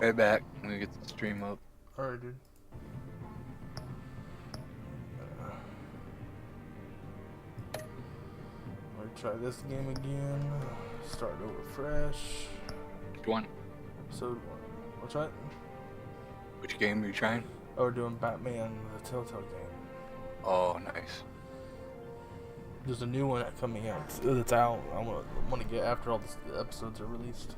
right back. I'm gonna get the stream up. Alright, dude. Try this game again. Start over fresh. Which one? So, what's that? Which game are you trying? Oh, we're doing Batman, the Telltale game. Oh, nice. There's a new one coming out. That's out. I want to get after all the episodes are released.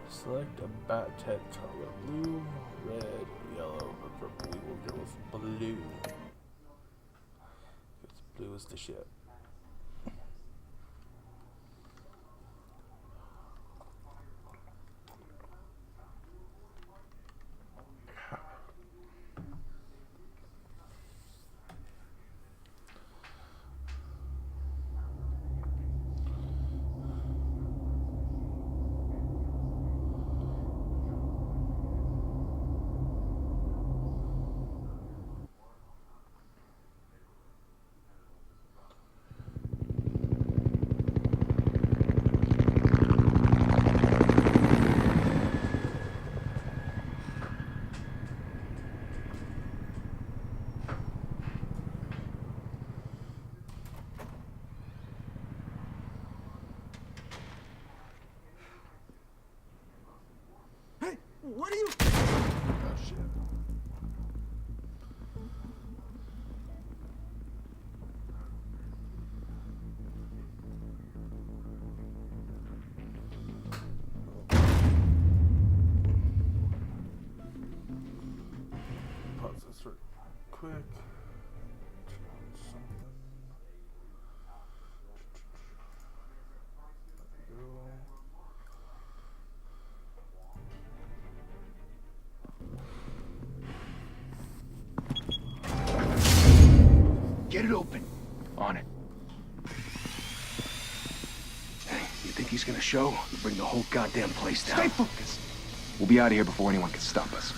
Select a bat head color: blue, red, yellow, or purple. We will go with blue. Blue is the shit. What are you? Oh shit. Pause this real quick. Get it open. On it. Hey, you think he's gonna show? We'll bring the whole goddamn place down. Stay focused. We'll be out of here before anyone can stop us.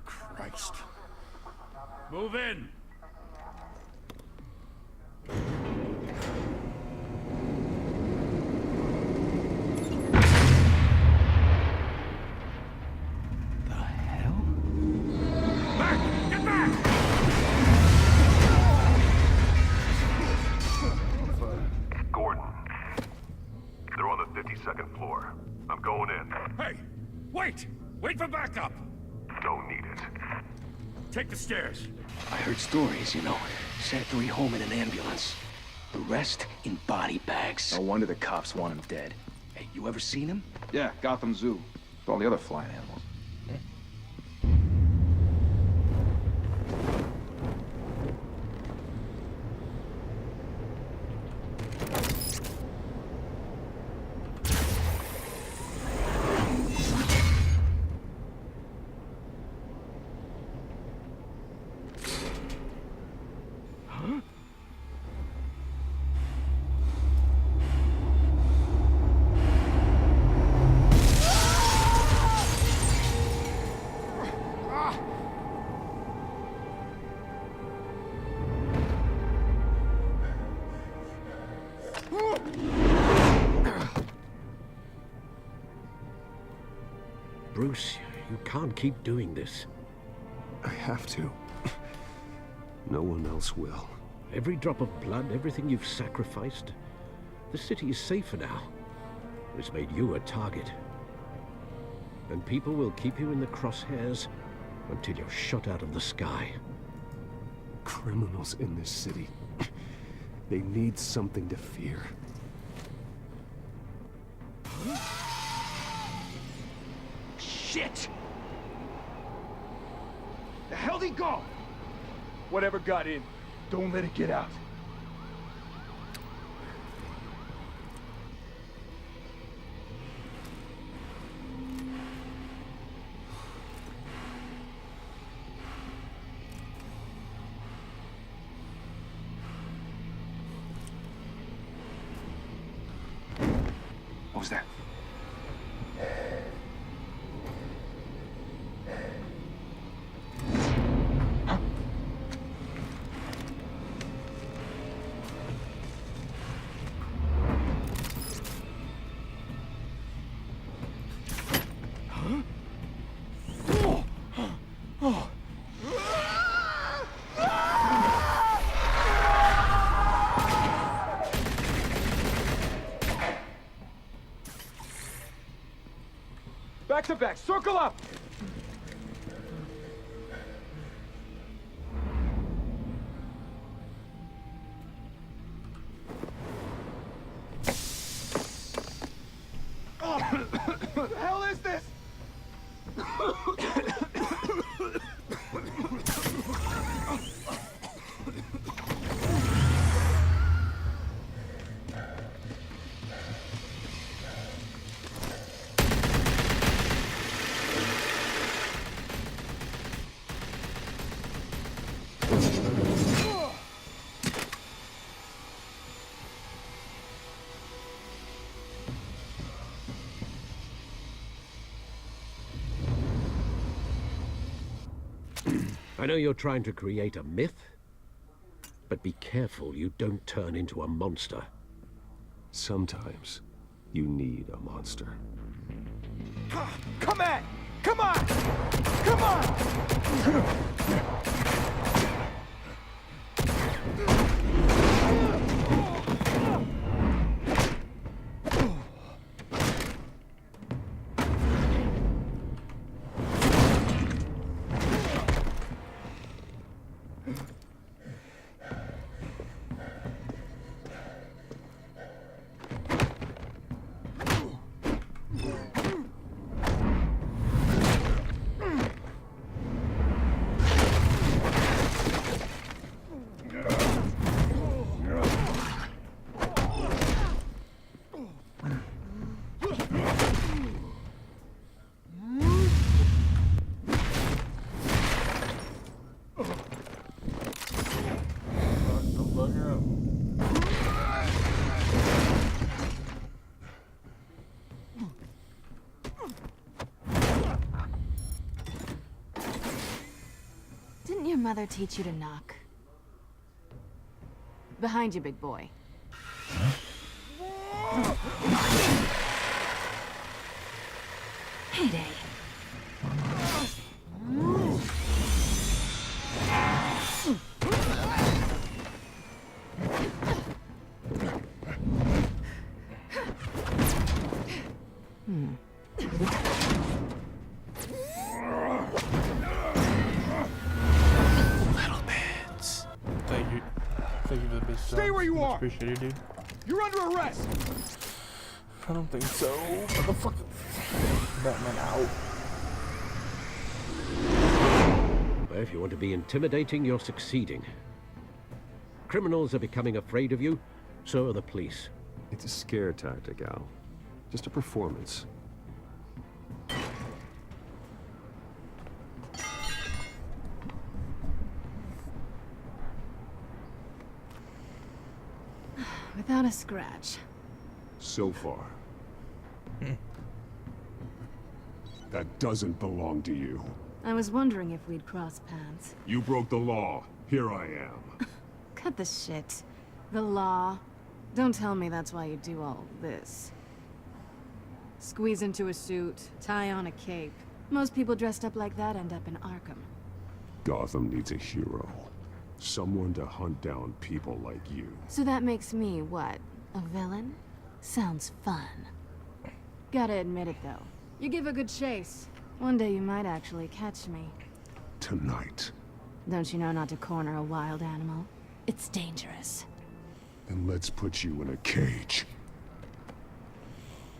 Christ. Move in. Wait for backup! Don't need it. Take the stairs. I heard stories, you know. Sent 3 home in an ambulance. The rest in body bags. No wonder the cops want him dead. Hey, you ever seen him? Yeah, Gotham Zoo. With all the other flying animals. Bruce, you can't keep doing this. I have to. No one else will. Every drop of blood, everything you've sacrificed. The city is safer now. It's made you a target. And people will keep you in the crosshairs until you're shot out of the sky. Criminals in this city. They need something to fear. Shit! The hell'd he go? Whatever got in, don't let it get out. What was that? Back to back. Circle up. What the hell is this? I know you're trying to create a myth, but be careful you don't turn into a monster. Sometimes you need a monster. Come at! Come on! Come on! Didn't your mother teach you to knock? Behind you, big boy. Heyday. Thank you. Thank you for the best. Stay where you Much are. Appreciated, dude. You're under arrest. I don't think so. What the fuck? Batman out. Well, if you want to be intimidating, you're succeeding. Criminals are becoming afraid of you, so are the police. It's a scare tactic, Al. Just a performance. Without a scratch. So far. That doesn't belong to you. I was wondering if we'd cross paths. You broke the law. Here I am. Cut the shit. The law. Don't tell me that's why you do all this. Squeeze into a suit, tie on a cape. Most people dressed up like that end up in Arkham. Gotham needs a hero. Someone to hunt down people like you. So that makes me, what, a villain? Sounds fun. Gotta admit it, though. You give a good chase. One day you might actually catch me. Tonight. Don't you know not to corner a wild animal? It's dangerous. Then let's put you in a cage.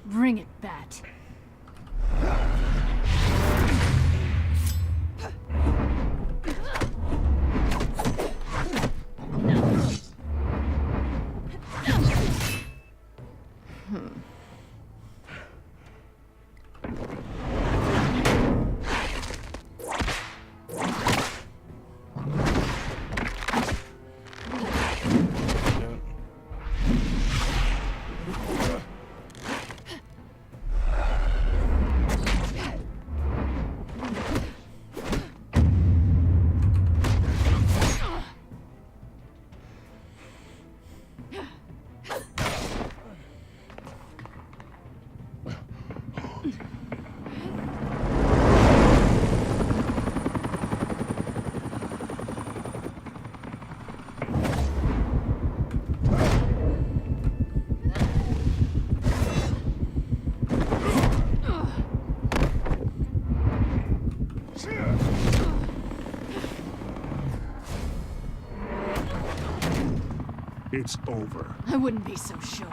Bring it, Bat. It's over. I wouldn't be so sure.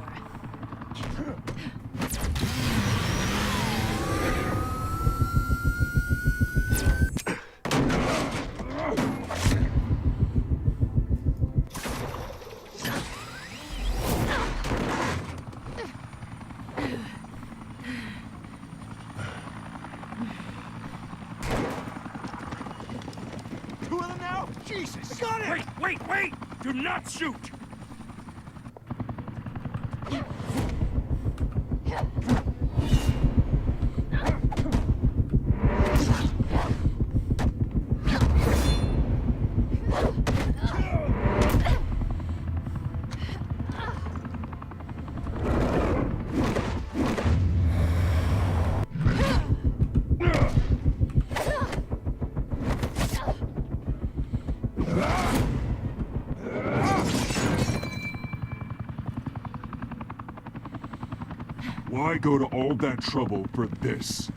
Two of them now? Jesus! Got it! Wait, wait, wait! Do not shoot! Why go to all that trouble for this?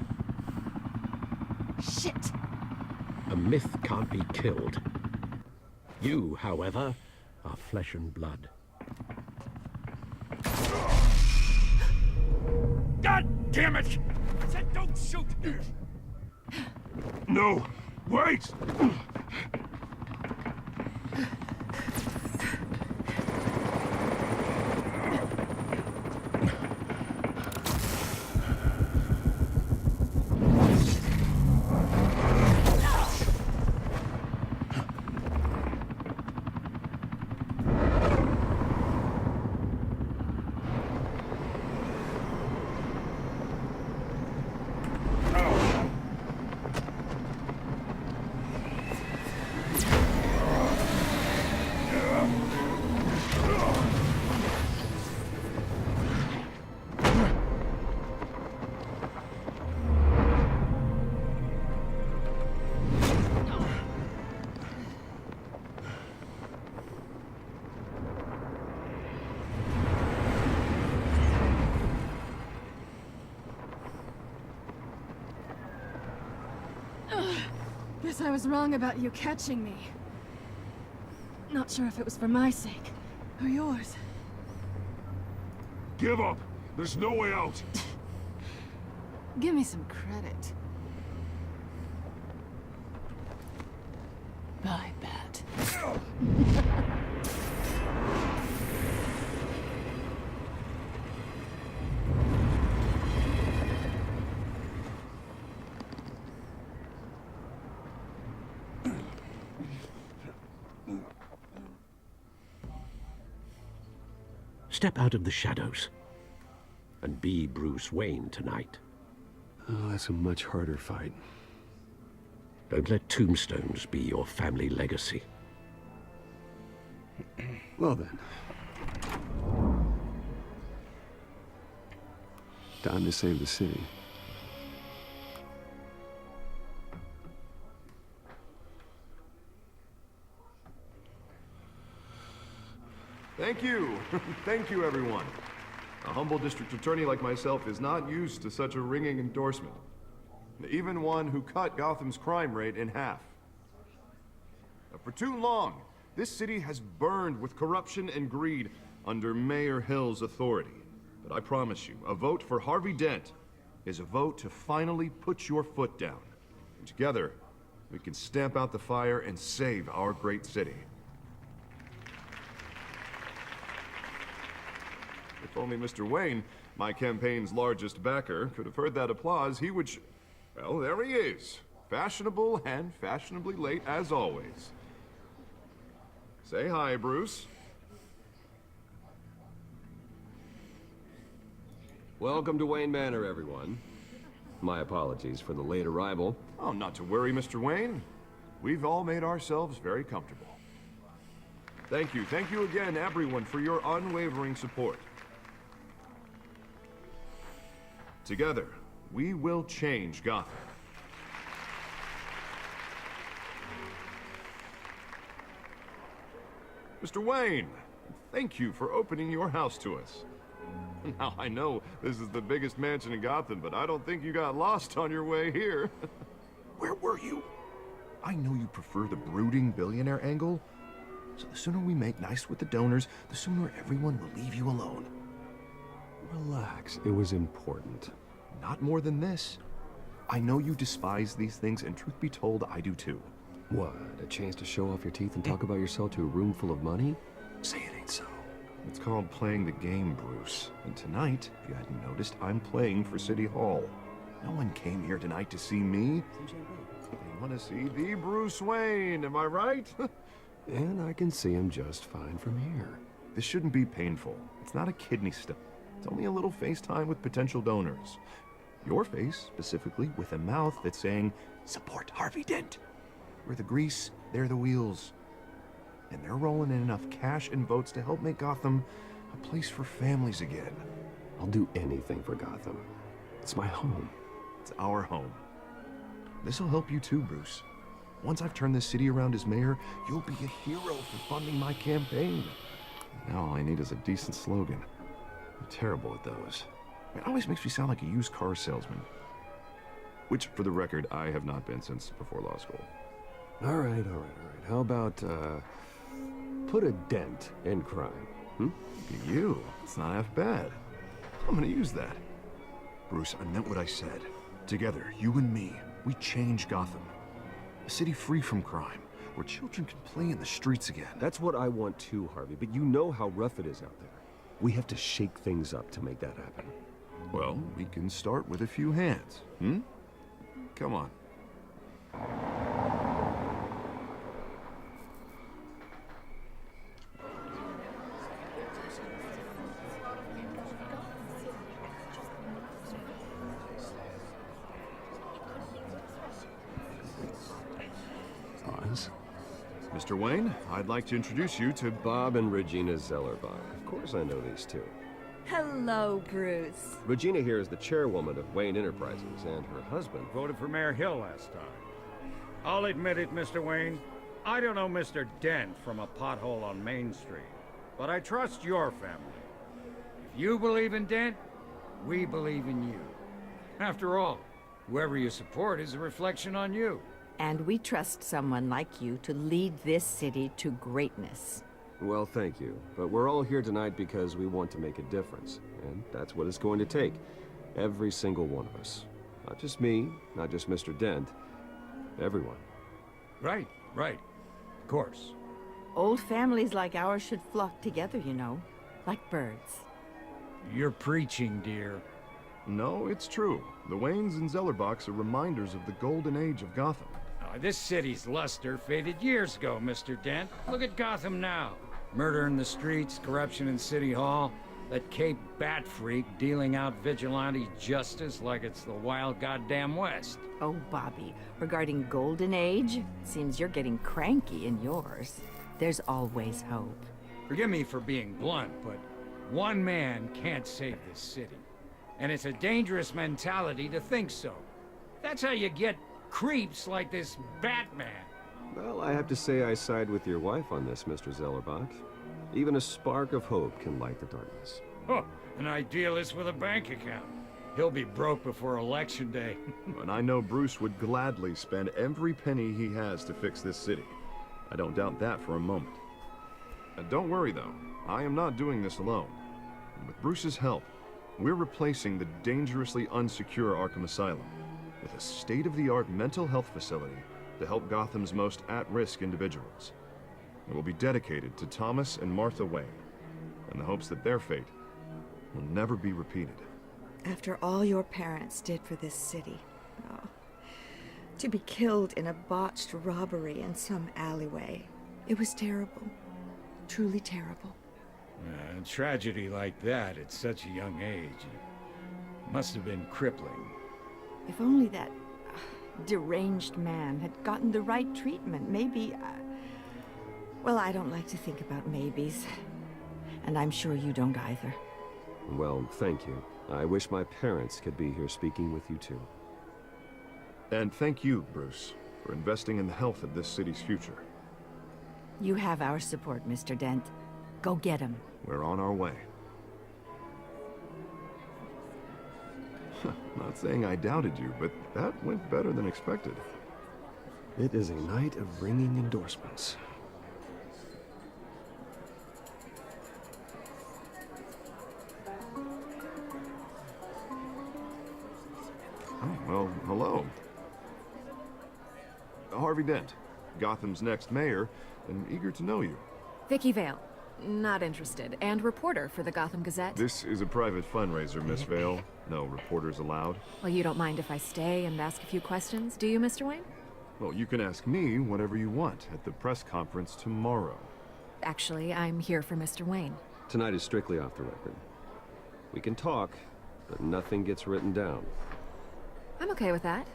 Shit! A myth can't be killed. You, however, are flesh and blood. God damn it! I said don't shoot! No! Wait! Guess I was wrong about you catching me. Not sure if it was for my sake, or yours. Give up! There's no way out! Give me some credit. Bye, Bat. Step out of the shadows and be Bruce Wayne tonight. Oh, that's a much harder fight. Don't let tombstones be your family legacy. Well then. Time to save the city. Thank you. Thank you, everyone. A humble district attorney like myself is not used to such a ringing endorsement. Even one who cut Gotham's crime rate in half. For too long, this city has burned with corruption and greed under Mayor Hill's authority. But I promise you, a vote for Harvey Dent is a vote to finally put your foot down. And together, we can stamp out the fire and save our great city. If only Mr. Wayne, my campaign's largest backer, could have heard that applause, he would well, there he is. Fashionable and fashionably late as always. Say hi, Bruce. Welcome to Wayne Manor, everyone. My apologies for the late arrival. Oh, not to worry, Mr. Wayne. We've all made ourselves very comfortable. Thank you again, everyone, for your unwavering support. Together, we will change Gotham. Mr. Wayne, thank you for opening your house to us. Now, I know this is the biggest mansion in Gotham, but I don't think you got lost on your way here. Where were you? I know you prefer the brooding billionaire angle, So the sooner we make nice with the donors, the sooner everyone will leave you alone. Relax, it was important. Not more than this. I know you despise these things, and truth be told, I do too. What, a chance to show off your teeth and talk about yourself to a room full of money? Say it ain't so. It's called playing the game, Bruce. And tonight, if you hadn't noticed, I'm playing for City Hall. No one came here tonight to see me. They want to see the Bruce Wayne, am I right? And I can see him just fine from here. This shouldn't be painful. It's not a kidney stone. It's only a little FaceTime with potential donors. Your face, specifically, with a mouth that's saying, support Harvey Dent. We're the grease, they're the wheels. And they're rolling in enough cash and votes to help make Gotham a place for families again. I'll do anything for Gotham. It's my home. It's our home. This'll help you too, Bruce. Once I've turned this city around as mayor, you'll be a hero for funding my campaign. Now all I need is a decent slogan. I'm terrible at those. It always makes me sound like a used car salesman. Which, for the record, I have not been since before law school. All right. How about, put a dent in crime, Look at you. It's not half bad. I'm gonna use that. Bruce, I meant what I said. Together, you and me, we change Gotham. A city free from crime, where children can play in the streets again. That's what I want too, Harvey, but you know how rough it is out there. We have to shake things up to make that happen. Well, we can start with a few hands, Come on. Oz? Mr. Wayne, I'd like to introduce you to Bob and Regina Zellerbach. Of course I know these two. Hello, Bruce. Regina here is the chairwoman of Wayne Enterprises, and her husband Voted for Mayor Hill last time. I'll admit it, Mr. Wayne. I don't know Mr. Dent from a pothole on Main Street, but I trust your family. If you believe in Dent, we believe in you. After all, whoever you support is a reflection on you. And we trust someone like you to lead this city to greatness. Well, thank you. But we're all here tonight because we want to make a difference. And that's what it's going to take. Every single one of us. Not just me, not just Mr. Dent. Everyone. Right. Of course. Old families like ours should flock together, you know. Like birds. You're preaching, dear. No, it's true. The Waynes and Zellerbachs are reminders of the golden age of Gotham. This city's luster faded years ago, Mr. Dent. Look at Gotham now. Murder in the streets, corruption in City Hall, that Cape Bat freak dealing out vigilante justice like it's the wild goddamn West. Oh, Bobby, regarding Golden Age, seems you're getting cranky in yours. There's always hope. Forgive me for being blunt, but one man can't save this city. And it's a dangerous mentality to think so. That's how you get creeps like this Batman. Well, I have to say I side with your wife on this, Mr. Zellerbach. Even a spark of hope can light the darkness. Oh, an idealist with a bank account. He'll be broke before Election Day. And I know Bruce would gladly spend every penny he has to fix this city. I don't doubt that for a moment. Don't worry, though. I am not doing this alone. And with Bruce's help, we're replacing the dangerously unsecure Arkham Asylum with a state-of-the-art mental health facility to help Gotham's most at-risk individuals. It will be dedicated to Thomas and Martha Wayne, in the hopes that their fate will never be repeated. After all your parents did for this city, to be killed in a botched robbery in some alleyway, it was terrible. Truly terrible. A tragedy like that at such a young age must have been crippling. If only that deranged man had gotten the right treatment, maybe... Well, I don't like to think about maybes. And I'm sure you don't either. Well, thank you. I wish my parents could be here speaking with you too. And thank you, Bruce, for investing in the health of this city's future. You have our support, Mr. Dent. Go get him. We're on our way. Not saying I doubted you, but that went better than expected. It is a night of ringing endorsements. Oh, well, hello. Harvey Dent, Gotham's next mayor, and eager to know you. Vicky Vale. Not interested. And reporter for the Gotham Gazette. This is a private fundraiser, Miss Vale. No reporters allowed. Well, you don't mind if I stay and ask a few questions, do you, Mr. Wayne? Well, you can ask me whatever you want at the press conference tomorrow. Actually, I'm here for Mr. Wayne. Tonight is strictly off the record. We can talk, but nothing gets written down. I'm okay with that.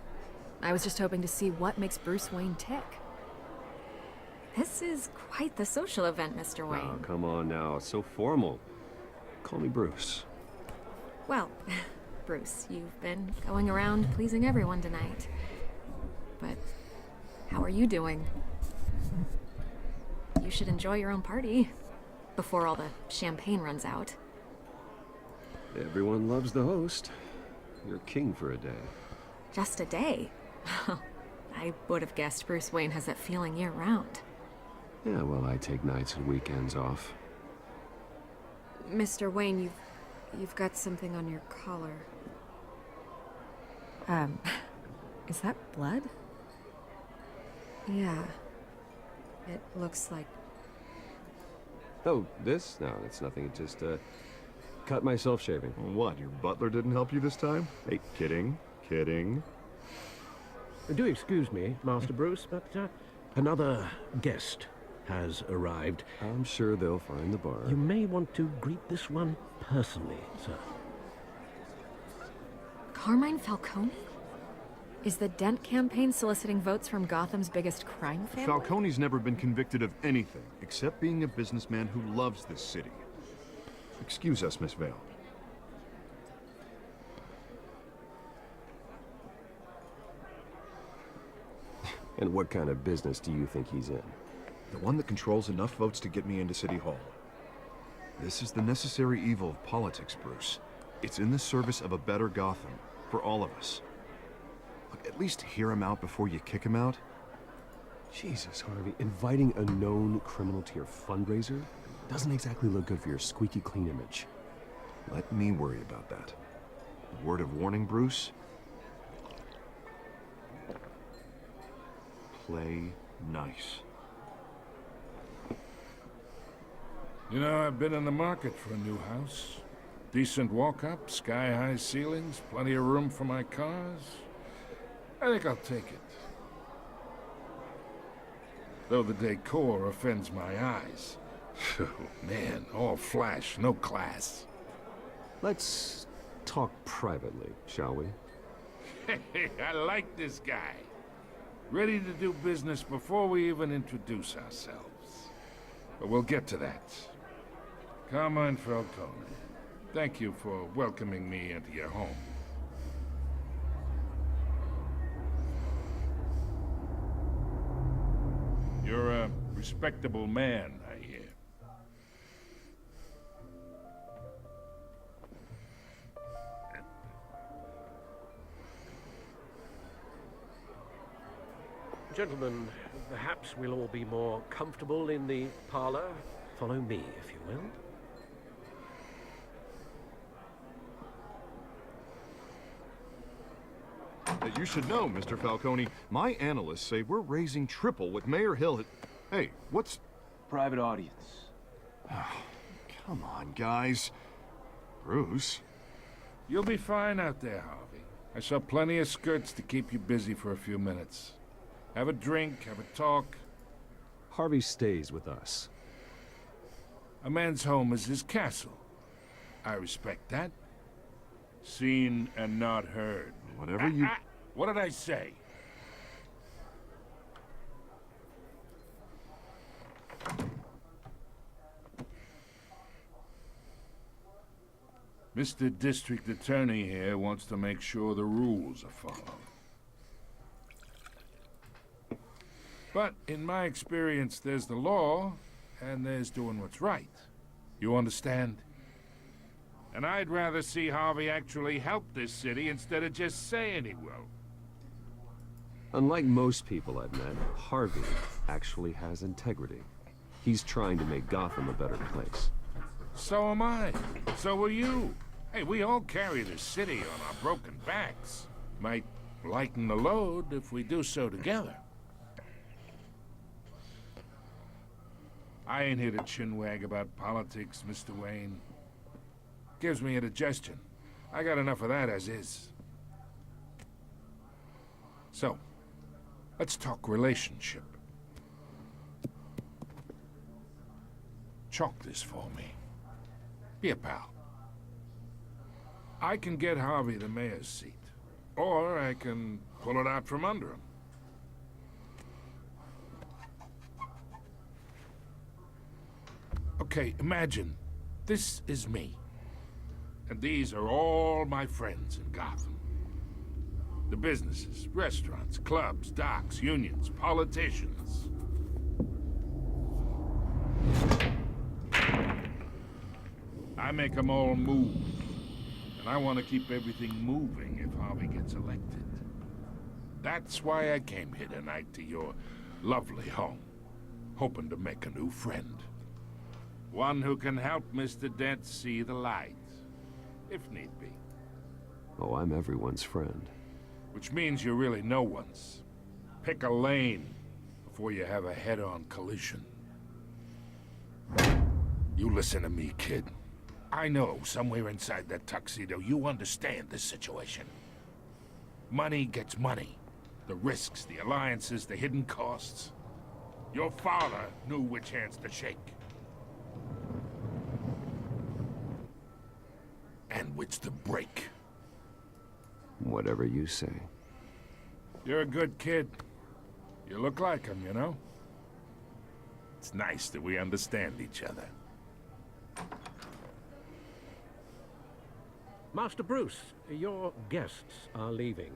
I was just hoping to see what makes Bruce Wayne tick. This is quite the social event, Mr. Wayne. Oh, come on now. It's so formal. Call me Bruce. Well, Bruce, you've been going around pleasing everyone tonight. But how are you doing? You should enjoy your own party before all the champagne runs out. Everyone loves the host. You're king for a day. Just a day? I would have guessed Bruce Wayne has that feeling year-round. Yeah, well, I take nights and weekends off. Mr. Wayne, you've got something on your collar. Is that blood? Yeah. It looks like... Oh, this? No, it's nothing. It just, cut myself shaving. What, your butler didn't help you this time? Hey, kidding. Kidding. Do excuse me, Master Bruce, but another guest has arrived. I'm sure they'll find the bar. You may want to greet this one personally, sir. Carmine Falcone? Is the Dent campaign soliciting votes from Gotham's biggest crime family? Falcone's never been convicted of anything, except being a businessman who loves this city. Excuse us, Miss Vale. And what kind of business do you think he's in? The one that controls enough votes to get me into City Hall. This is the necessary evil of politics, Bruce. It's in the service of a better Gotham, for all of us. Look, at least hear him out before you kick him out. Jesus, Harvey, inviting a known criminal to your fundraiser doesn't exactly look good for your squeaky clean image. Let me worry about that. Word of warning, Bruce. Play nice. You know, I've been in the market for a new house. Decent walk-up, sky-high ceilings, plenty of room for my cars. I think I'll take it. Though the decor offends my eyes. Oh, man, all flash, no class. Let's talk privately, shall we? Hey, I like this guy. Ready to do business before we even introduce ourselves. But we'll get to that. Carmine Falcone, thank you for welcoming me into your home. You're a respectable man, I hear. Gentlemen, perhaps we'll all be more comfortable in the parlor. Follow me, if you will. You should know, Mr. Falcone, my analysts say we're raising triple what Mayor Hill had... Hey, what's... Private audience. Oh, come on, guys. Bruce? You'll be fine out there, Harvey. I saw plenty of skirts to keep you busy for a few minutes. Have a drink, have a talk. Harvey stays with us. A man's home is his castle. I respect that. Seen and not heard. Whatever you... What did I say? Mr. District Attorney here wants to make sure the rules are followed. But in my experience, there's the law, and there's doing what's right. You understand? And I'd rather see Harvey actually help this city instead of just saying he will. Unlike most people I've met, Harvey actually has integrity. He's trying to make Gotham a better place. So am I. So will you. Hey, we all carry this city on our broken backs. Might lighten the load if we do so together. I ain't here to chinwag about politics, Mr. Wayne. Gives me indigestion. I got enough of that as is. So, let's talk relationship. Chalk this for me. Be a pal. I can get Harvey the mayor's seat, or I can pull it out from under him. Okay, imagine this is me, and these are all my friends in Gotham. The businesses, restaurants, clubs, docks, unions, politicians. I make them all move, and I want to keep everything moving if Harvey gets elected. That's why I came here tonight to your lovely home, hoping to make a new friend. One who can help Mr. Dent see the light, if need be. Oh, I'm everyone's friend. Which means you're really no one's. Pick a lane before you have a head-on collision. You listen to me, kid. I know somewhere inside that tuxedo you understand this situation. Money gets money. The risks, the alliances, the hidden costs. Your father knew which hands to shake. And which to break. Whatever you say. You're a good kid. You look like him, you know? It's nice that we understand each other. Master Bruce, your guests are leaving.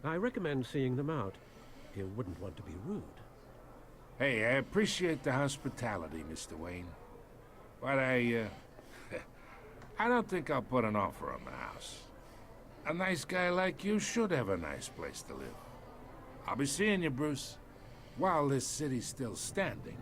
I recommend seeing them out. You wouldn't want to be rude. Hey, I appreciate the hospitality, Mr. Wayne. But I don't think I'll put an offer on the house. A nice guy like you should have a nice place to live. I'll be seeing you, Bruce, while this city's still standing.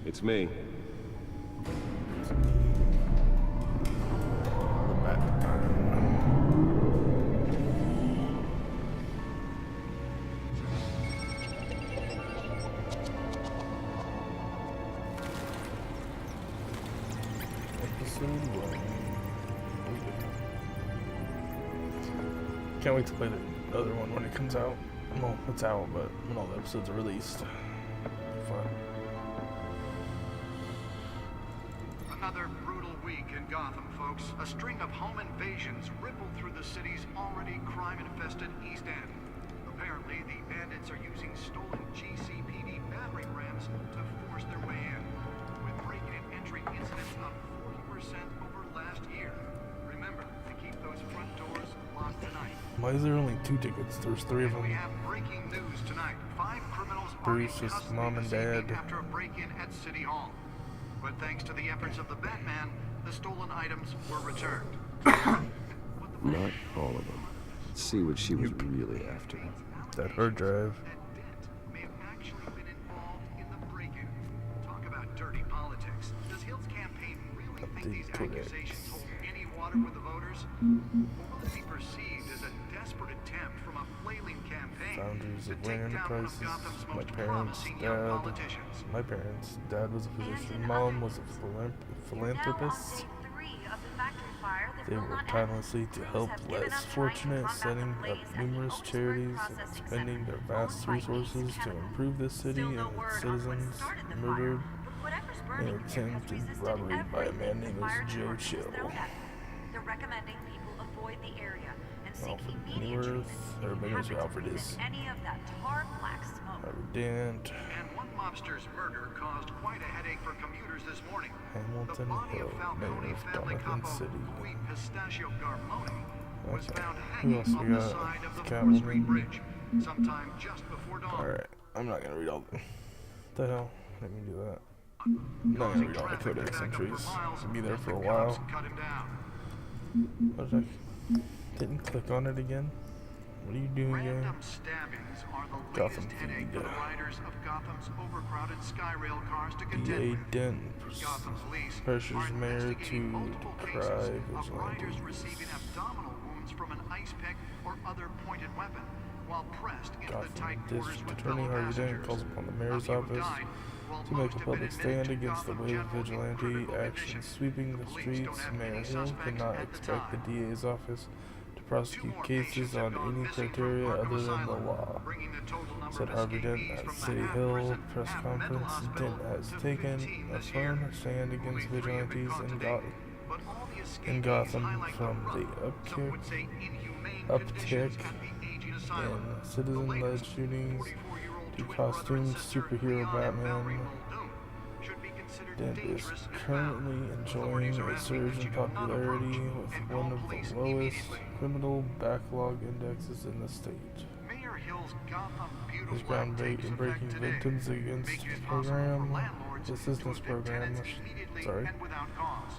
It's me. Can't wait to play the other one when it comes out. Well, it's out, but when all the episodes are released. Fun. Another brutal week in Gotham, folks. A string of home invasions rippled through the city's already crime-infested East End. Apparently, the bandits are using stolen GCPD battering rams to force their way in, with break-in and entry incidents up 40% over last year. Remember to keep those front doors locked tonight. Why is there only 2 tickets? There's 3 of them. We have breaking news tonight. 5 criminals Bruce, are in his custody mom and this evening dad. after a break-in at City Hall. But thanks to the efforts of the Batman, the stolen items were returned. Not all of them. Let's see what she was really after. That hard drive. May have actually been involved in the break-in. Talk about dirty politics. Does Hill's campaign really think these accusations hold any water with the voters? Or will it be perceived as a desperate attempt from a flailing campaign Founders to of take Wayne down one Enterprises. of Gotham's My most parents, promising young dad. politicians? My parents. Dad was a physician. Mom was a philanthropist. They worked tirelessly to help less fortunate, setting up numerous charities and spending their vast resources to improve this city and its citizens. Murdered in an attempted robbery by a man named Joe Chill. They're recommending people avoid the area and seek Alfred immediate Pennyworth, everybody knows who Alfred is. any of that tar black smoke. Robert Dent. And one mobster's murder caused quite a headache for commuters this morning. Hamilton The body Hill, of Falcone mayor of family Gotham couple City. Louis Pistachio Garmoni was found Who hanging else we on the got? side of the 4th Catwoman. Street Bridge sometime just before dawn. Alright, I'm not gonna read all the hell. Let me do that. I'm not gonna read all the codex entries. I'll be there for a while. What did I... Didn't click on it again? What are you doing, gang? Random stabbings are the Gotham latest headache for the feed. riders of Gotham's overcrowded Skyrail cars to contend D.A. with. Dent Gotham police pressures are mayor investigating to multiple decry cases of riders vigilantes. receiving abdominal wounds from an ice pick or other pointed weapon while pressed into the tight Gotham quarters District with Attorney fellow Harvey Dent passengers. calls upon the A mayor's few have office died, while to make most a have been public admitted stand to against the Gotham wave of General in vigilante critical action condition. sweeping the police don't streets. have Mayor any Hill suspects cannot at the expect the time. DA's office to prosecute more cases patients on have gone any missing from criteria Arkham other than the Asylum, law, bringing the total number said of Harvey Dent escapees at from the City half Hill prison, press half mental conference. hospital Dent has to taken 15 a this year. firm stand against Only 3 have been vigilantes caught in, to date, but all the in escapees Gotham highlight from the rough, some would say inhumane uptick conditions at the aging in asylum. The citizen-led latest, shootings 44-year-old to twin brother and costumed sister superhero Leon and Valerie Batman. Muldoon should be considered Dent is dangerous and currently foul. enjoying Authorities are a asking surge that in you do not popularity approach with and one call of police the lowest immediately. criminal backlog indexes in the state. Mayor Hill's Gotham His Beautiful Act takes groundbreaking effect today, Victims Against making it possible for program, landlords to assistance evict program, tenants immediately and without cause.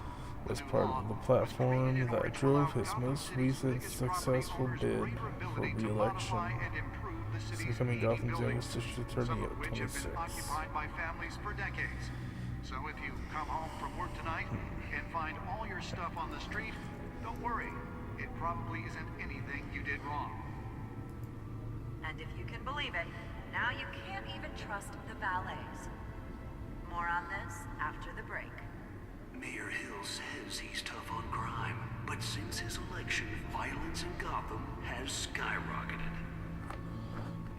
was The new part law of the was platform created in order that to drove allow his Gotham most City's recent biggest property successful owners bid greater for ability to re-election, modify and improve the since city's becoming 80 Gotham's buildings, youngest district attorney some at of which have 26. been occupied by families for decades. So if you come home from work tonight and find all your stuff on the street, don't worry. It probably isn't anything you did wrong. And if you can believe it, now you can't even trust the valets. More on this after the break. Mayor Hill says he's tough on crime, but since his election, violence in Gotham has skyrocketed.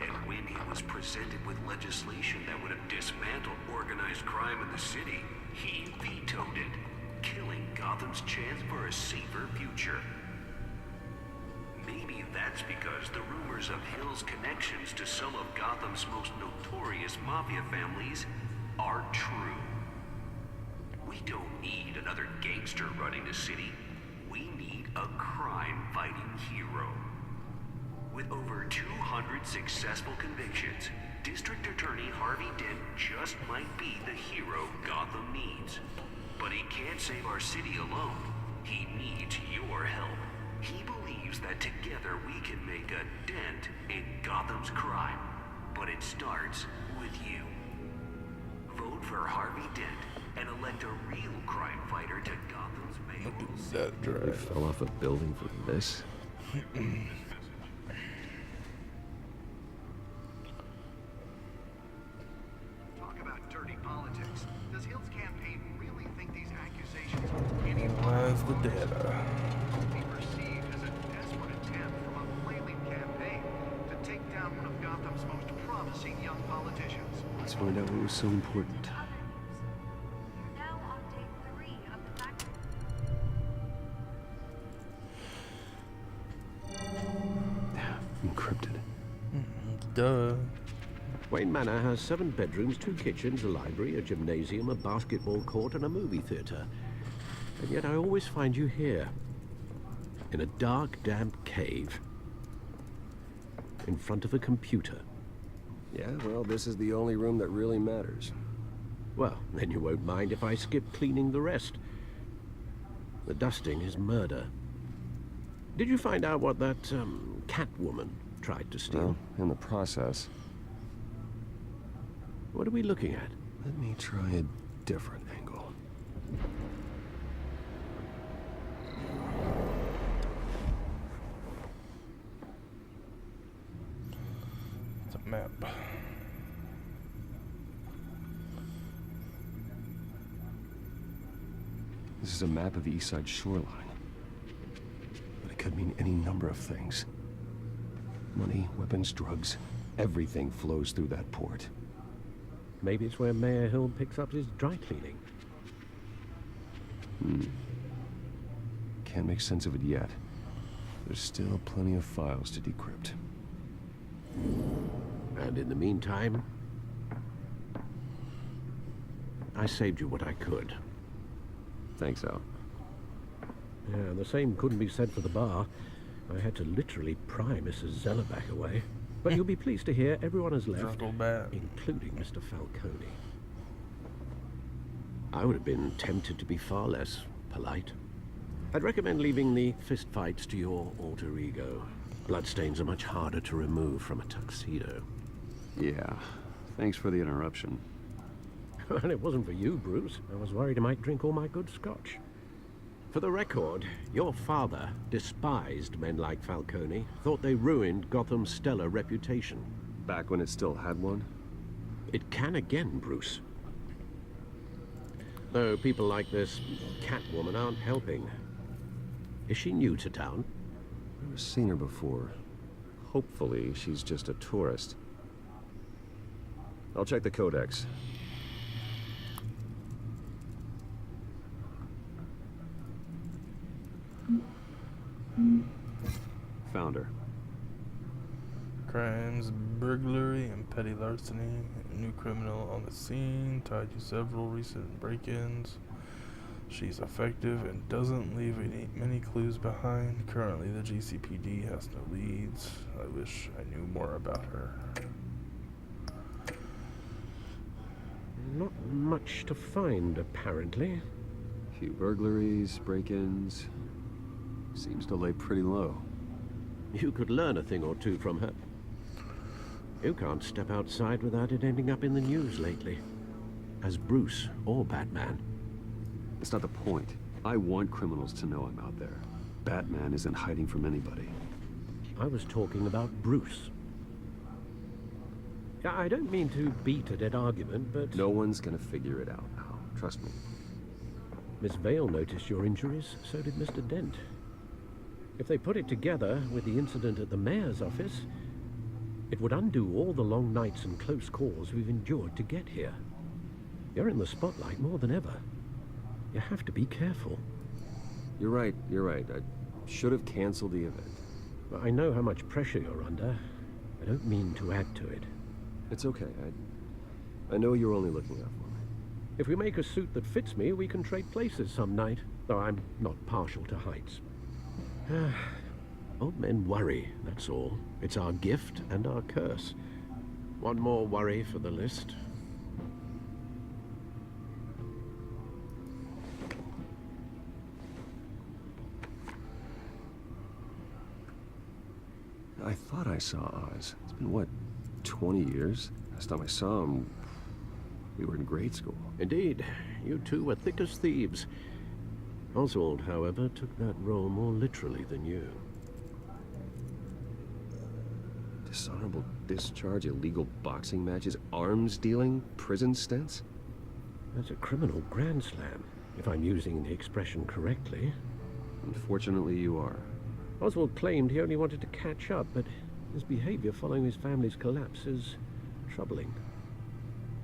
And when he was presented with legislation that would have dismantled organized crime in the city, he vetoed it, killing Gotham's chance for a safer future. Maybe that's because the rumors of Hill's connections to some of Gotham's most notorious mafia families are true. We don't need another gangster running the city. We need a crime-fighting hero. With over 200 successful convictions, District Attorney Harvey Dent just might be the hero Gotham needs. But he can't save our city alone. He needs your help. He believes that together we can make a dent in Gotham's crime. But it starts with you. Vote for Harvey Dent and elect a real crime fighter to Gotham's mayoral seat. You fell off a building for this? Talk about dirty politics. Does Hill's campaign really think these accusations are any Analyze the data. be perceived as a desperate attempt from a flailing campaign to take down one of Gotham's most promising young politicians? Let's find out what was so important. Now on day 3 of the factory. Encrypted. Duh. Wayne Manor has 7 bedrooms, 2 kitchens, a library, a gymnasium, a basketball court, and a movie theater. And yet I always find you here, in a dark, damp cave, in front of a computer. Yeah, well, this is the only room that really matters. Well, then you won't mind if I skip cleaning the rest. The dusting is murder. Did you find out what that, Catwoman tried to steal? Well, in the process. What are we looking at? Let me try a different angle. It's a map. This is a map of the East Side shoreline. But it could mean any number of things. Money, weapons, drugs, everything flows through that port. Maybe it's where Mayor Hill picks up his dry cleaning. Can't make sense of it yet. There's still plenty of files to decrypt. And in the meantime, I saved you what I could. Thanks, Al. Yeah, the same couldn't be said for the bar. I had to literally pry Mrs. Zellerback away. But you'll be pleased to hear everyone has left, including Mr. Falcone. I would have been tempted to be far less polite. I'd recommend leaving the fistfights to your alter ego. Bloodstains are much harder to remove from a tuxedo. Yeah, thanks for the interruption. And it wasn't for you, Bruce. I was worried I might drink all my good scotch. For the record, your father despised men like Falcone, thought they ruined Gotham's stellar reputation. Back when it still had one? It can again, Bruce. Though people like this Catwoman aren't helping. Is she new to town? I've seen her before. Hopefully, she's just a tourist. I'll check the codex. Found her. Crimes, burglary, and petty larceny. A new criminal on the scene, tied to several recent break-ins. She's effective and doesn't leave many clues behind. Currently, the GCPD has no leads. I wish I knew more about her. Not much to find, apparently. A few burglaries, break-ins. Seems to lay pretty low. You could learn a thing or two from her. You can't step outside without it ending up in the news lately. As Bruce or Batman. That's not the point. I want criminals to know I'm out there. Batman isn't hiding from anybody. I was talking about Bruce. Yeah, I don't mean to beat a dead argument, but... No one's gonna figure it out now. Trust me. Miss Vale noticed your injuries, so did Mr. Dent. If they put it together with the incident at the mayor's office, it would undo all the long nights and close calls we've endured to get here. You're in the spotlight more than ever. You have to be careful. You're right. I should have canceled the event. I know how much pressure you're under. I don't mean to add to it. It's okay. I know you're only looking out for me. If we make a suit that fits me, we can trade places some night, though I'm not partial to heights. Old men worry, that's all. It's our gift and our curse. One more worry for the list. I thought I saw Oz. It's been, what, 20 years? Last time I saw him, we were in grade school. Indeed. You two were thick as thieves. Oswald, however, took that role more literally than you. Dishonorable discharge, illegal boxing matches, arms dealing, prison stints? That's a criminal grand slam, if I'm using the expression correctly. Unfortunately, you are. Oswald claimed he only wanted to catch up, but his behavior following his family's collapse is troubling.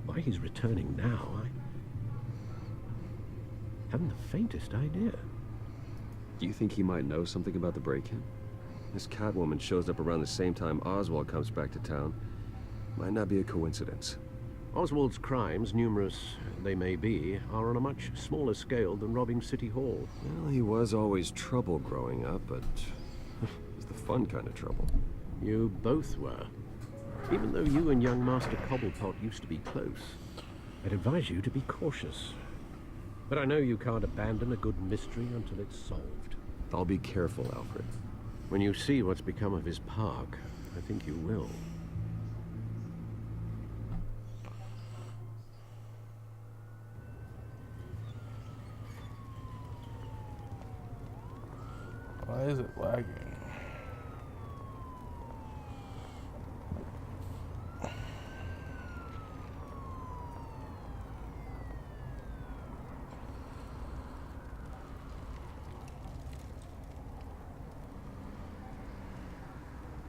Why he's returning now, I haven't the faintest idea. Do you think he might know something about the break-in? This Catwoman shows up around the same time Oswald comes back to town. Might not be a coincidence. Oswald's crimes, numerous they may be, are on a much smaller scale than robbing City Hall. Well, he was always trouble growing up, but it was the fun kind of trouble. You both were. Even though you and young Master Cobblepot used to be close, I'd advise you to be cautious. But I know you can't abandon a good mystery until it's solved. I'll be careful, Alfred. When you see what's become of his park, I think you will. Why is it lagging?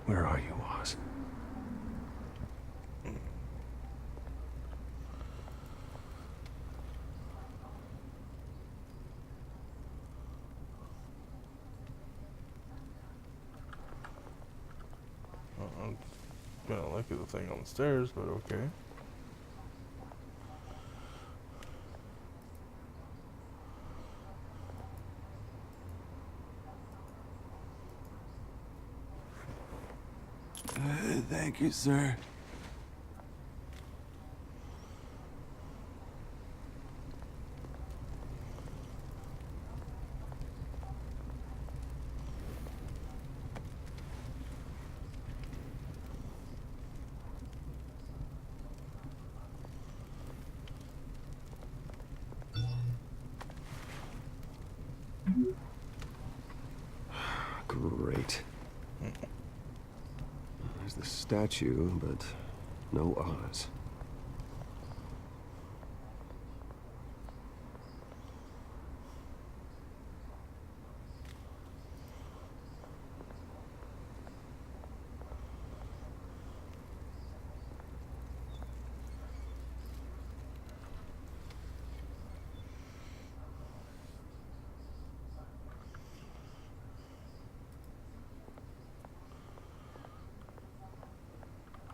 Where are you, Oz? I'm gonna look at the thing on the stairs, but okay. Thank you, sir. Great. There's the statue, but no Oz.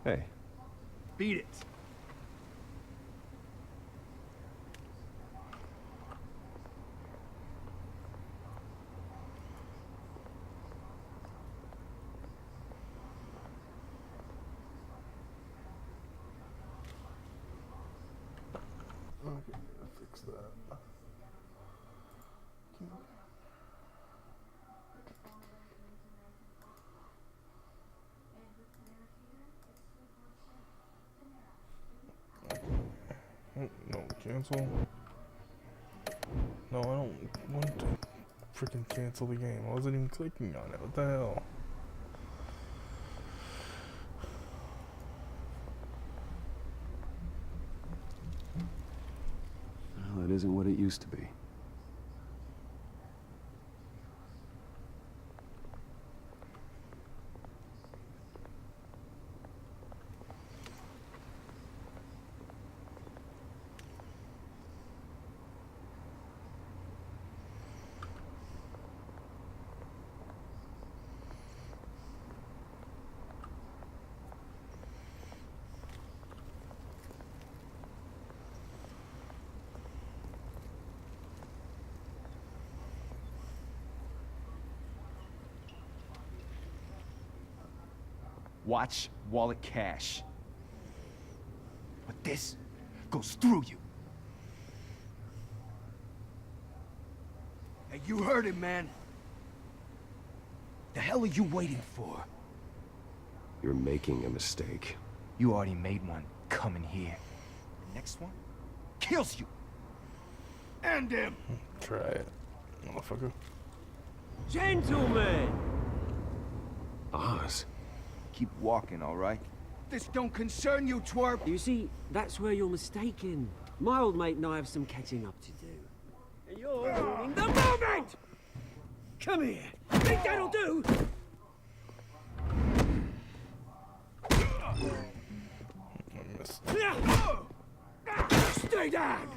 Hey. Beat it. Okay, fix that. No, cancel. No, I don't want to freaking cancel the game. I wasn't even clicking on it. What the hell? Well, it isn't what it used to be. Watch wallet cash. But this goes through you. Hey, you heard him, man. The hell are you waiting for? You're making a mistake. You already made one coming here. The next one kills you. And him. Try it, motherfucker. Gentlemen! Oz. Keep walking, all right? This don't concern you, twerp. You see, that's where you're mistaken. My old mate and I have some catching up to do. And you're ruining the moment! Come here. Think that'll do? Stay down!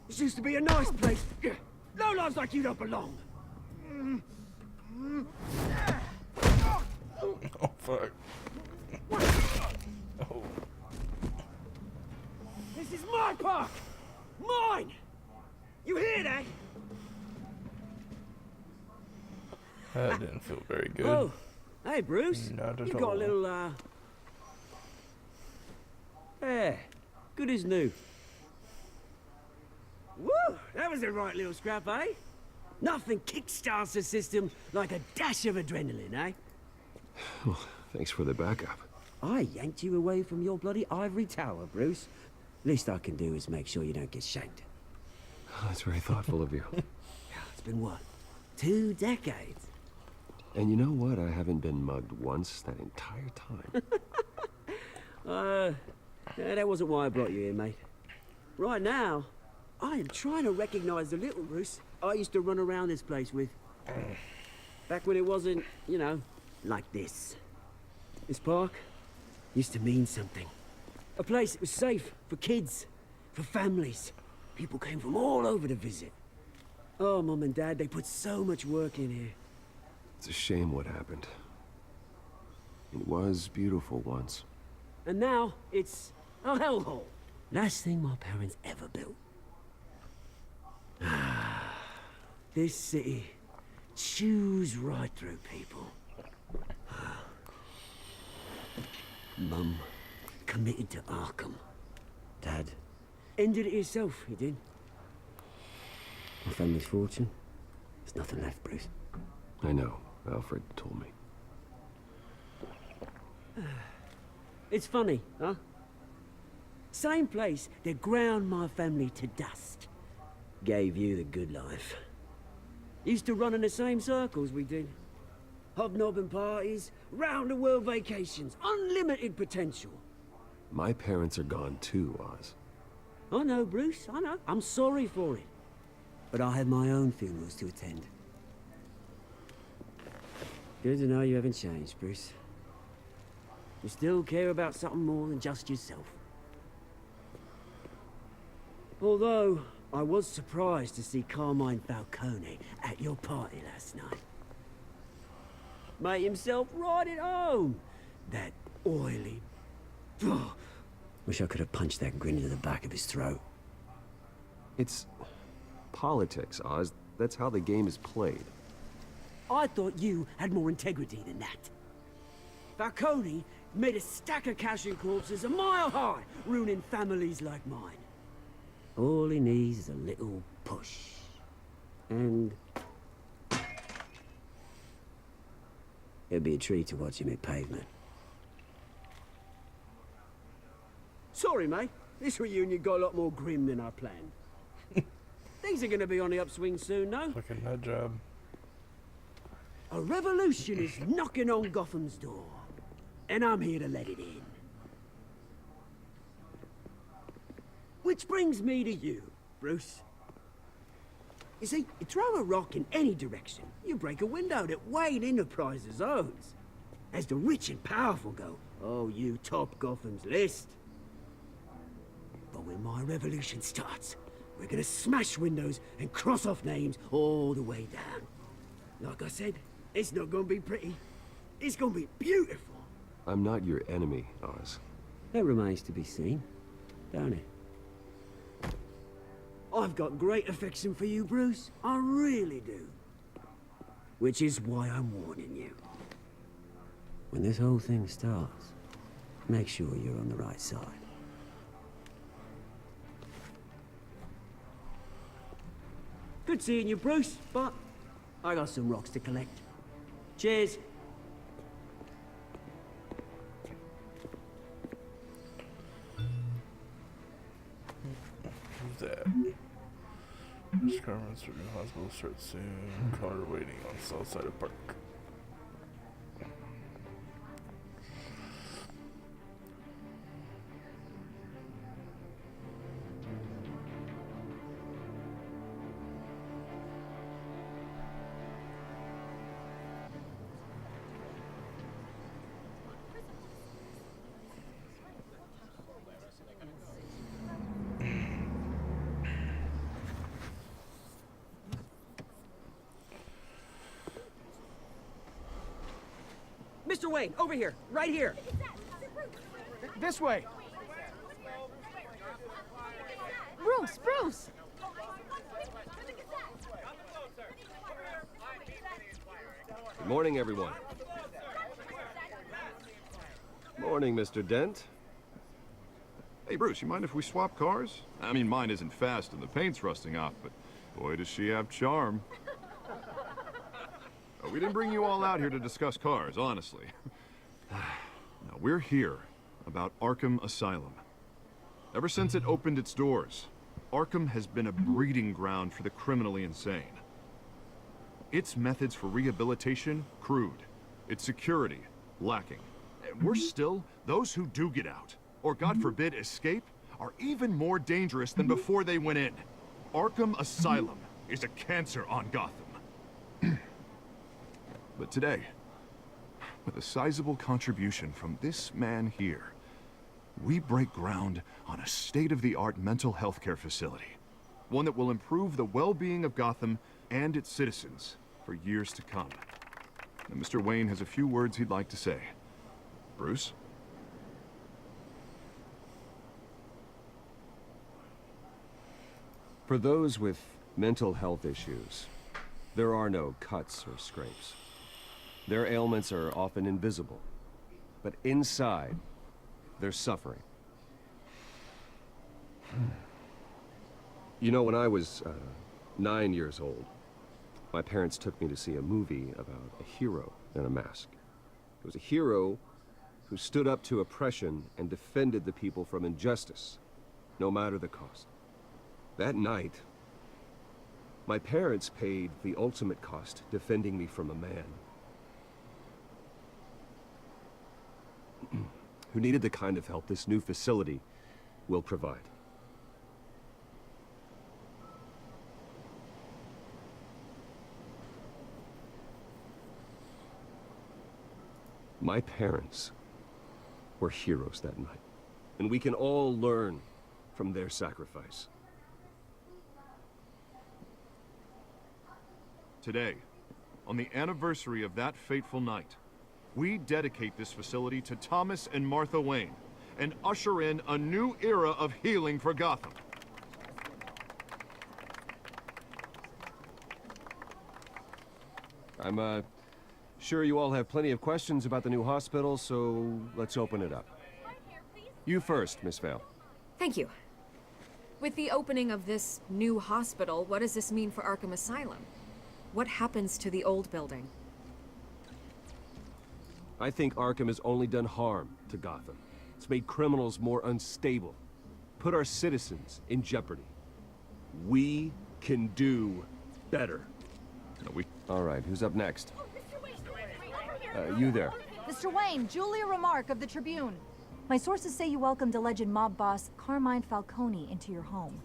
This used to be a nice place. No lives like you don't belong. Oh, fuck. Oh. This is my park! Mine! You hear that? That didn't feel very good. Oh, hey, Bruce. Not at you all. got a little, yeah, good as new. Woo! That was a right little scrap, eh? Nothing kickstarts the system like a dash of adrenaline, eh? Well, thanks for the backup. I yanked you away from your bloody ivory tower, Bruce. Least I can do is make sure you don't get shanked. Oh, that's very thoughtful of you. Yeah, it's been what? 2 decades? And you know what? I haven't been mugged once that entire time. Yeah, that wasn't why I brought you here, mate. Right now, I am trying to recognize the little Bruce I used to run around this place with. Back when it wasn't, you know, like this. This park used to mean something. A place that was safe for kids, for families. People came from all over to visit. Oh, Mum and Dad, they put so much work in here. It's a shame what happened. It was beautiful once. And now, it's a hellhole. Last thing my parents ever built. This city chews right through people. Mum committed to Arkham. Dad ended it himself, he did. My family's fortune, there's nothing left, Bruce. I know. Alfred told me. It's funny, huh? Same place that ground my family to dust. Gave you the good life. Used to run in the same circles we did. Hobnobbing parties, round-the-world vacations, unlimited potential. My parents are gone too, Oz. I know, Bruce, I know. I'm sorry for it. But I have my own funerals to attend. Good to know you haven't changed, Bruce. You still care about something more than just yourself. Although, I was surprised to see Carmine Falcone at your party last night. Made himself right at home. That oily... Wish I could have punched that grin into the back of his throat. It's politics, Oz. That's how the game is played. I thought you had more integrity than that. Falcone made a stack of cash and corpses a mile high, ruining families like mine. All he needs is a little push. And... it'd be a treat to watch him hit pavement. Sorry, mate. This reunion got a lot more grim than I planned. Things are gonna be on the upswing soon, no? Like a nut job. A revolution is knocking on Gotham's door, and I'm here to let it in. Which brings me to you, Bruce. You see, you throw a rock in any direction, you break a window that Wayne Enterprises owns. As the rich and powerful go, oh, you top Gotham's list. But when my revolution starts, we're gonna smash windows and cross off names all the way down. Like I said, it's not gonna be pretty. It's gonna be beautiful. I'm not your enemy, Oz. That remains to be seen, don't it? I've got great affection for you, Bruce. I really do. Which is why I'm warning you. When this whole thing starts, make sure you're on the right side. Good seeing you, Bruce, but I got some rocks to collect. Cheers. Who's that? Carmen's from the hospital starts soon. Car waiting on south side of park. Mr. Wayne, over here, right here. This way. Bruce! Good morning, everyone. Morning, Mr. Dent. Hey, Bruce, you mind if we swap cars? I mean, mine isn't fast and the paint's rusting off, but boy, does she have charm. We didn't bring you all out here to discuss cars, honestly. Now, we're here about Arkham Asylum. Ever since it opened its doors, Arkham has been a breeding ground for the criminally insane. Its methods for rehabilitation, crude. Its security, lacking. And worse still, those who do get out, or God forbid escape, are even more dangerous than before they went in. Arkham Asylum is a cancer on Gotham. But today, with a sizable contribution from this man here, we break ground on a state-of-the-art mental health care facility. One that will improve the well-being of Gotham and its citizens for years to come. And Mr. Wayne has a few words he'd like to say. Bruce? For those with mental health issues, There are no cuts or scrapes. Their ailments are often invisible. But inside, they're suffering. You know, when I was 9 years old, my parents took me to see a movie about a hero in a mask. It was a hero who stood up to oppression and defended the people from injustice, no matter the cost. That night, my parents paid the ultimate cost defending me from a man who needed the kind of help this new facility will provide. My parents were heroes that night, and we can all learn from their sacrifice. Today, on the anniversary of that fateful night, we dedicate this facility to Thomas and Martha Wayne and usher in a new era of healing for Gotham. I'm sure you all have plenty of questions about the new hospital, so let's open it up. You first, Miss Vale. Thank you. With the opening of this new hospital, what does this mean for Arkham Asylum? What happens to the old building? I think Arkham has only done harm to Gotham. It's made criminals more unstable, put our citizens in jeopardy. We can do better. All right, who's up next? You there. Mr. Wayne, Julia Remark of the Tribune. My sources say you welcomed alleged mob boss Carmine Falcone into your home.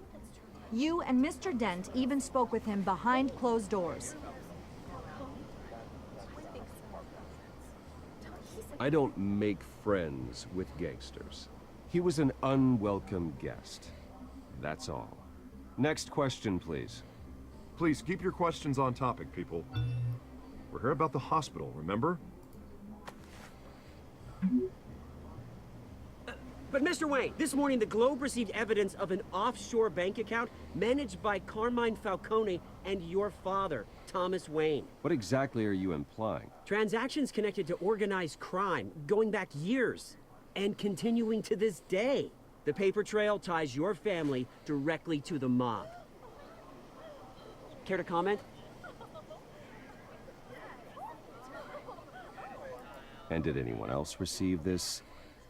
You and Mr. Dent even spoke with him behind closed doors. I don't make friends with gangsters. He was an unwelcome guest. That's all. Next question, please. Please, keep your questions on topic, people. We're here about the hospital, remember? But Mr. Wayne, this morning the Globe received evidence of an offshore bank account managed by Carmine Falcone and your father, Thomas Wayne. What exactly are you implying? Transactions connected to organized crime, going back years, and continuing to this day. The paper trail ties your family directly to the mob. Care to comment? And did anyone else receive this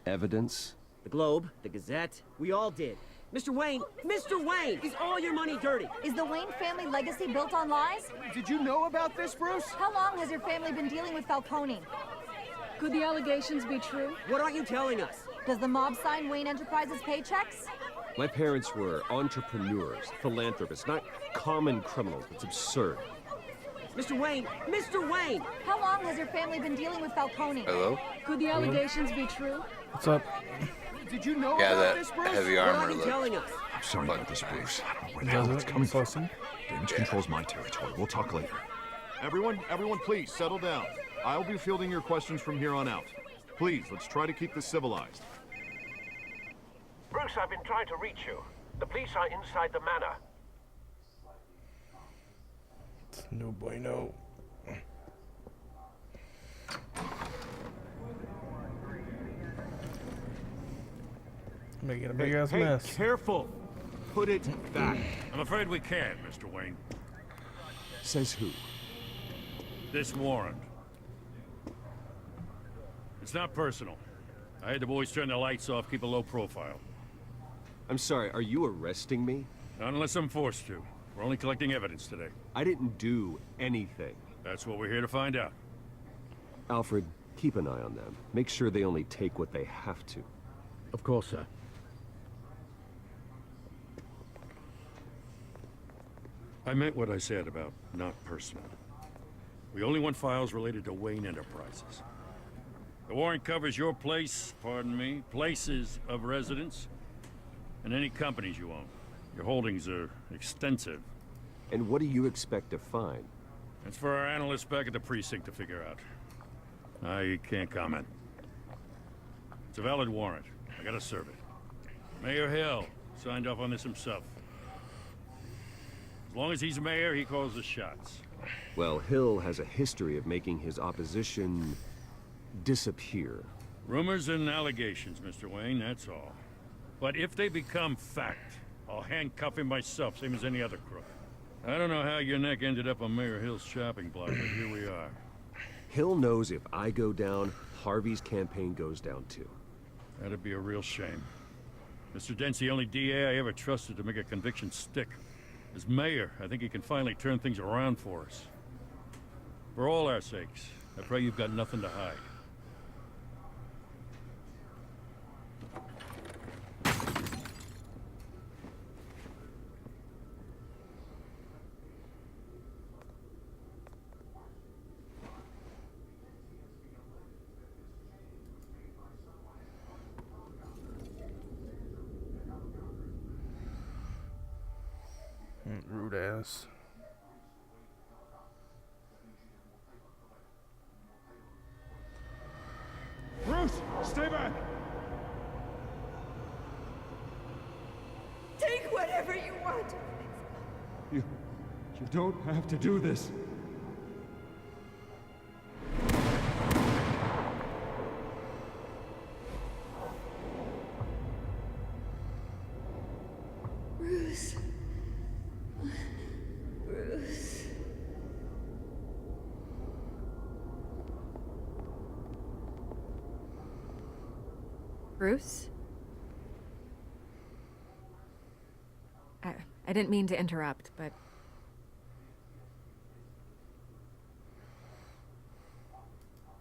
evidence? The Globe, the Gazette, we all did. Mr. Wayne, is all your money dirty? Is the Wayne family legacy built on lies? Did you know about this, Bruce? How long has your family been dealing with Falcone? Could the allegations be true? What aren't you telling us? Does the mob sign Wayne Enterprises paychecks? My parents were entrepreneurs, philanthropists, not common criminals. It's absurd. Mr. Wayne! How long has your family been dealing with Falcone? Hello? Could the allegations be true? What's up? Did you know Yeah, about that this, Bruce? heavy What armor are you look. telling us? I'm sorry about this, Bruce. I don't know where the Does hell it's it? coming from. Fussing? Damage controls my territory. We'll talk later. Everyone, please, settle down. I'll be fielding your questions from here on out. Please, let's try to keep this civilized. Bruce, I've been trying to reach you. The police are inside the manor. No bueno. Making a big ass mess. Careful! Put it back. I'm afraid we can't, Mr. Wayne. Says who? This warrant. It's not personal. I had the boys turn the lights off, keep a low profile. I'm sorry, are you arresting me? Not unless I'm forced to. We're only collecting evidence today. I didn't do anything. That's what we're here to find out. Alfred, keep an eye on them. Make sure they only take what they have to. Of course, sir. I meant what I said about not personal. We only want files related to Wayne Enterprises. The warrant covers your place, pardon me, places of residence, and any companies you own. Your holdings are extensive. And what do you expect to find? It's for our analysts back at the precinct to figure out. I can't comment. It's a valid warrant. I gotta serve it. Mayor Hill signed off on this himself. As long as he's mayor, he calls the shots. Well, Hill has a history of making his opposition disappear. Rumors and allegations, Mr. Wayne, that's all. But if they become fact, I'll handcuff him myself, same as any other crook. I don't know how your neck ended up on Mayor Hill's shopping block, but here we are. Hill knows if I go down, Harvey's campaign goes down too. That'd be a real shame. Mr. Dent's the only DA I ever trusted to make a conviction stick. As mayor, I think he can finally turn things around for us. For all our sakes, I pray you've got nothing to hide. Rude ass. Bruce, stay back! Take whatever you want. You don't have to do this. Bruce. Bruce. Bruce? I didn't mean to interrupt, but...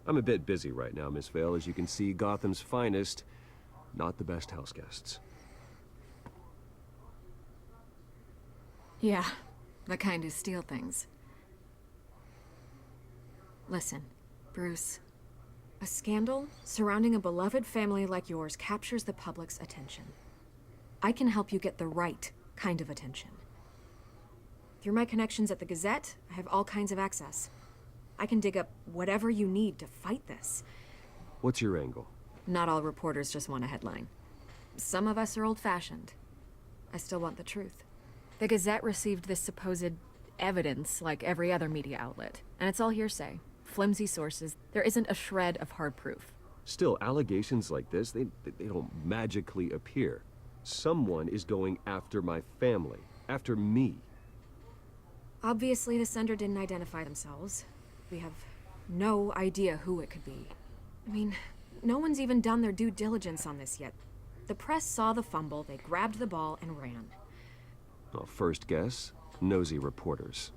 I'm a bit busy right now, Miss Vale. As you can see, Gotham's finest, not the best house guests. Yeah, the kind who steal things. Listen, Bruce. A scandal surrounding a beloved family like yours captures the public's attention. I can help you get the right kind of attention. Through my connections at the Gazette, I have all kinds of access. I can dig up whatever you need to fight this. What's your angle? Not all reporters just want a headline. Some of us are old-fashioned. I still want the truth. The Gazette received this supposed evidence like every other media outlet, and it's all hearsay. Flimsy sources. There isn't a shred of hard proof. Still, allegations like this, they don't magically appear. Someone is going after my family, after me. Obviously, the sender didn't identify themselves. We have no idea who it could be. I mean, no one's even done their due diligence on this yet. The press saw the fumble, they grabbed the ball and ran. Well, first guess, nosy reporters.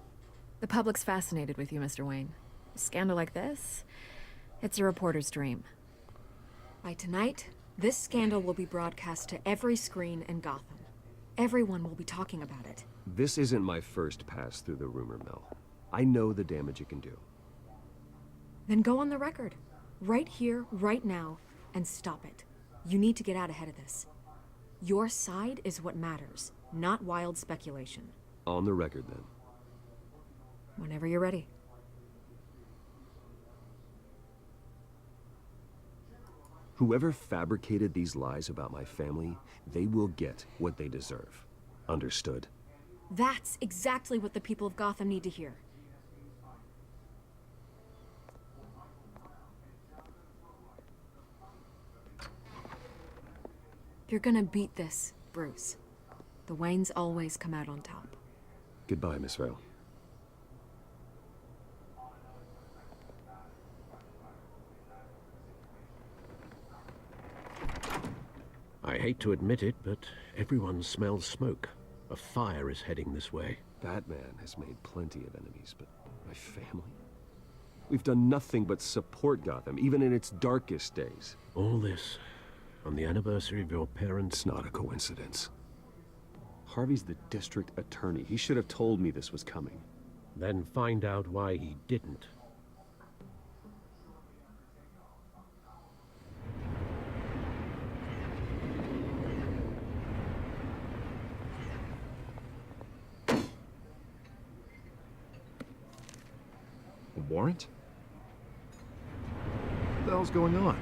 The public's fascinated with you, Mr. Wayne. A scandal like this, it's a reporter's dream. By tonight, this scandal will be broadcast to every screen in Gotham. Everyone will be talking about it. This isn't my first pass through the rumor mill. I know the damage it can do. Then go on the record. Right here, right now, and stop it. You need to get out ahead of this. Your side is what matters, not wild speculation. On the record, then. Whenever you're ready. Whoever fabricated these lies about my family, they will get what they deserve. Understood? That's exactly what the people of Gotham need to hear. You're gonna beat this, Bruce. The Waynes always come out on top. Goodbye, Miss Vale. I hate to admit it, but everyone smells smoke. A fire is heading this way. Batman has made plenty of enemies, but my family? We've done nothing but support Gotham, even in its darkest days. All this on the anniversary of your parents'... It's not a coincidence. Harvey's the district attorney. He should have told me this was coming. Then find out why he didn't. A warrant? What the hell's going on?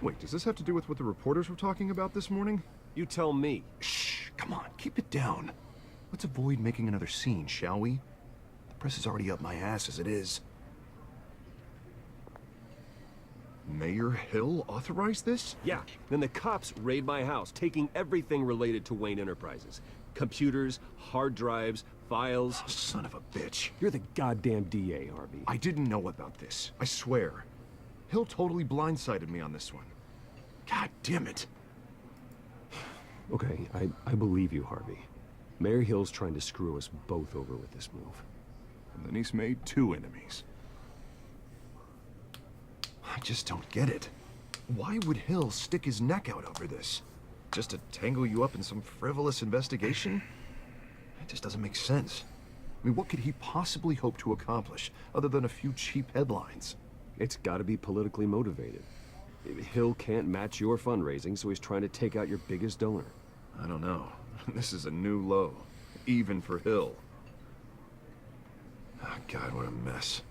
Wait, does this have to do with what the reporters were talking about this morning? You tell me. Shh, come on, keep it down. Let's avoid making another scene, shall we? Press is already up my ass as it is. Mayor Hill authorized this? Yeah, then the cops raid my house, taking everything related to Wayne Enterprises. Computers, hard drives, files. Oh, son of a bitch. You're the goddamn DA, Harvey. I didn't know about this. I swear. Hill totally blindsided me on this one. God damn it. Okay, I believe you, Harvey. Mayor Hill's trying to screw us both over with this move. And then he's made 2 enemies. I just don't get it. Why would Hill stick his neck out over this? Just to tangle you up in some frivolous investigation? It just doesn't make sense. I mean, what could he possibly hope to accomplish, other than a few cheap headlines? It's gotta be politically motivated. Hill can't match your fundraising, so he's trying to take out your biggest donor. I don't know. This is a new low, even for Hill. Oh, God, what a mess.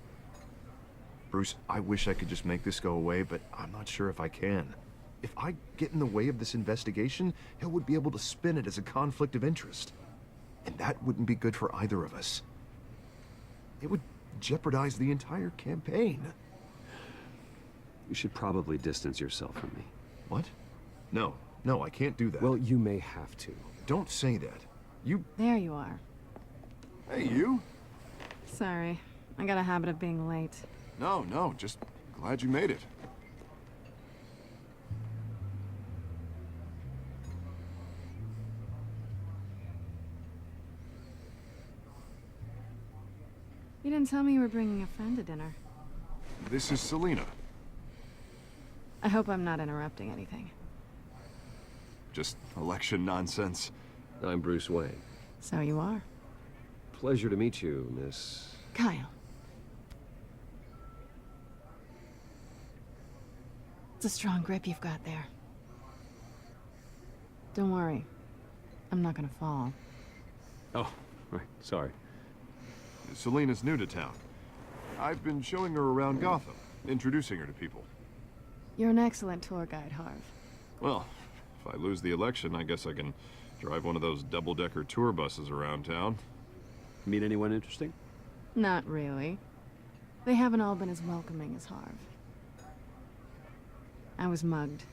Bruce, I wish I could just make this go away, but I'm not sure if I can. If I get in the way of this investigation, Hill would be able to spin it as a conflict of interest. And that wouldn't be good for either of us. It would jeopardize the entire campaign. You should probably distance yourself from me. What? No, I can't do that. Well, you may have to. Don't say that. You... There you are. Hey, you? Sorry. I got a habit of being late. No, just glad you made it. You didn't tell me you were bringing a friend to dinner. This is Selina. I hope I'm not interrupting anything. Just election nonsense. I'm Bruce Wayne. So you are. Pleasure to meet you, Miss... Kyle. It's a strong grip you've got there. Don't worry. I'm not gonna fall. Oh, right, sorry. Selina's new to town. I've been showing her around Gotham, introducing her to people. You're an excellent tour guide, Harv. Well, if I lose the election, I guess I can drive one of those double-decker tour buses around town. Meet anyone interesting? Not really. They haven't all been as welcoming as Harv. I was mugged.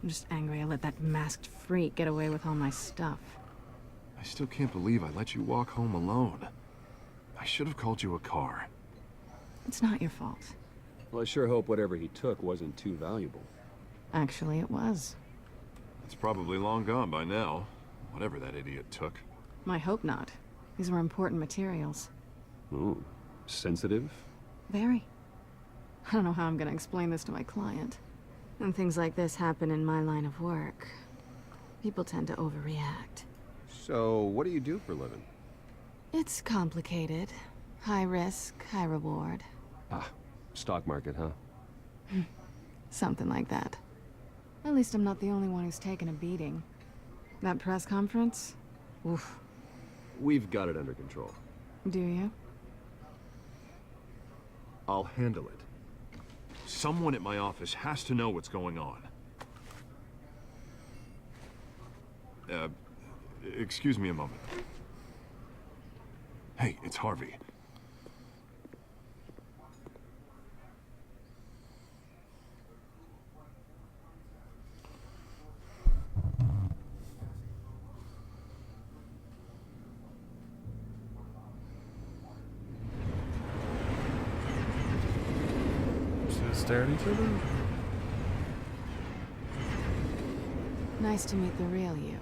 I'm just angry I let that masked freak get away with all my stuff. I still can't believe I let you walk home alone. I should have called you a car. It's not your fault. Well, I sure hope whatever he took wasn't too valuable. Actually, it was. It's probably long gone by now, whatever that idiot took. I hope not. These were important materials. Ooh, sensitive? Very. I don't know how I'm gonna explain this to my client. When things like this happen in my line of work, people tend to overreact. So, what do you do for a living? It's complicated. High risk, high reward. Ah, stock market, huh? Something like that. At least I'm not the only one who's taken a beating. That press conference? Oof. We've got it under control. Do you? I'll handle it. Someone at my office has to know what's going on. Excuse me a moment. Hey, it's Harvey. Stare at each other? Nice to meet the real you.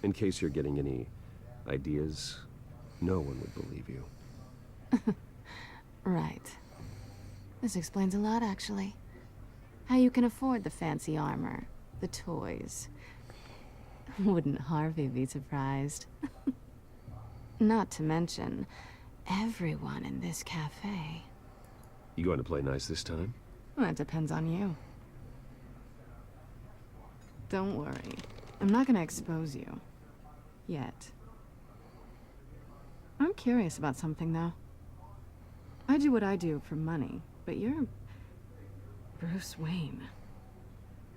In case you're getting any ideas, no one would believe you. Right. This explains a lot, actually. How you can afford the fancy armor, the toys. Wouldn't Harvey be surprised? Not to mention, everyone in this cafe. You going to play nice this time? Well, that depends on you. Don't worry. I'm not gonna expose you. Yet. I'm curious about something, though. I do what I do for money, but you're... Bruce Wayne.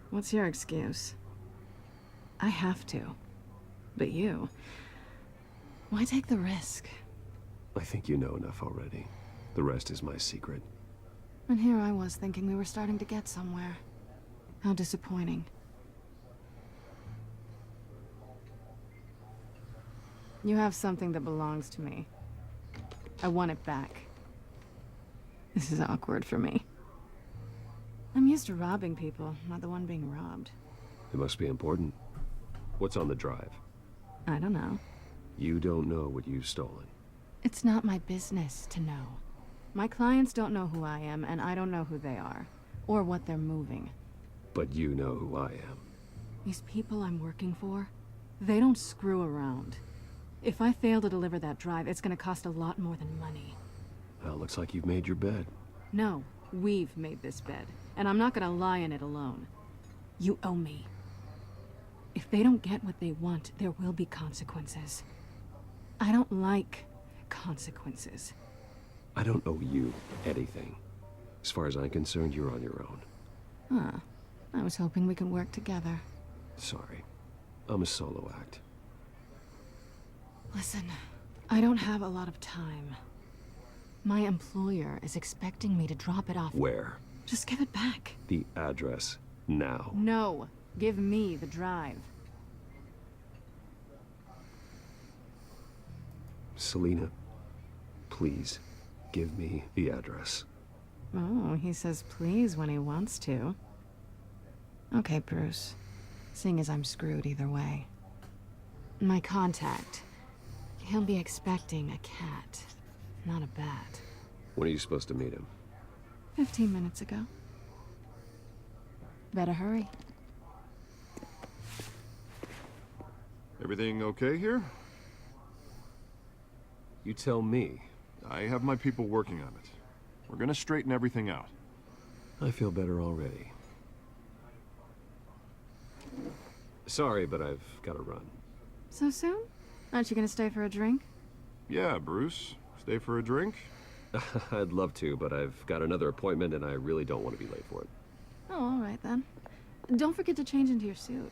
What's your excuse? I have to. But you... why take the risk? I think you know enough already. The rest is my secret. And here I was thinking we were starting to get somewhere. How disappointing. You have something that belongs to me. I want it back. This is awkward for me. I'm used to robbing people, not the one being robbed. It must be important. What's on the drive? I don't know. You don't know what you've stolen. It's not my business to know. My clients don't know who I am, and I don't know who they are. Or what they're moving. But you know who I am. These people I'm working for, they don't screw around. If I fail to deliver that drive, it's gonna cost a lot more than money. Well, looks like you've made your bed. No, we've made this bed, and I'm not gonna lie in it alone. You owe me. If they don't get what they want, there will be consequences. I don't like consequences. I don't owe you anything. As far as I'm concerned, you're on your own. Huh. I was hoping we could work together. Sorry. I'm a solo act. Listen, I don't have a lot of time. My employer is expecting me to drop it off. Where? Just give it back. The address. Now. No. Give me the drive. Selina, please, give me the address. Oh, he says please when he wants to. Okay, Bruce. Seeing as I'm screwed either way. My contact. He'll be expecting a cat, not a bat. When are you supposed to meet him? 15 minutes ago. Better hurry. Everything okay here? You tell me. I have my people working on it. We're gonna straighten everything out. I feel better already. Sorry, but I've got to run. So soon? Aren't you gonna stay for a drink? Yeah, Bruce. Stay for a drink? I'd love to, but I've got another appointment and I really don't want to be late for it. Oh, all right then. Don't forget to change into your suit.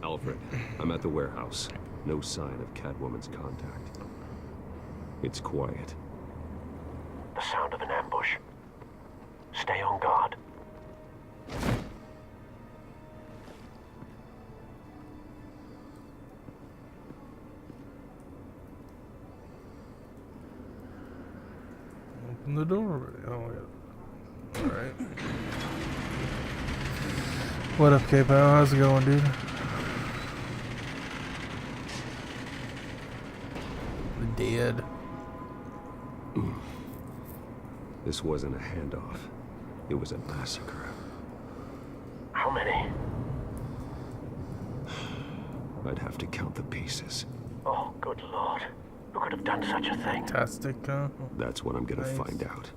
Alfred, I'm at the warehouse. No sign of Catwoman's contact. It's quiet. The sound of an ambush. Stay on guard. Open the door already. Oh, yeah. Alright. What up, K-Pal? How's it going, dude? Dead. This wasn't a handoff. It was a massacre. How many? I'd have to count the pieces. Oh, good lord. Who could have done such a thing? Fantastic, That's what I'm gonna find out.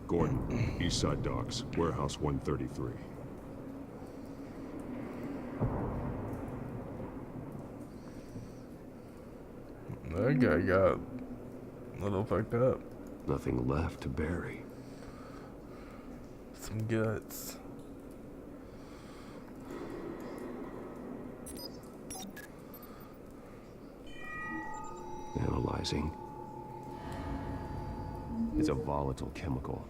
Gordon, East Side Docks, Warehouse 133. That guy got a little fucked up. Nothing left to bury. Some guts. Analyzing. It's a volatile chemical.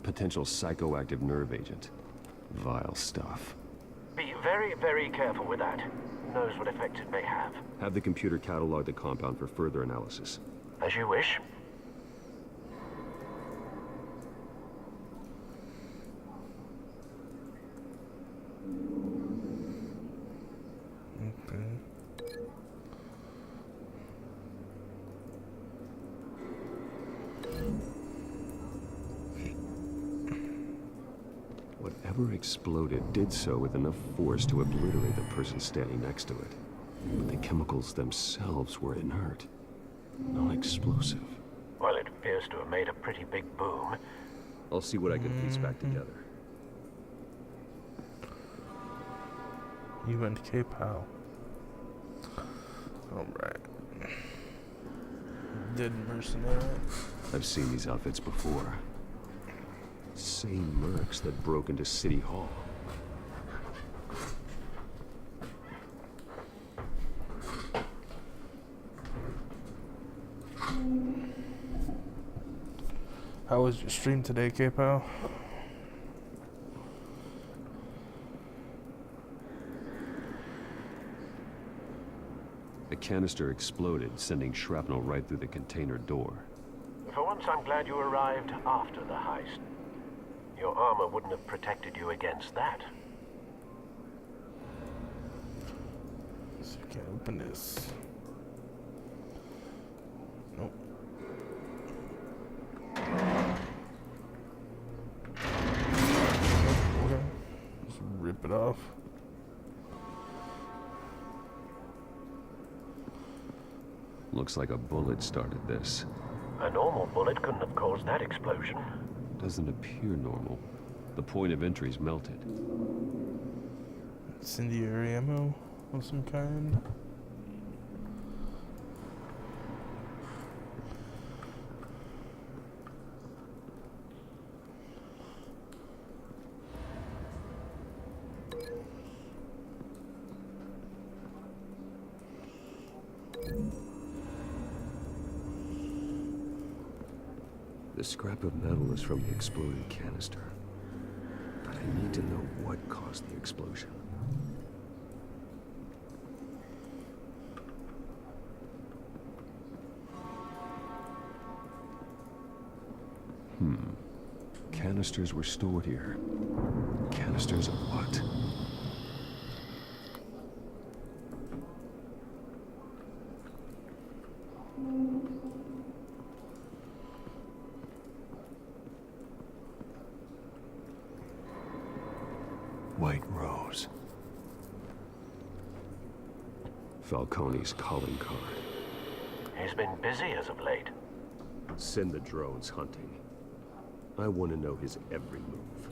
Potential psychoactive nerve agent. Vile stuff. Be very, very careful with that. Who knows what effect it may have. Have the computer catalog the compound for further analysis. As you wish. Whatever exploded did so with enough force to obliterate the person standing next to it. But the chemicals themselves were inert, non-explosive. Well, it appears to have made a pretty big boom. I'll see what I can piece back together. You and K-Pow. Alright. Dead mercenary. I've seen these outfits before. Same mercs that broke into City Hall. How was your stream today, K-Pow? A canister exploded, sending shrapnel right through the container door. For once, I'm glad you arrived after the heist. Your armor wouldn't have protected you against that. So you can't open this. Nope. Okay. Just rip it off. Looks like a bullet started this. A normal bullet couldn't have caused that explosion. Doesn't appear normal. The point of entry's melted. Incendiary ammo of some kind. The scrap of metal is from the exploded canister. But I need to know what caused the explosion. Canisters were stored here. Canisters of what? White Rose. Falcone's calling card. He's been busy as of late. Send the drones hunting. I want to know his every move.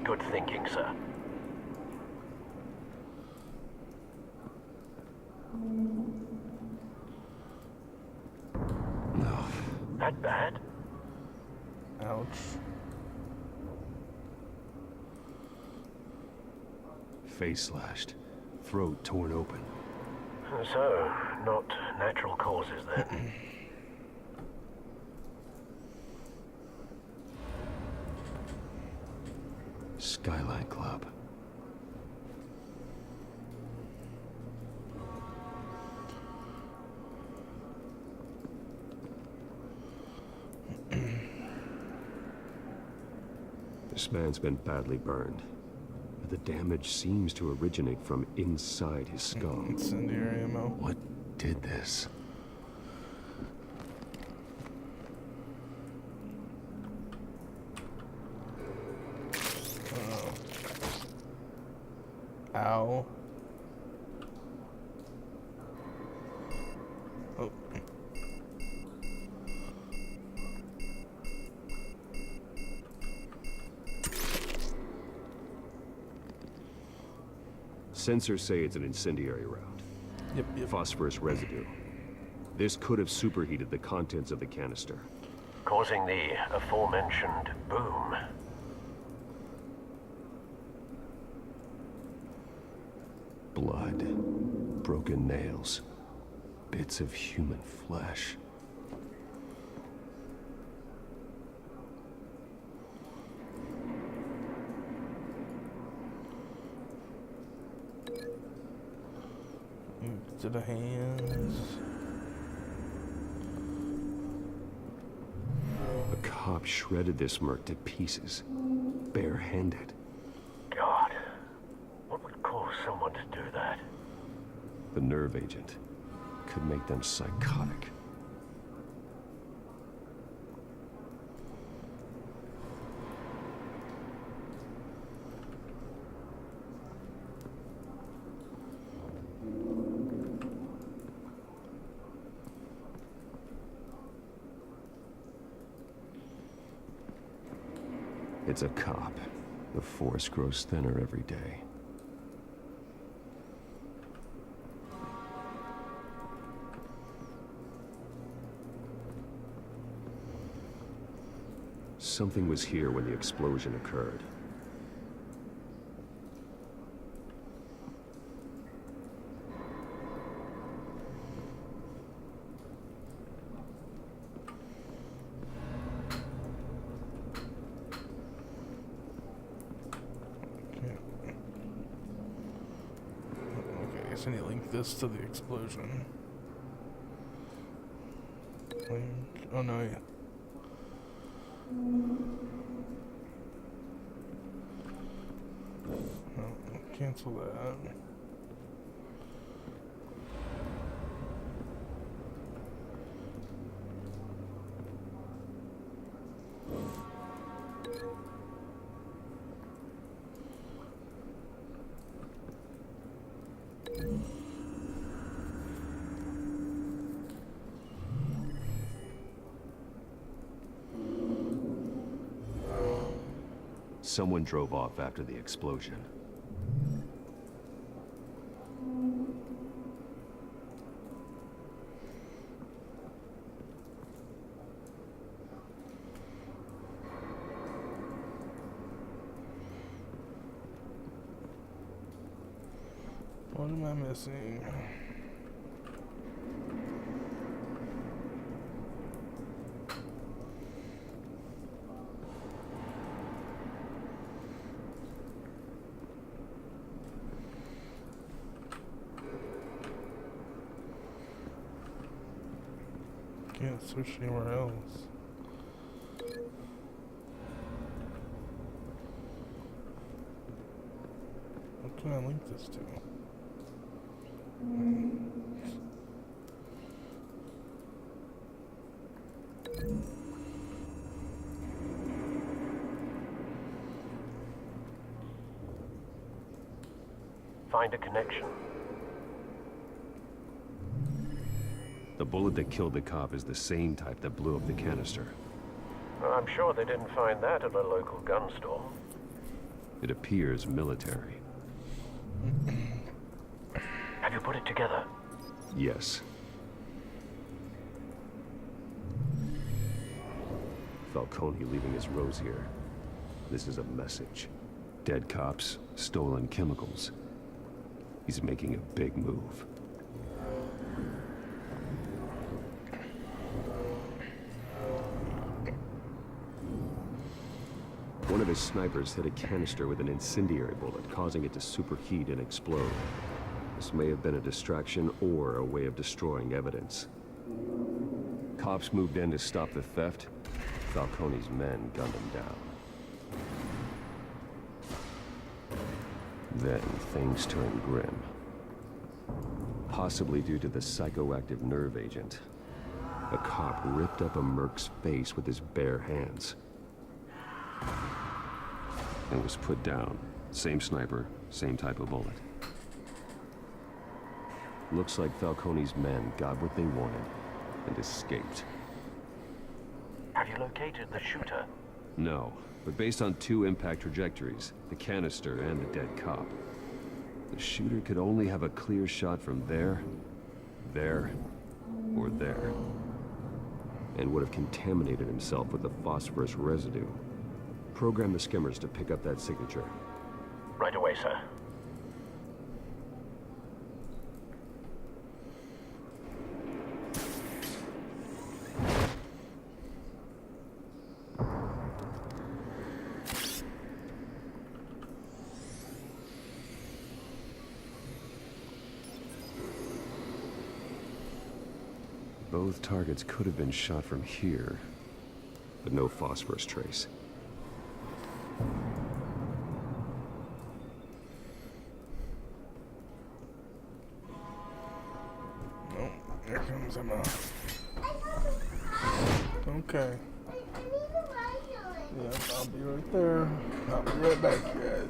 Good thinking, sir. No. That bad? Ouch. Face slashed. Throat torn open. So, not natural causes then. Skyline Club. This man's been badly burned. But the damage seems to originate from inside his skull. Incendiary ammo. What did this? Ow. Oh. Sensors say it's an incendiary round. Yep. Phosphorus residue. This could have superheated the contents of the canister. Causing the aforementioned boom. Blood. Broken nails. Bits of human flesh. To the hands. A cop shredded this merc to pieces. Barehanded. God. What would cause someone to do that? The nerve agent could make them psychotic. It's a cop. The force grows thinner every day. Something was here when the explosion occurred. Okay, so I need to link this to the explosion. Link. Oh no, yeah. Oh, cancel that. Someone drove off after the explosion. What am I missing? Can't search anywhere else. What can I link this to? Find a connection. The bullet that killed the cop is the same type that blew up the canister. I'm sure they didn't find that at a local gun store. It appears military. Have you put it together? Yes. Falcone leaving his rose here. This is a message. Dead cops, stolen chemicals. He's making a big move. One of his snipers hit a canister with an incendiary bullet, causing it to superheat and explode. This may have been a distraction or a way of destroying evidence. Cops moved in to stop the theft. Falcone's men gunned him down. Then things turned grim. Possibly due to the psychoactive nerve agent. A cop ripped up a merc's face with his bare hands. And was put down. Same sniper, same type of bullet. Looks like Falcone's men got what they wanted and escaped. Have you located the shooter? No, but based on two impact trajectories, the canister and the dead cop, the shooter could only have a clear shot from there, or there, and would have contaminated himself with the phosphorus residue. Program the skimmers to pick up that signature. Right away, sir. Both targets could have been shot from here, but no phosphorus trace. Oh, here comes Emma. Okay. Yeah, I'll be right there. I'll be right back, guys.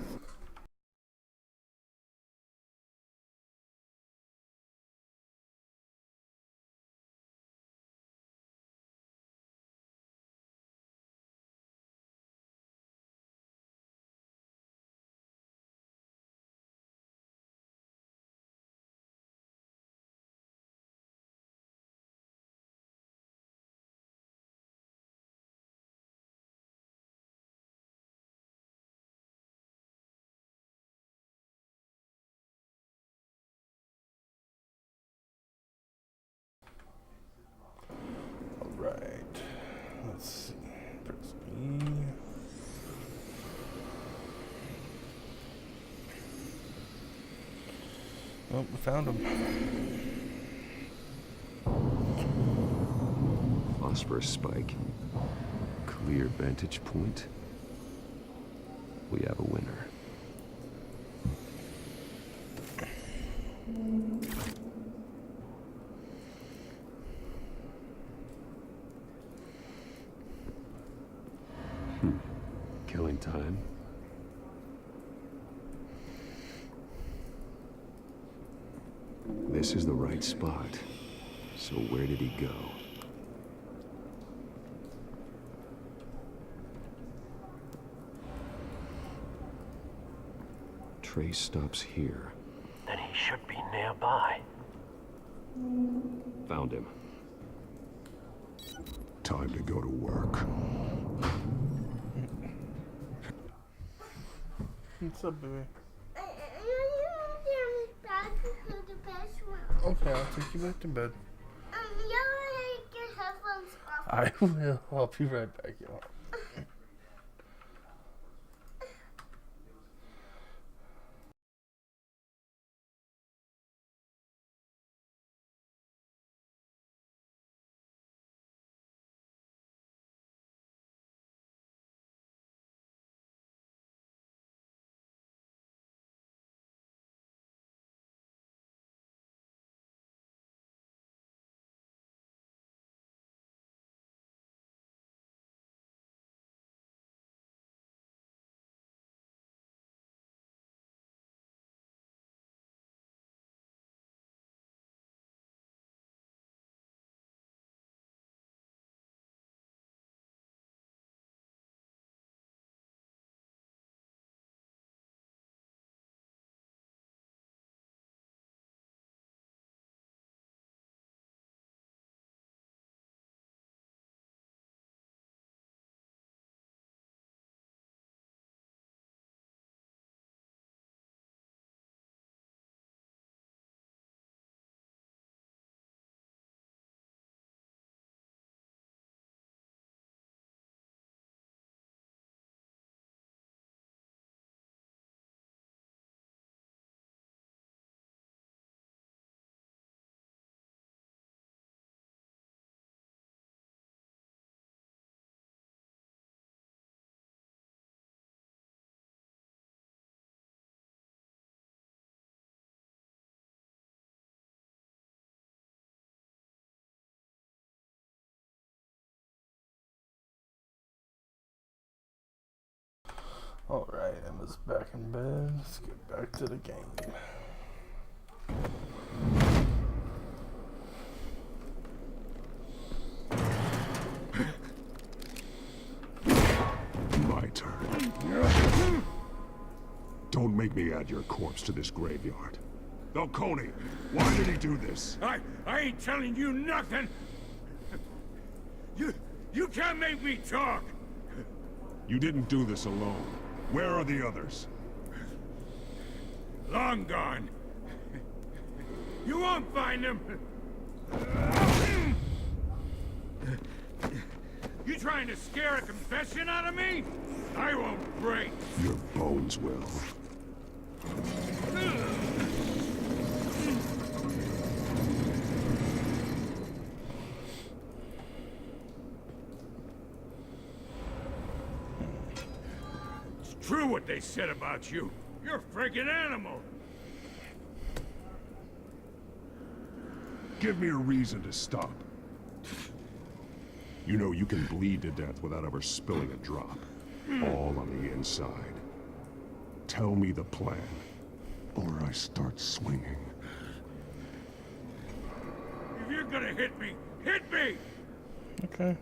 Oh, we found him. Phosphorus spike. Clear vantage point. We have a winner. Killing time. This is the right spot. So where did he go? Trace stops here. Then he should be nearby. Found him. Time to go to work. What's up, baby? Okay, I'll take you back to bed. I will. I'll be right back, y'all. Alright, Emma's back in bed. Let's get back to the game. My turn. Don't make me add your corpse to this graveyard. Falcone, why did he do this? I ain't telling you nothing. You can't make me talk. You didn't do this alone. Where are the others? Long gone. You won't find them. You trying to scare a confession out of me? I won't break. Your bones will. It's true what they said about you. You're a friggin' animal. Give me a reason to stop. You know you can bleed to death without ever spilling a drop. All on the inside. Tell me the plan, or I start swinging. If you're gonna hit me, hit me! Okay.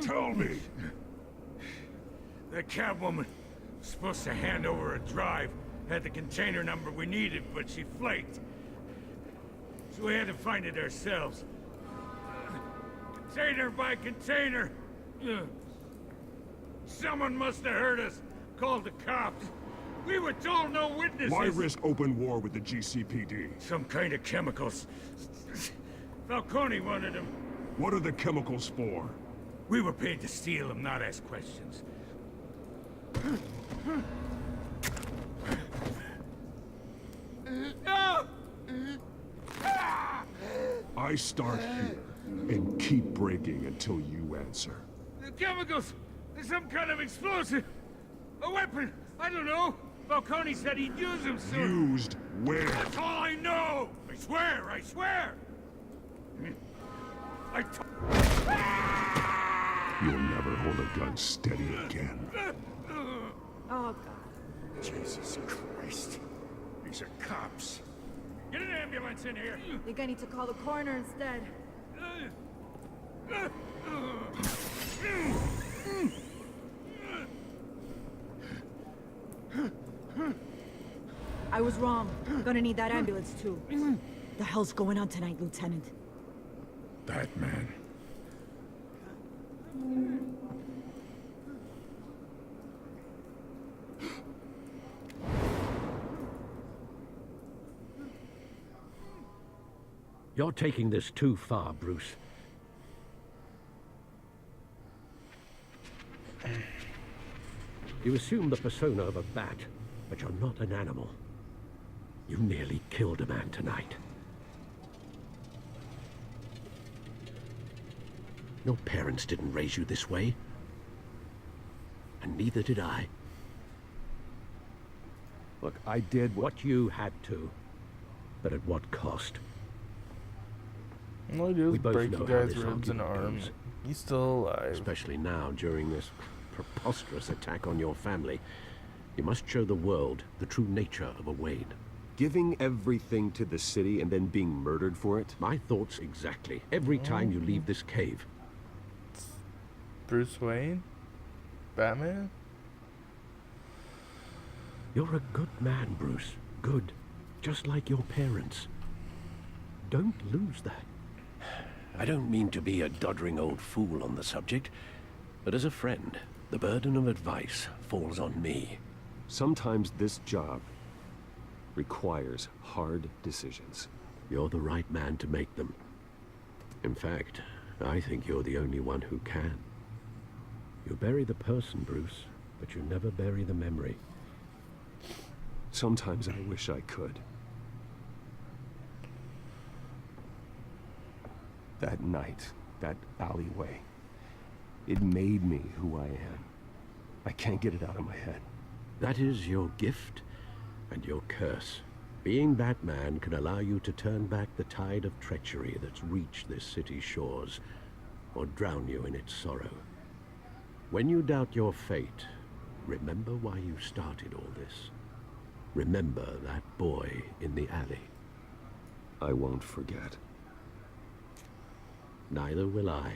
Tell me. The Catwoman was supposed to hand over a drive. Had the container number we needed, but she flaked. So we had to find it ourselves. Container by container. Someone must have heard us. Called the cops. We were told no witnesses. Why risk open war with the GCPD? Some kind of chemicals. Falcone wanted them. What are the chemicals for? We were paid to steal them, not ask questions. I start here and keep breaking until you answer. The chemicals! There's some kind of explosive! A weapon! I don't know! Falcone said he'd use them soon! Used where? That's all I know! I swear! I swear! You'll never hold a gun steady again. Oh, God. Jesus Christ. These are cops. Get an ambulance in here! Think I need to call the coroner instead. I was wrong. Gonna need that ambulance too. The hell's going on tonight, Lieutenant? Batman. You're taking this too far, Bruce. You assume the persona of a bat, but you're not an animal. You nearly killed a man tonight. Your parents didn't raise you this way. And neither did I. Look, I did what you had to. But at what cost? All I do We is both break know you how guys' this ribs and argument arms. goes. He's still alive. Especially now, during this preposterous attack on your family. You must show the world the true nature of a Wayne. Giving everything to the city and then being murdered for it? My thoughts exactly. Every time you leave this cave. Bruce Wayne? Batman? You're a good man, Bruce. Good. Just like your parents. Don't lose that. I don't mean to be a doddering old fool on the subject, but as a friend, the burden of advice falls on me. Sometimes this job requires hard decisions. You're the right man to make them. In fact, I think you're the only one who can. You bury the person, Bruce, but you never bury the memory. Sometimes I wish I could. That night, that alleyway, it made me who I am. I can't get it out of my head. That is your gift and your curse. Being Batman can allow you to turn back the tide of treachery that's reached this city's shores, or drown you in its sorrow. When you doubt your fate, remember why you started all this. Remember that boy in the alley. I won't forget. Neither will I.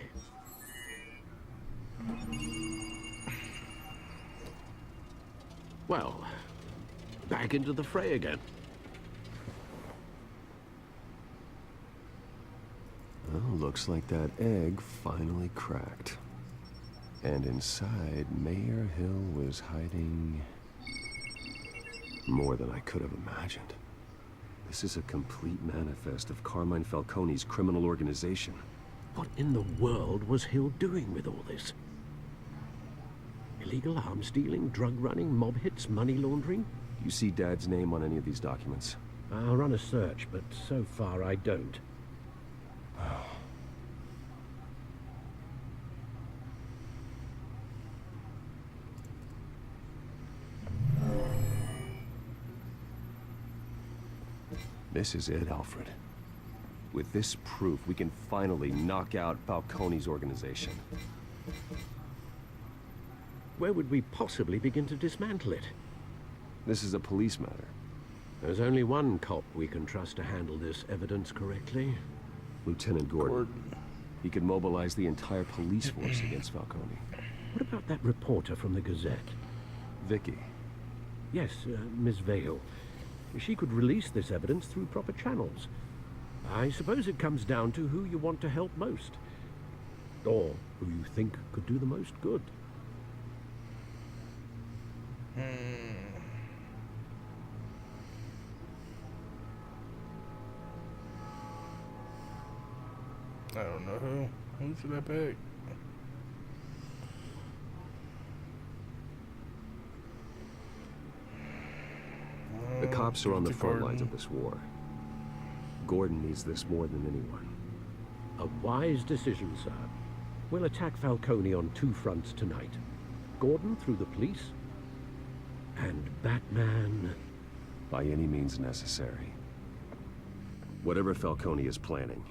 Well, back into the fray again. Well, looks like that egg finally cracked. And inside, Mayor Hill was hiding more than I could have imagined. This is a complete manifest of Carmine Falcone's criminal organization. What in the world was Hill doing with all this? Illegal arms dealing, drug running, mob hits, money laundering? You see Dad's name on any of these documents? I'll run a search, but so far I don't. This is it, Alfred. With this proof, we can finally knock out Falcone's organization. Where would we possibly begin to dismantle it? This is a police matter. There's only one cop we can trust to handle this evidence correctly. Lieutenant Gordon. He could mobilize the entire police force against Falcone. What about that reporter from the Gazette? Vicky. Yes, Miss Vale. She could release this evidence through proper channels. I suppose it comes down to who you want to help most. Or who you think could do the most good. I don't know who. Who should I pick? cops are on the front lines of Gordon. this war. Gordon needs this more than anyone. A wise decision, sir. We'll attack Falcone on two fronts tonight. Gordon through the police, and Batman... By any means necessary. Whatever Falcone is planning,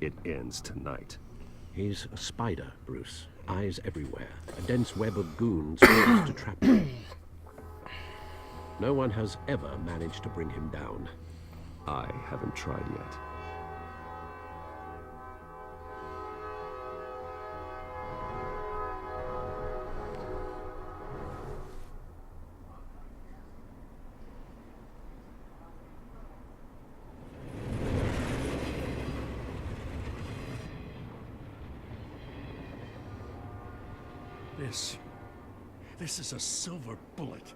it ends tonight. He's a spider, Bruce. Eyes everywhere. A dense web of goons formed to trap him. No one has ever managed to bring him down. I haven't tried yet. This is a silver bullet.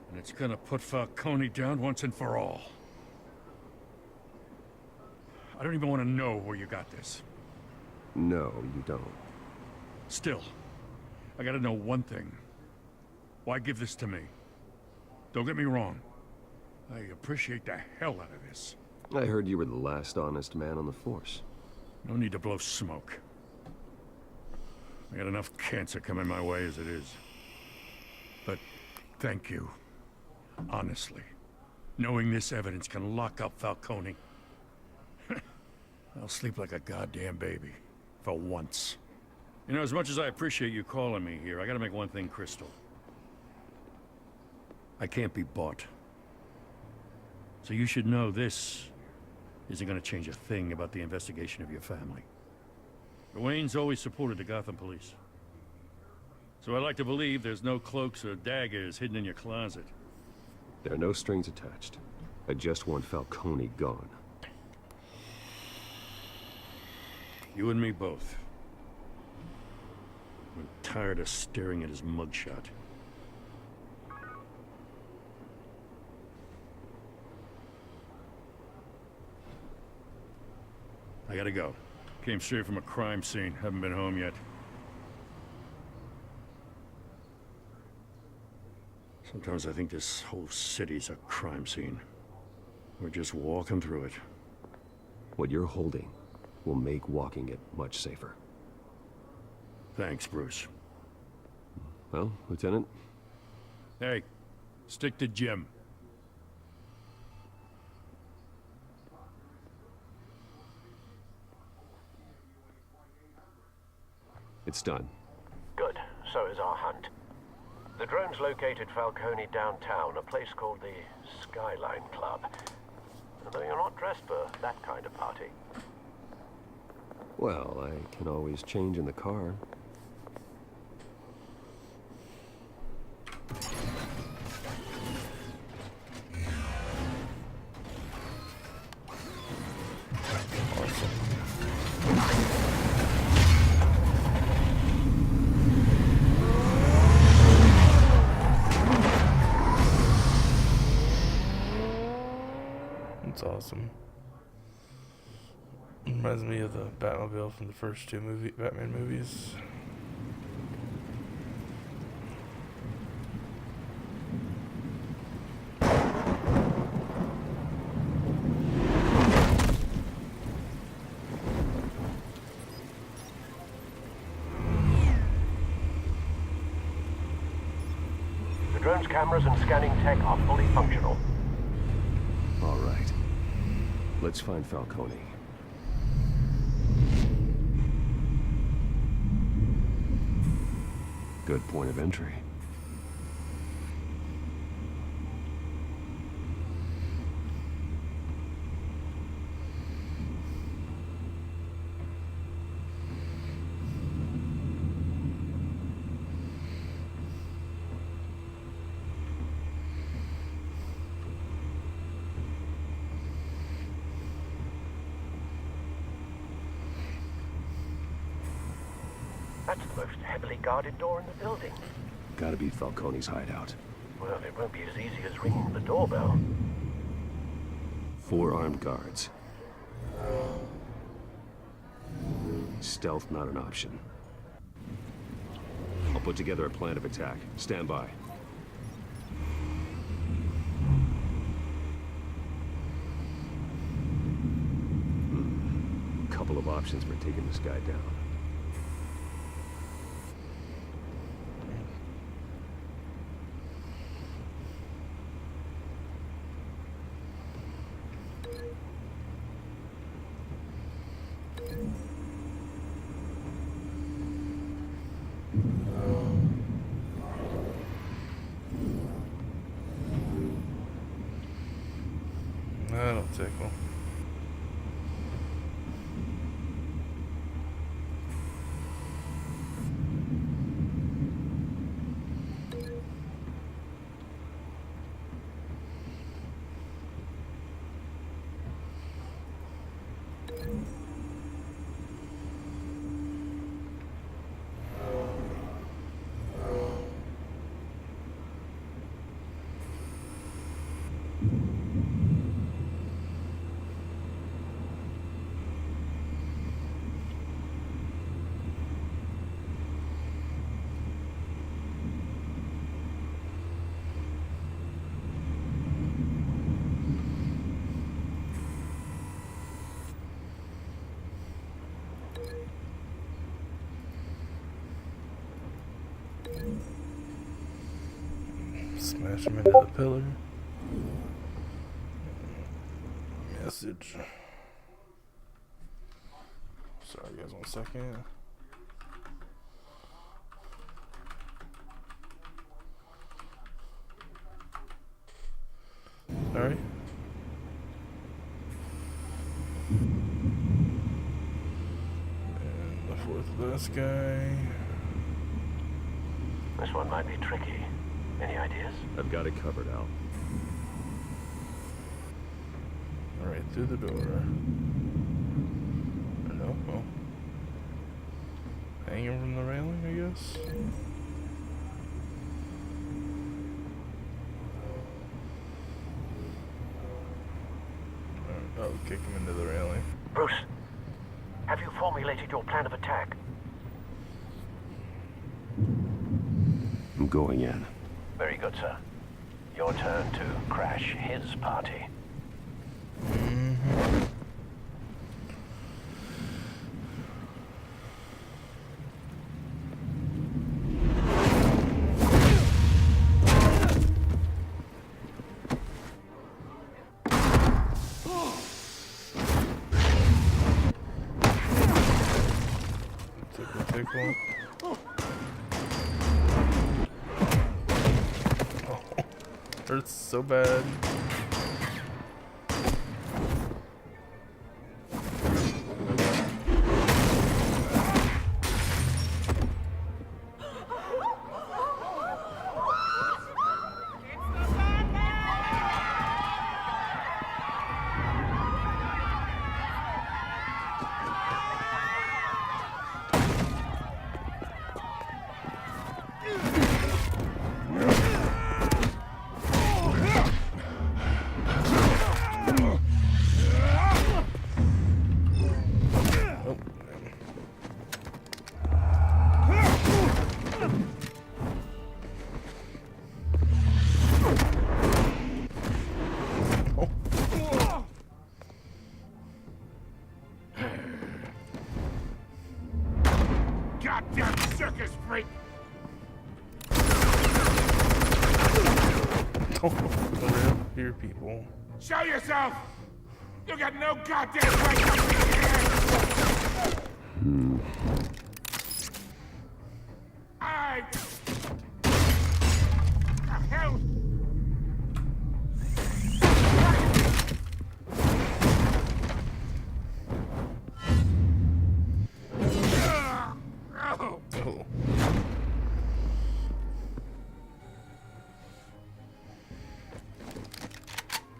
And it's gonna put Falcone down once and for all. I don't even want to know where you got this. No, you don't. Still, I gotta know one thing. Why give this to me? Don't get me wrong. I appreciate the hell out of this. I heard you were the last honest man on the force. No need to blow smoke. I got enough cancer coming my way as it is. But thank you. Honestly. Knowing this evidence can lock up Falcone. I'll sleep like a goddamn baby. For once. You know, as much as I appreciate you calling me here, I gotta make one thing crystal. I can't be bought. So you should know this isn't gonna change a thing about the investigation of your family. The Waynes always supported the Gotham police. So I like to believe there's no cloaks or daggers hidden in your closet. There are no strings attached. I just want Falcone gone. You and me both. I'm tired of staring at his mugshot. I gotta go. Came straight from a crime scene. Haven't been home yet. Sometimes I think this whole city's a crime scene. We're just walking through it. What you're holding will make walking it much safer. Thanks, Bruce. Well, Lieutenant? Hey, stick to Jim. It's done. Good. So is our hunt. The drones located Falcone downtown, a place called the Skyline Club. Though you're not dressed for that kind of party. Well, I can always change in the car. It's awesome. Reminds me of the Batmobile from the first two Batman movies. The drone's cameras and scanning tech are fully functional. All right. Let's find Falcone. Good point of entry. That's the most heavily guarded door in the building. Gotta be Falcone's hideout. Well, it won't be as easy as ringing the doorbell. 4 armed guards. Stealth not an option. I'll put together a plan of attack. Stand by. handful of options for taking this guy down. That'll tickle. Smash him into the pillar. Message. Sorry guys, 1 second. Alright. And the fourth last guy. This one might be tricky. Any ideas? I've got it covered, Al. Alright, through the door. No, oh. Hanging from the railing, I guess? Oh, kick him into the railing. Bruce, have you formulated your plan of attack? I'm going in. Very good, sir. Your turn to crash his party. Tickle. Hurts so bad. Goddamn circus freak! Around here, people. Show yourself! You got no goddamn right to be here! The hell? Oh.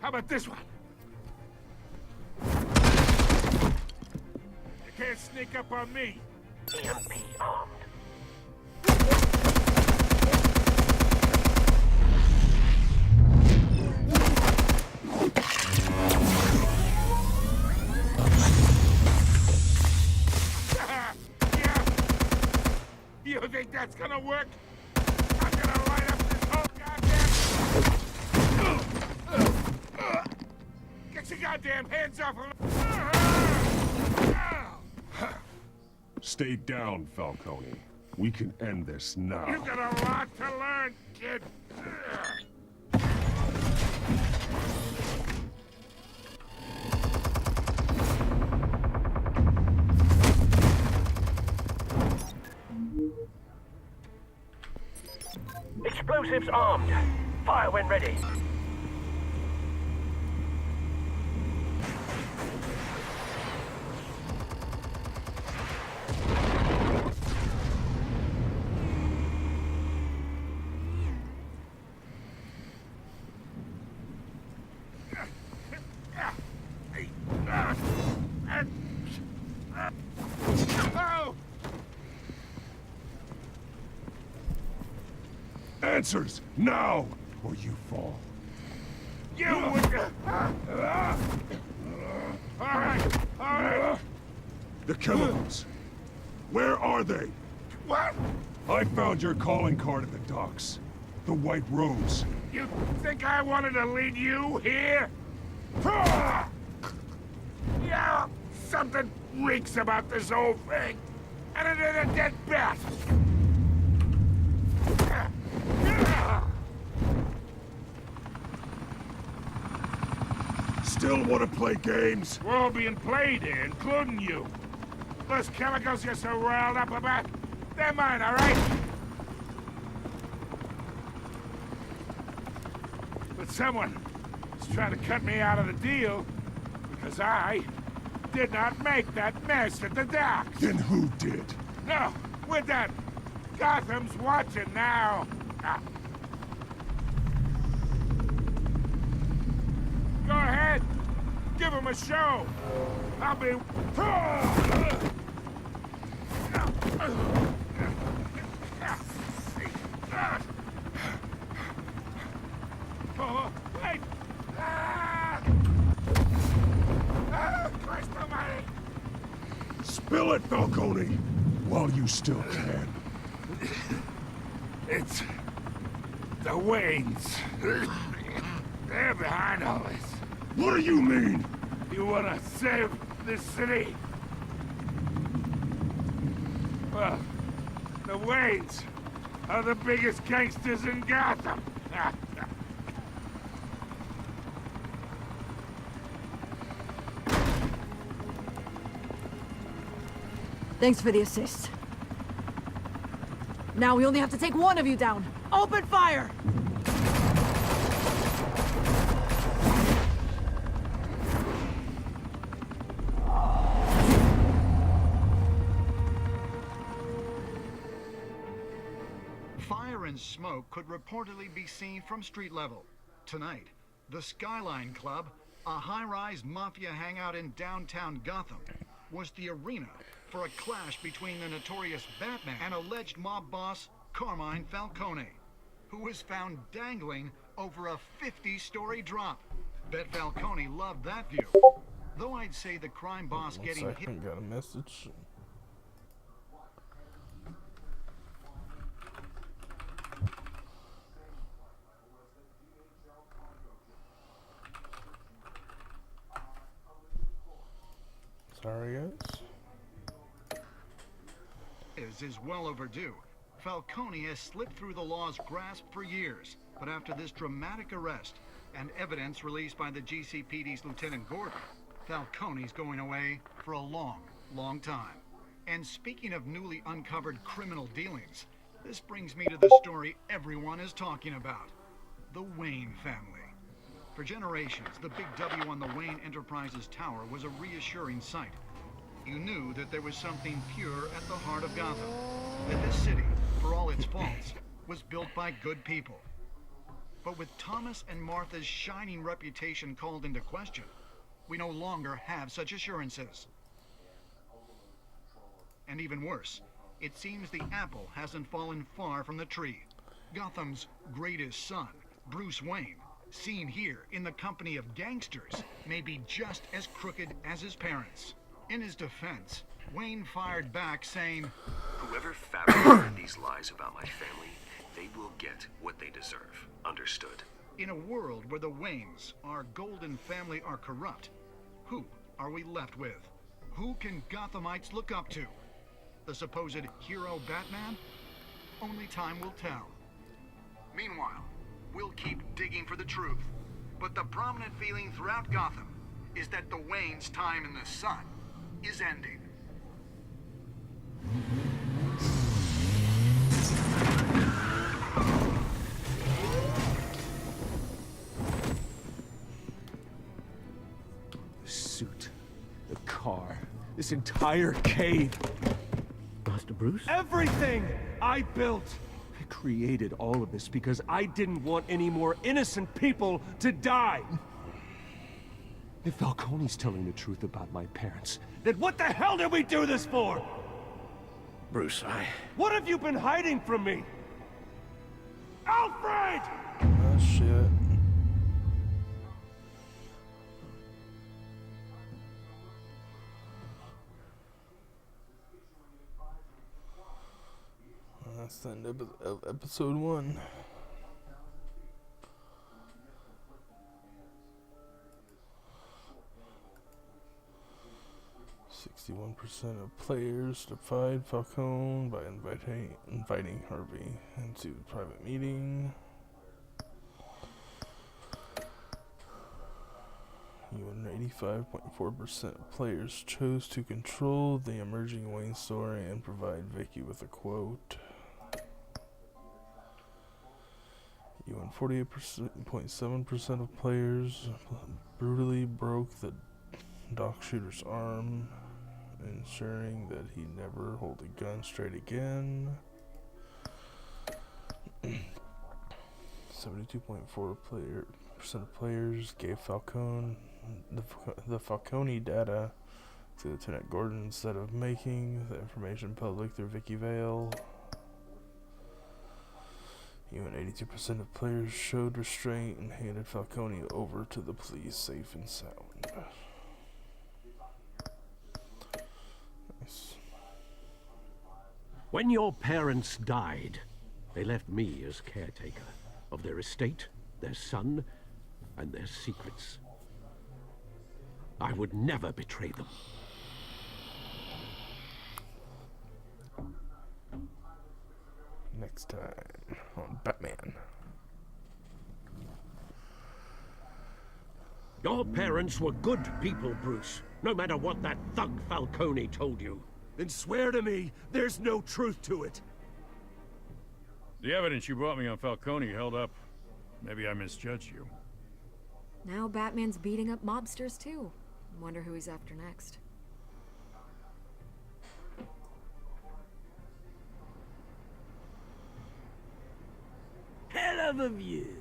How about this one? You can't sneak up on me. EMP armed. You think that's gonna work? I'm gonna light up this whole goddamn... Get your goddamn hands off of me! Stay down, Falcone. We can end this now. You got a lot to learn, kid. Explosives armed. Fire when ready. Answers, now, or you fall. You would... Alright. The chemicals. Where are they? What? I found your calling card at the docks. The White Rose. You think I wanted to lead you here? Yeah, something reeks about this whole thing. And it is a dead bat. Still want to play games? We're all being played here, including you. Those chemicals you're so riled up about, they're mine, all right? But someone is trying to cut me out of the deal because I did not make that mess at the docks. Then who did? No, we're done. Gotham's watching now. Go ahead. Give him a show. I'll be... Oh, wait! Christ almighty! Spill it, Falcone, while you still can. It's... the Waynes. They're behind all this. What do you mean? You wanna save this city? Well, the Waynes are the biggest gangsters in Gotham. Thanks for the assist. Now we only have to take one of you down. Open fire! Fire and smoke could reportedly be seen from street level. Tonight, the Skyline Club, a high-rise mafia hangout in downtown Gotham, was the arena for a clash between the notorious Batman and alleged mob boss Carmine Falcone, who was found dangling over a 50-story drop. Bet Falcone loved that view. Though I'd say the crime boss getting hit... Got a message. Sorry, guys. Is well overdue. Falcone has slipped through the law's grasp for years, but after this dramatic arrest and evidence released by the GCPD's Lieutenant Gordon, Falcone's going away for a long, long time. And speaking of newly uncovered criminal dealings, this brings me to the story everyone is talking about: the Wayne family. For generations, the big W on the Wayne Enterprises Tower was a reassuring sight. You knew that there was something pure at the heart of Gotham. That this city, for all its faults, was built by good people. But with Thomas and Martha's shining reputation called into question, we no longer have such assurances. And even worse, it seems the apple hasn't fallen far from the tree. Gotham's greatest son, Bruce Wayne, seen here in the company of gangsters, may be just as crooked as his parents. In his defense, Wayne fired back saying, "Whoever fabricated these lies about my family, they will get what they deserve. Understood?" In a world where the Waynes, our golden family, are corrupt, who are we left with? Who can Gothamites look up to? The supposed hero Batman? Only time will tell. Meanwhile, we'll keep digging for the truth. But the prominent feeling throughout Gotham is that the Wayne's time in the sun is ending. The suit, the car, this entire cave. Master Bruce? Everything I built! I created all of this because I didn't want any more innocent people to die! If Falcone's telling the truth about my parents, then what the hell did we do this for? Bruce, What have you been hiding from me? Alfred! Oh shit. That's the end of episode 1. %, of players defied Falcone by inviting Harvey into a private meeting. Even 85.4% of players chose to control the emerging Wayne story and provide Vicky with a quote. Even 48.7% of players brutally broke the Doc Shooter's arm, ensuring that he never hold a gun straight again. 72.4% of players gave Falcone the Falcone data to Lieutenant Gordon instead of making the information public through Vicky Vale. Even 82% of players showed restraint and handed Falcone over to the police safe and sound. Nice. When your parents died, they left me as caretaker of their estate, their son, and their secrets. I would never betray them. Next time on Batman. Your parents were good people, Bruce. No matter what that thug Falcone told you. Then swear to me there's no truth to it. The evidence you brought me on Falcone held up. Maybe I misjudged you. Now Batman's beating up mobsters too. Wonder who he's after next. Hell of a view.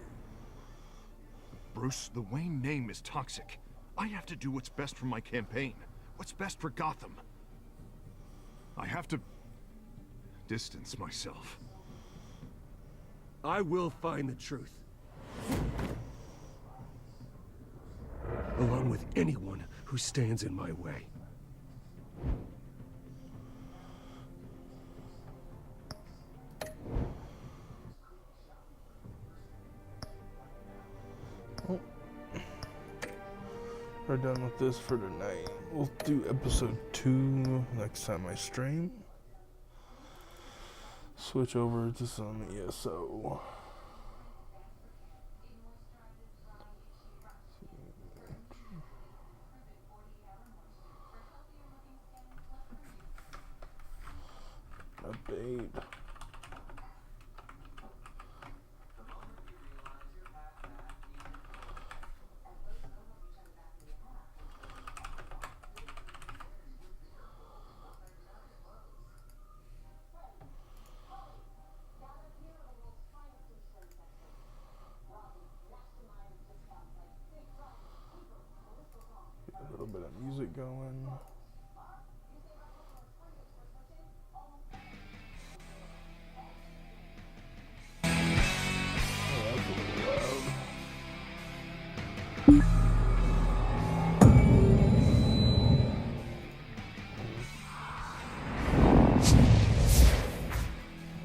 Bruce, the Wayne name is toxic. I have to do what's best for my campaign. What's best for Gotham. I have to distance myself. I will find the truth. Along with anyone who stands in my way. We're done with this for tonight. We'll do episode 2 next time I stream. Switch over to some ESO. Update. A little bit of music going.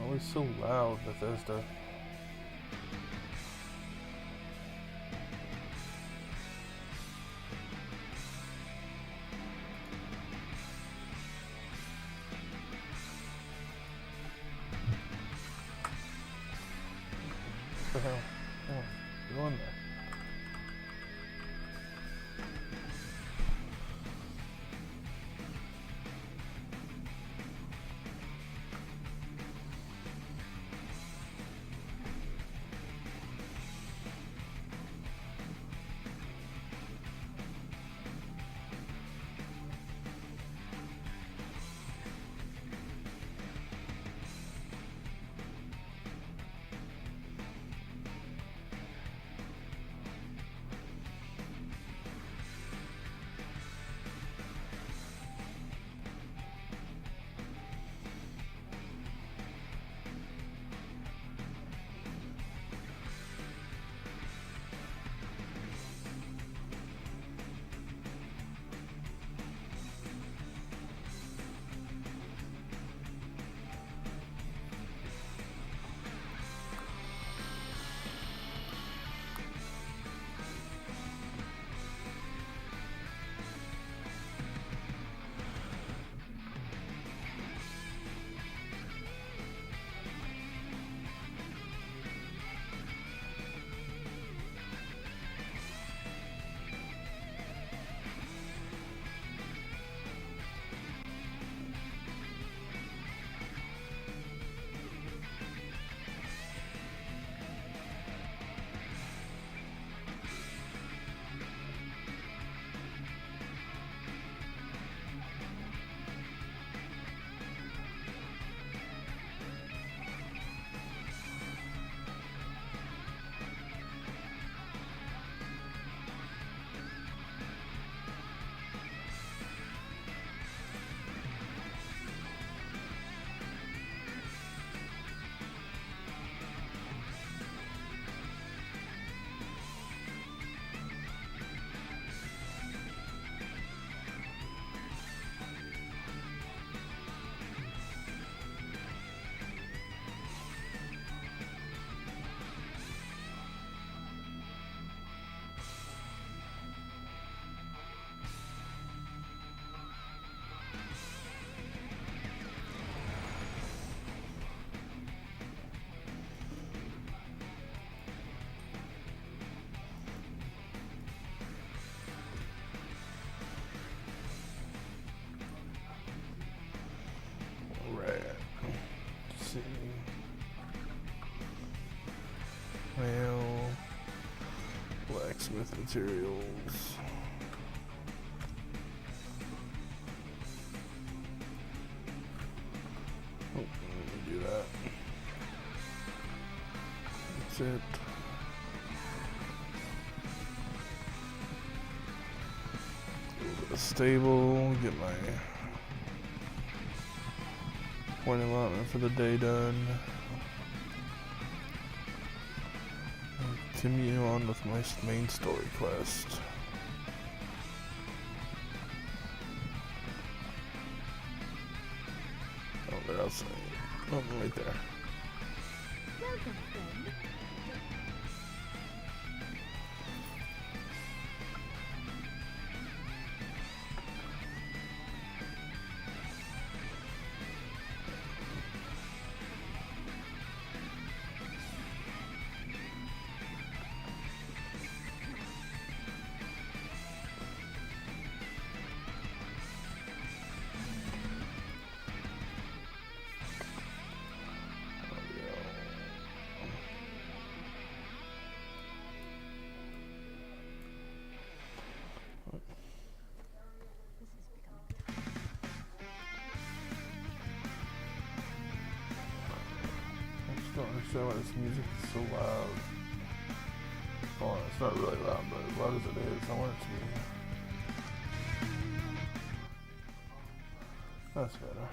Always so loud, Bethesda. the hell? Come on, go in there. Well, blacksmith materials. Oh, let me do that. That's it. Go to the stable, get my point allotment for the day done. Continue on with my main story quest. Oh, they're outside. Oh, right there. Welcome, friend. I don't understand why this music is so loud. Well, it's not really loud, but as loud as it is, I want it to be. That's better.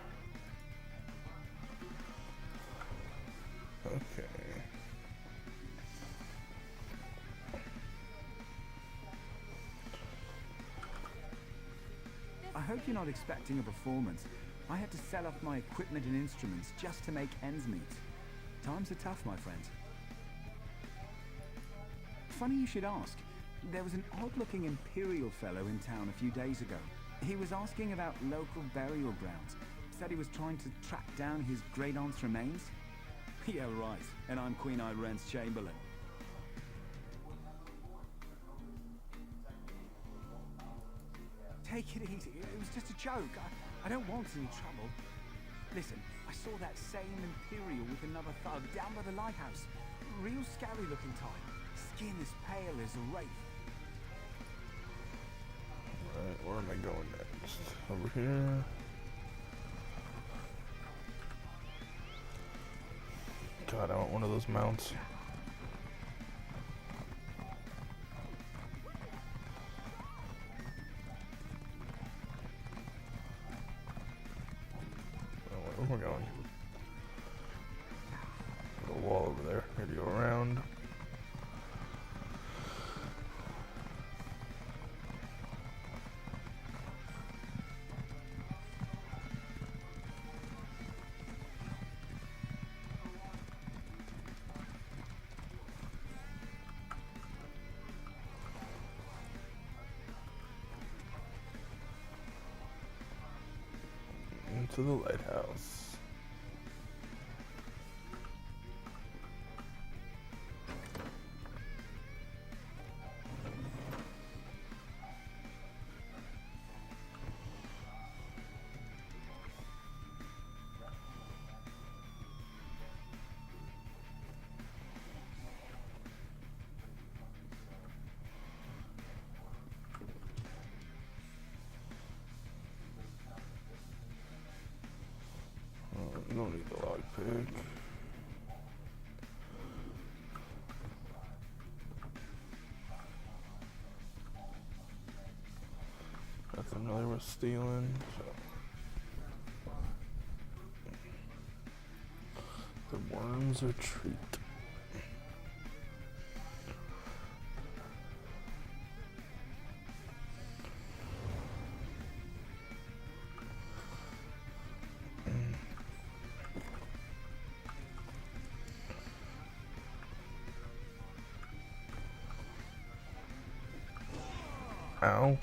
Okay. I hope you're not expecting a performance. I had to sell off my equipment and instruments just to make ends meet. Times are tough, my friend. Funny you should ask. There was an odd-looking Imperial fellow in town a few days ago. He was asking about local burial grounds. Said he was trying to track down his great-aunt's remains. Yeah, right. And I'm Queen Irene's Chamberlain. Take it easy. It was just a joke. I don't want any trouble. Listen, I saw that same Imperial with another thug down by the lighthouse. Real scary looking type. Skin as pale as a wraith. Alright, where am I going next? Over here. God, I want one of those mounts. Oh, where am I going? Got a wall over there. Here to go around. To the lighthouse. We don't need the lockpick. Not familiar with stealing, so. The worms are treat. Ow.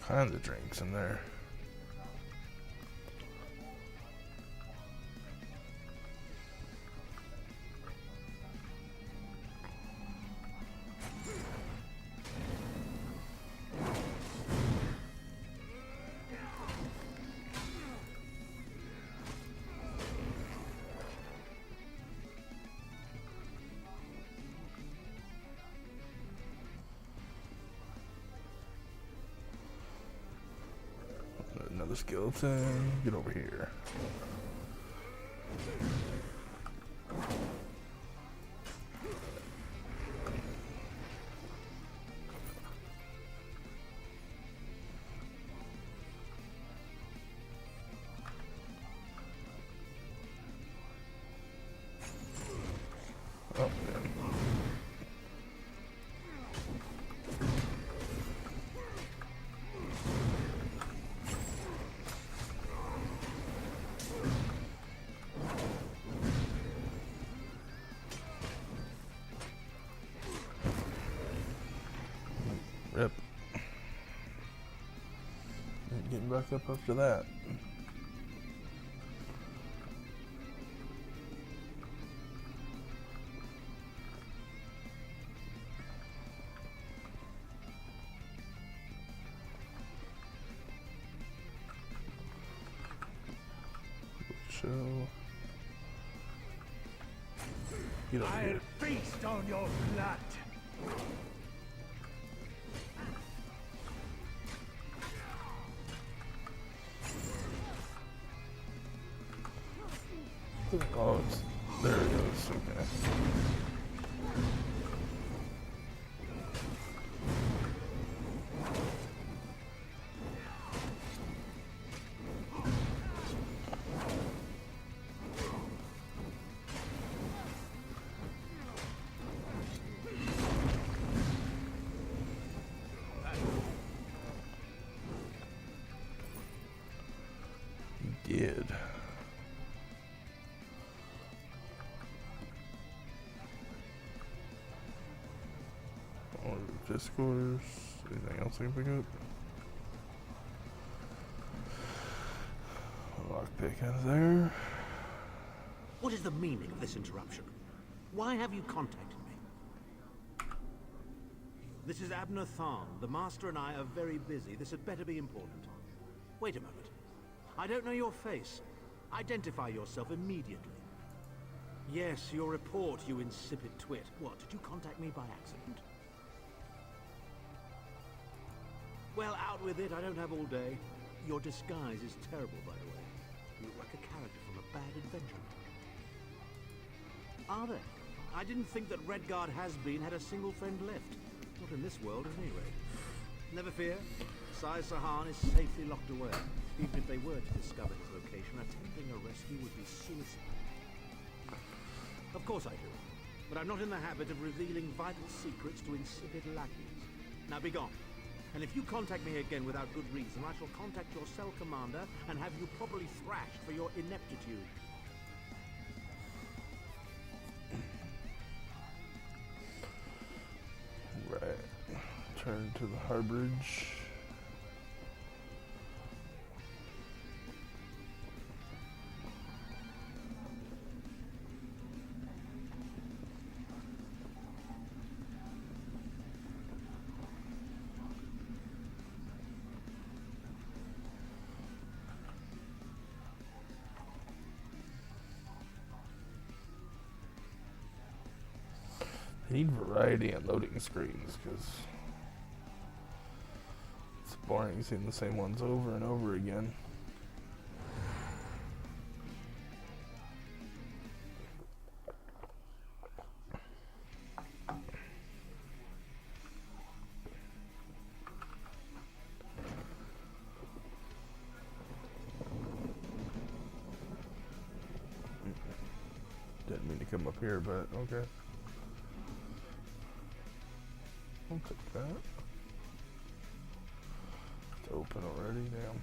Kinds of drinks in there. Another skeleton. Get over here. Oh, rip. And getting back up after that. Show. Get over here. I'll feast on your blood. Oh, it's, there it goes. Okay. Did. All the discourse. Anything else I can pick up? Lockpick out of there. What is the meaning of this interruption? Why have you contacted me? This is Abner Tharn. The Master and I are very busy. This had better be important. Wait a moment. I don't know your face. Identify yourself immediately. Yes, your report, you insipid twit. What, did you contact me by accident? Well, out with it. I don't have all day. Your disguise is terrible, by the way. You look like a character from a bad adventure. Are they? I didn't think that Redguard has-been had a single friend left. Not in this world, at any rate. Never fear. Sai Sahan is safely locked away. Even if they were to discover his location, attempting a rescue would be suicide. Of course I do. But I'm not in the habit of revealing vital secrets to insipid lackeys. Now be gone. And if you contact me again without good reason, I shall contact your cell commander and have you properly thrashed for your ineptitude. Right. Turn to the Harbridge. I need variety on loading screens because it's boring seeing the same ones over and over again. Didn't mean to come up here, but okay. I'll take that. It's open already, damn.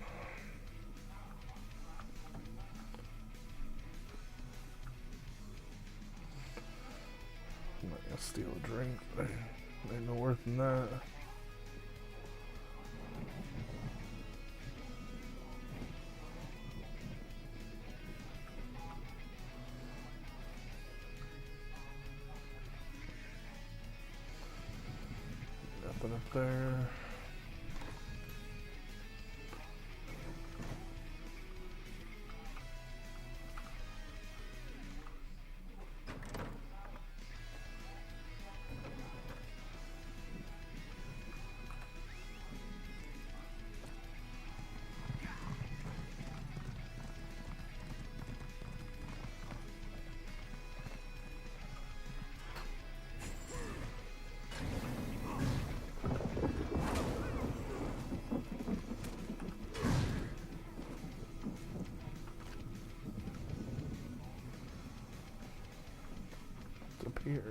I'm not gonna steal a drink. Ain't no worth in that. Nothing up there. Here.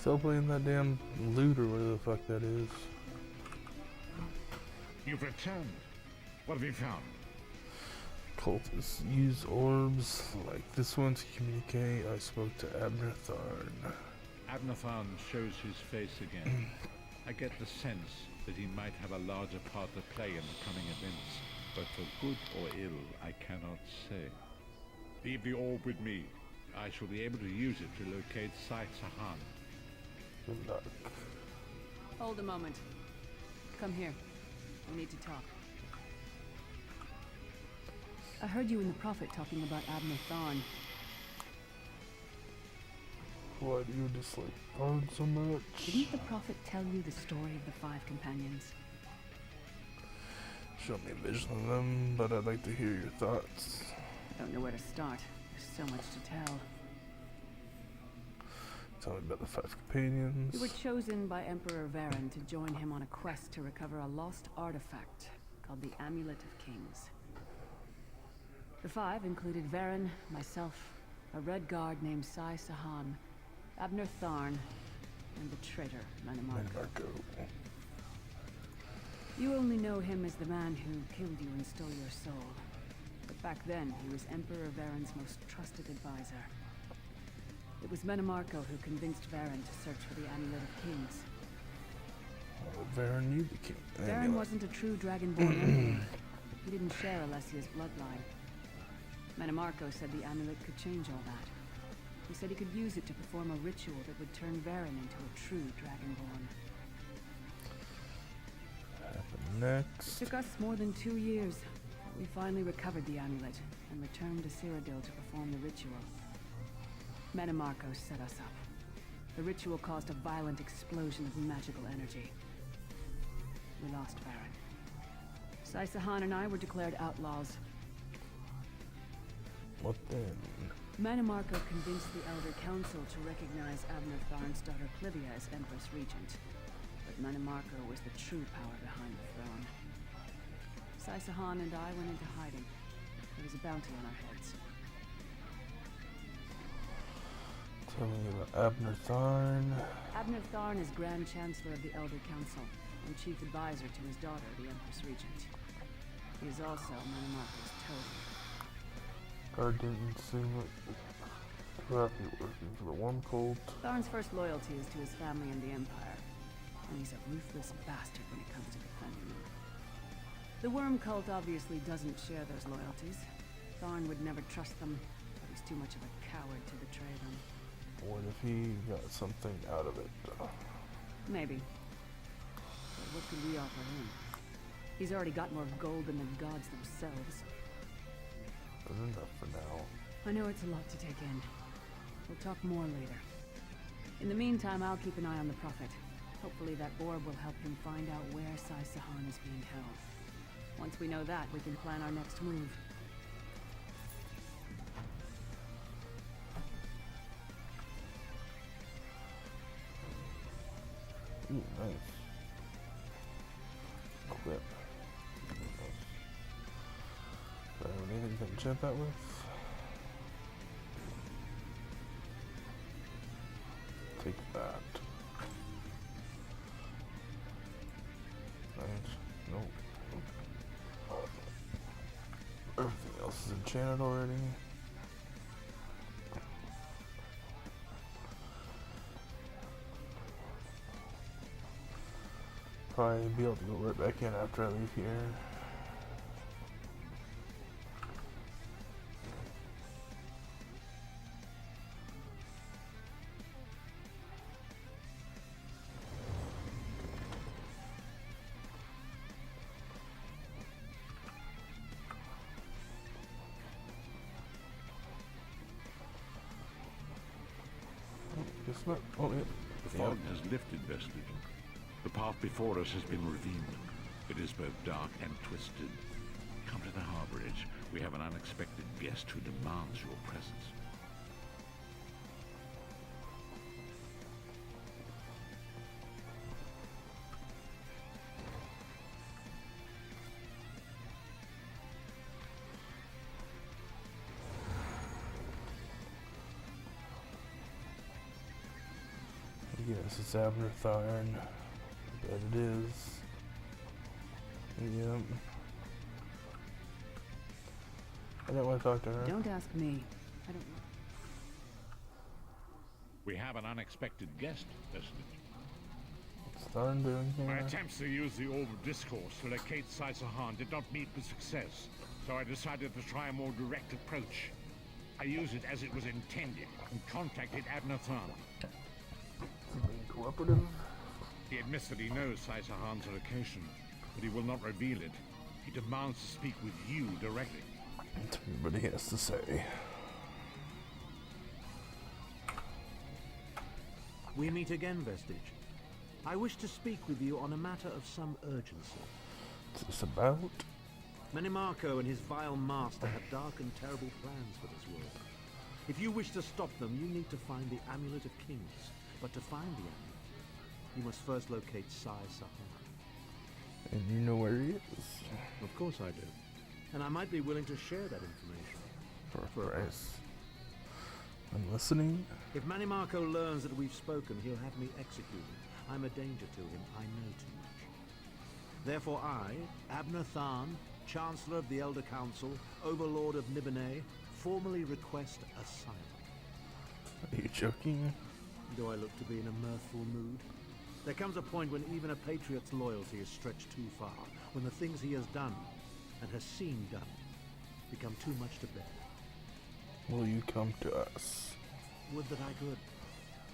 Still playing that damn loot or whatever the fuck that is. You've returned. What have you found? Cultists use orbs like this one to communicate. I spoke to Abner Tharn. Abner Tharn shows his face again. I get the sense that he might have a larger part to play in the coming events, but for good or ill, I cannot say. Leave the orb with me. I shall be able to use it to locate Sai Sahan. Good luck. Hold a moment. Come here. We need to talk. I heard you and the Prophet talking about Abner Tharn. Why do you dislike Tharn so much? Didn't the Prophet tell you the story of the 5 companions? Show me a vision of them, but I'd like to hear your thoughts. I don't know where to start. There's so much to tell. Tell me about the 5 companions. We were chosen by Emperor Varen to join him on a quest to recover a lost artifact called the Amulet of Kings. The 5 included Varen, myself, a Red Guard named Sai Sahan, Abner Tharn, and the traitor, Manmarco. You only know him as the man who killed you and stole your soul. But back then, he was Emperor Varen's most trusted advisor. It was Manmarco who convinced Varen to search for the Amulet of Kings. Varen knew the king. Varen wasn't a true Dragonborn emperor. He didn't share Alessia's bloodline. Manmarco said the amulet could change all that. He said he could use it to perform a ritual that would turn Varen into a true Dragonborn. Next. It took us more than 2 years. We finally recovered the amulet and returned to Cyrodiil to perform the ritual. Manmarco set us up. The ritual caused a violent explosion of magical energy. We lost Varen. Sai Sahan and I were declared outlaws. What then? Manmarco convinced the Elder Council to recognize Abner Tharn's daughter Clivia as Empress Regent. But Manmarco was the true power behind the throne. Sai Sahan and I went into hiding. There was a bounty on our heads. Tell me about Abner Tharn. Abner Tharn is Grand Chancellor of the Elder Council and Chief Advisor to his daughter, the Empress Regent. He is also Manmarco's totem. Guard didn't seem like happy working for the one cult. Tharn's first loyalty is to his family and the Empire, and he's a ruthless bastard when it comes to defending them. The Worm cult obviously doesn't share those loyalties. Tharn would never trust them, but he's too much of a coward to betray them. What if he got something out of it? Maybe. But what could we offer him? He's already got more gold than the gods themselves. Good enough for now. I know it's a lot to take in. We'll talk more later. In the meantime, I'll keep an eye on the Prophet. Hopefully that orb will help him find out where Sai Sahan is being held. Once we know that, we can plan our next move. Ooh, nice. Clip. Do I have anything to enchant that with? Take that. Nice. Nope. Everything else is enchanted already. Probably be able to go right back in after I leave here. Guess not. Oh, yeah. The fog has lifted, Vestige. The path before us has been revealed. It is both dark and twisted. Come to the harborage. We have an unexpected guest who demands your presence. Yes, it's Abner Tharn. Bet it is. Yep. I didn't want to talk to her. Don't ask me. I don't know. We have an unexpected guest, Vestige. What's Tharn doing here? My attempts to use the Orb of Discourse to locate Sai Sahan did not meet with success, so I decided to try a more direct approach. I used it as it was intended and contacted Abner Tharn. Being cooperative? He admits that he knows Sai Sahan's location, but he will not reveal it. He demands to speak with you directly. That's what he has to say. We meet again, Vestige. I wish to speak with you on a matter of some urgency. What's this about? Menimarco and his vile master have dark and terrible plans for this world. If you wish to stop them, you need to find the Amulet of Kings. But to find the amulet, you must first locate Sai Sahan. And you know where he is? Of course I do. And I might be willing to share that information. For a price. I'm listening. If Menimarco learns that we've spoken, he'll have me executed. I'm a danger to him. I know too much. Therefore I, Abner Tharn, Chancellor of the Elder Council, Overlord of Nibene, formally request asylum. Are you joking? Do I look to be in a mirthful mood? There comes a point when even a patriot's loyalty is stretched too far, when the things he has done, and has seen done, become too much to bear. Will you come to us? Would that I could.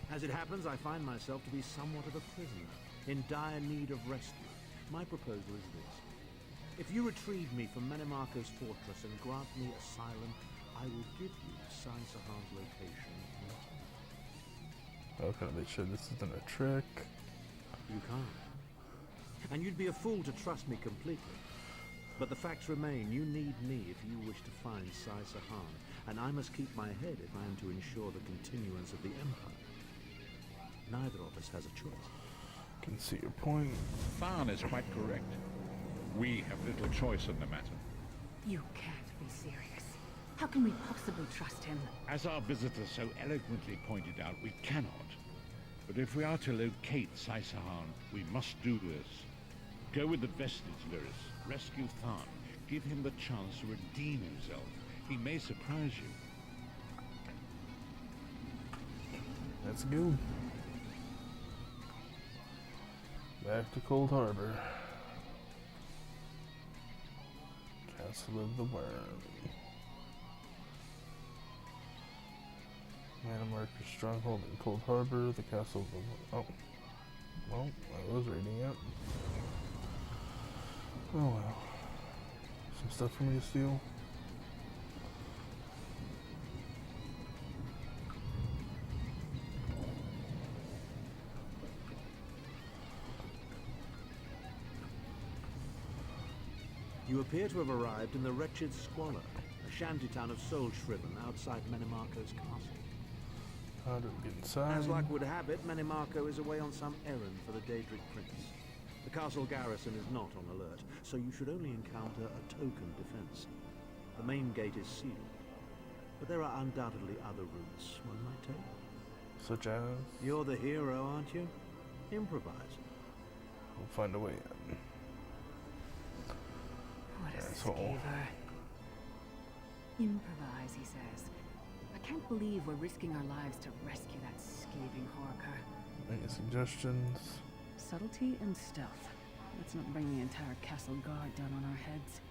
As it happens, I find myself to be somewhat of a prisoner, in dire need of rescue. My proposal is this. If you retrieve me from Menimarco's fortress and grant me asylum, I will give you Sai Sahan's location. How can I be sure this isn't a trick? You can't. And you'd be a fool to trust me completely. But the facts remain, you need me if you wish to find Sai Sahan, and I must keep my head if I am to ensure the continuance of the Empire. Neither of us has a choice. Can see your point. Tharn is quite correct. We have little choice in the matter. You can't be serious. How can we possibly trust him? As our visitor so eloquently pointed out, we cannot. But if we are to locate Sai Sahan, we must do this. Go with the Vestige, Lyris. Rescue Tharn. Give him the chance to redeem himself. He may surprise you. Let's go. Back to Cold Harbor. Castle of the Worm. Menimarco's stronghold in Cold Harbor. The Castle of the Worm. Oh. Well, I was reading it. Oh well. Some stuff for me to steal. You appear to have arrived in the wretched Squalor, a shantytown of soul-shriven outside Menimarco's castle. How do we get inside? As luck would have it, Menimarco is away on some errand for the Daedric Prince. The castle garrison is not on alert, so you should only encounter a token defense. The main gate is sealed, but there are undoubtedly other routes one might take. Such as? You're the hero, aren't you? Improvise. We'll find a way in. What a Asshole. scaver. Improvise, he says. I can't believe we're risking our lives to rescue that scathing horker. Any suggestions? Subtlety and stealth. Let's not bring the entire castle guard down on our heads.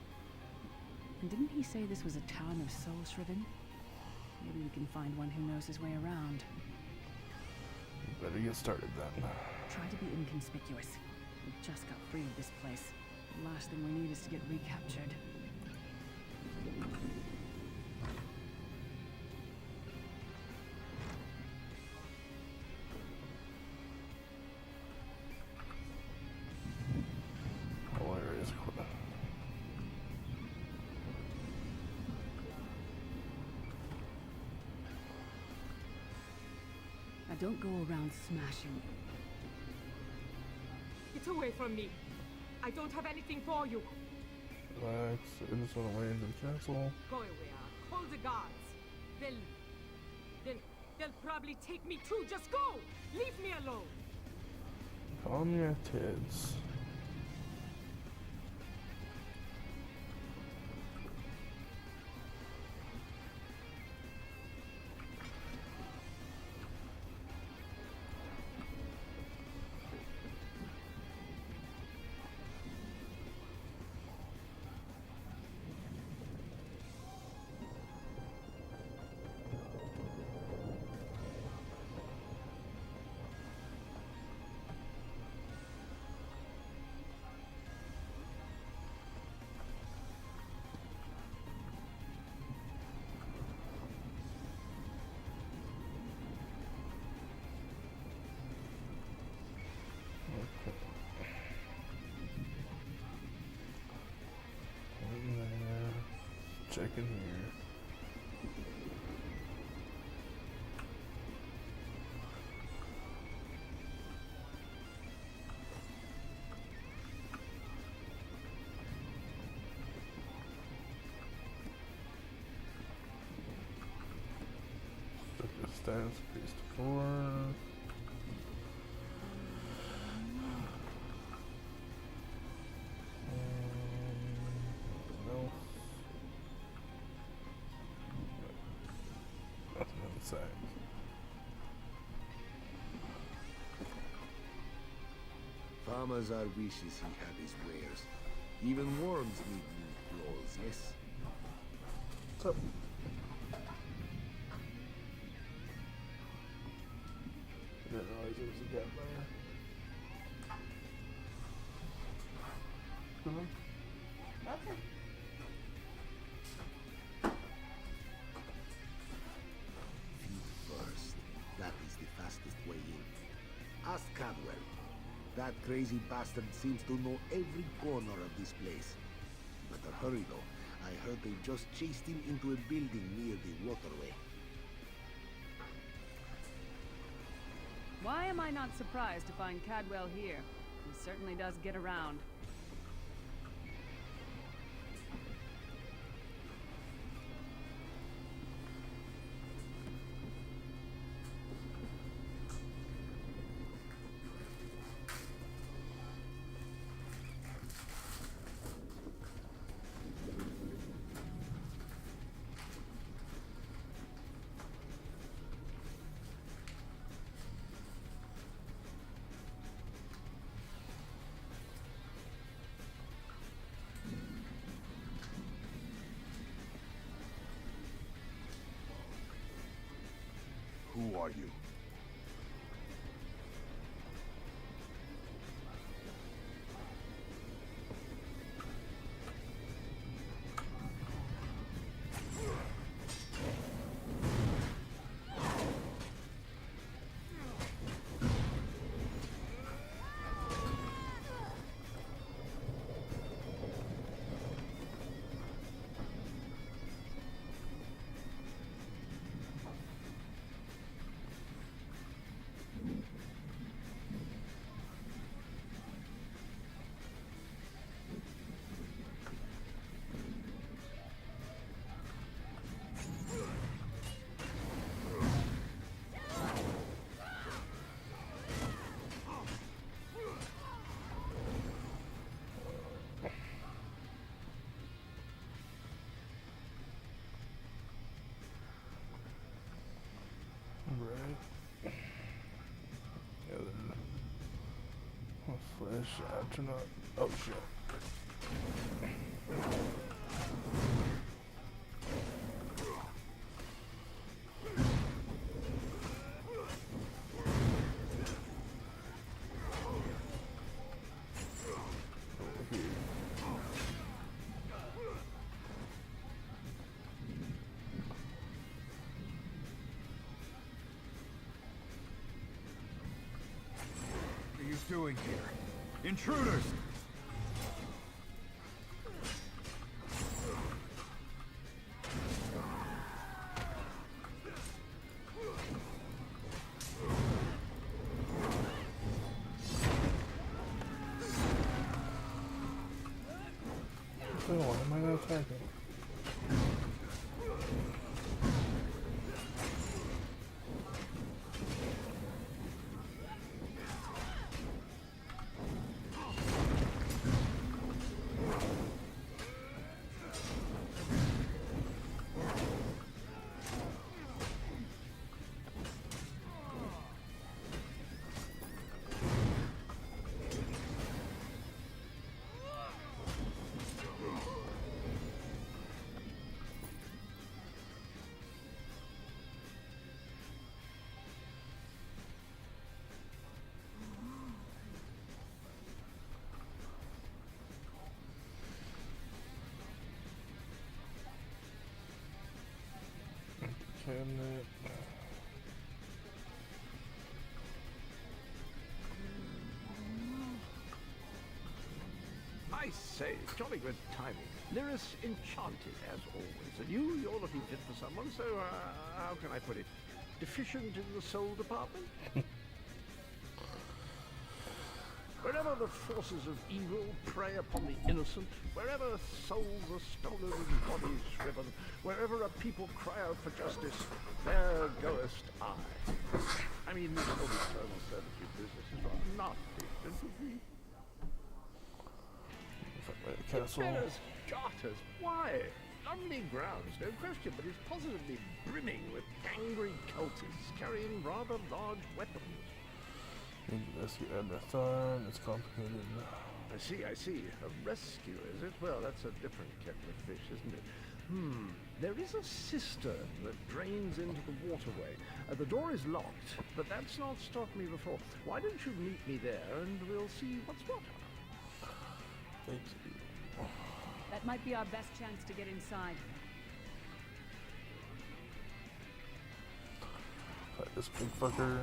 And didn't he say this was a town of soul-shriven? Maybe we can find one who knows his way around. Better get started then. Try to be inconspicuous. We just got free of this place. The last thing we need is to get recaptured. Where is Quinn? Now don't go around smashing. Get away from me. I don't have anything for you. Relax. I just want to way into the castle. Go away. Call the guards. They'll They'll probably take me too. Just go! Leave me alone! Calm your tits. Check in here. Stick the stance, piece to 4. Farmers are wishes he had his wares. Even worms need new claws, yes? What's up? I didn't realize it was a cat there. Come on. Okay. Feet first. That is the fastest way in. Ask Cadwell. That crazy bastard seems to know every corner of this place. Better hurry though. I heard they just chased him into a building near the waterway. Why am I not surprised to find Cadwell here? He certainly does get around. Who are you? Right. Yeah, then. Flash astronaut. Oh shit. What are you doing here? Intruders! Why am I not attacking? cabinet. I say, jolly good timing. Lyris enchanted, as always. And you're looking fit for someone, so, how can I put it? Deficient in the soul department? Wherever the forces of evil prey upon the innocent, wherever souls are stolen and bodies shriven, wherever a people cry out for justice, there goest I. I mean, this whole eternal servitude business is rather nasty, don't you agree? Castle. Fellas, garters, why? Lovely grounds, no question, but it's positively brimming with angry cultists carrying rather large weapons. Need to rescue Admethon. It's complicated. I see. A rescue, is it? Well, that's a different kettle of fish, isn't it? There is a cistern that drains into the waterway. The door is locked, but that's not stopped me before. Why don't you meet me there and we'll see what's what? Thank you. That might be our best chance to get inside. Fight this big fucker.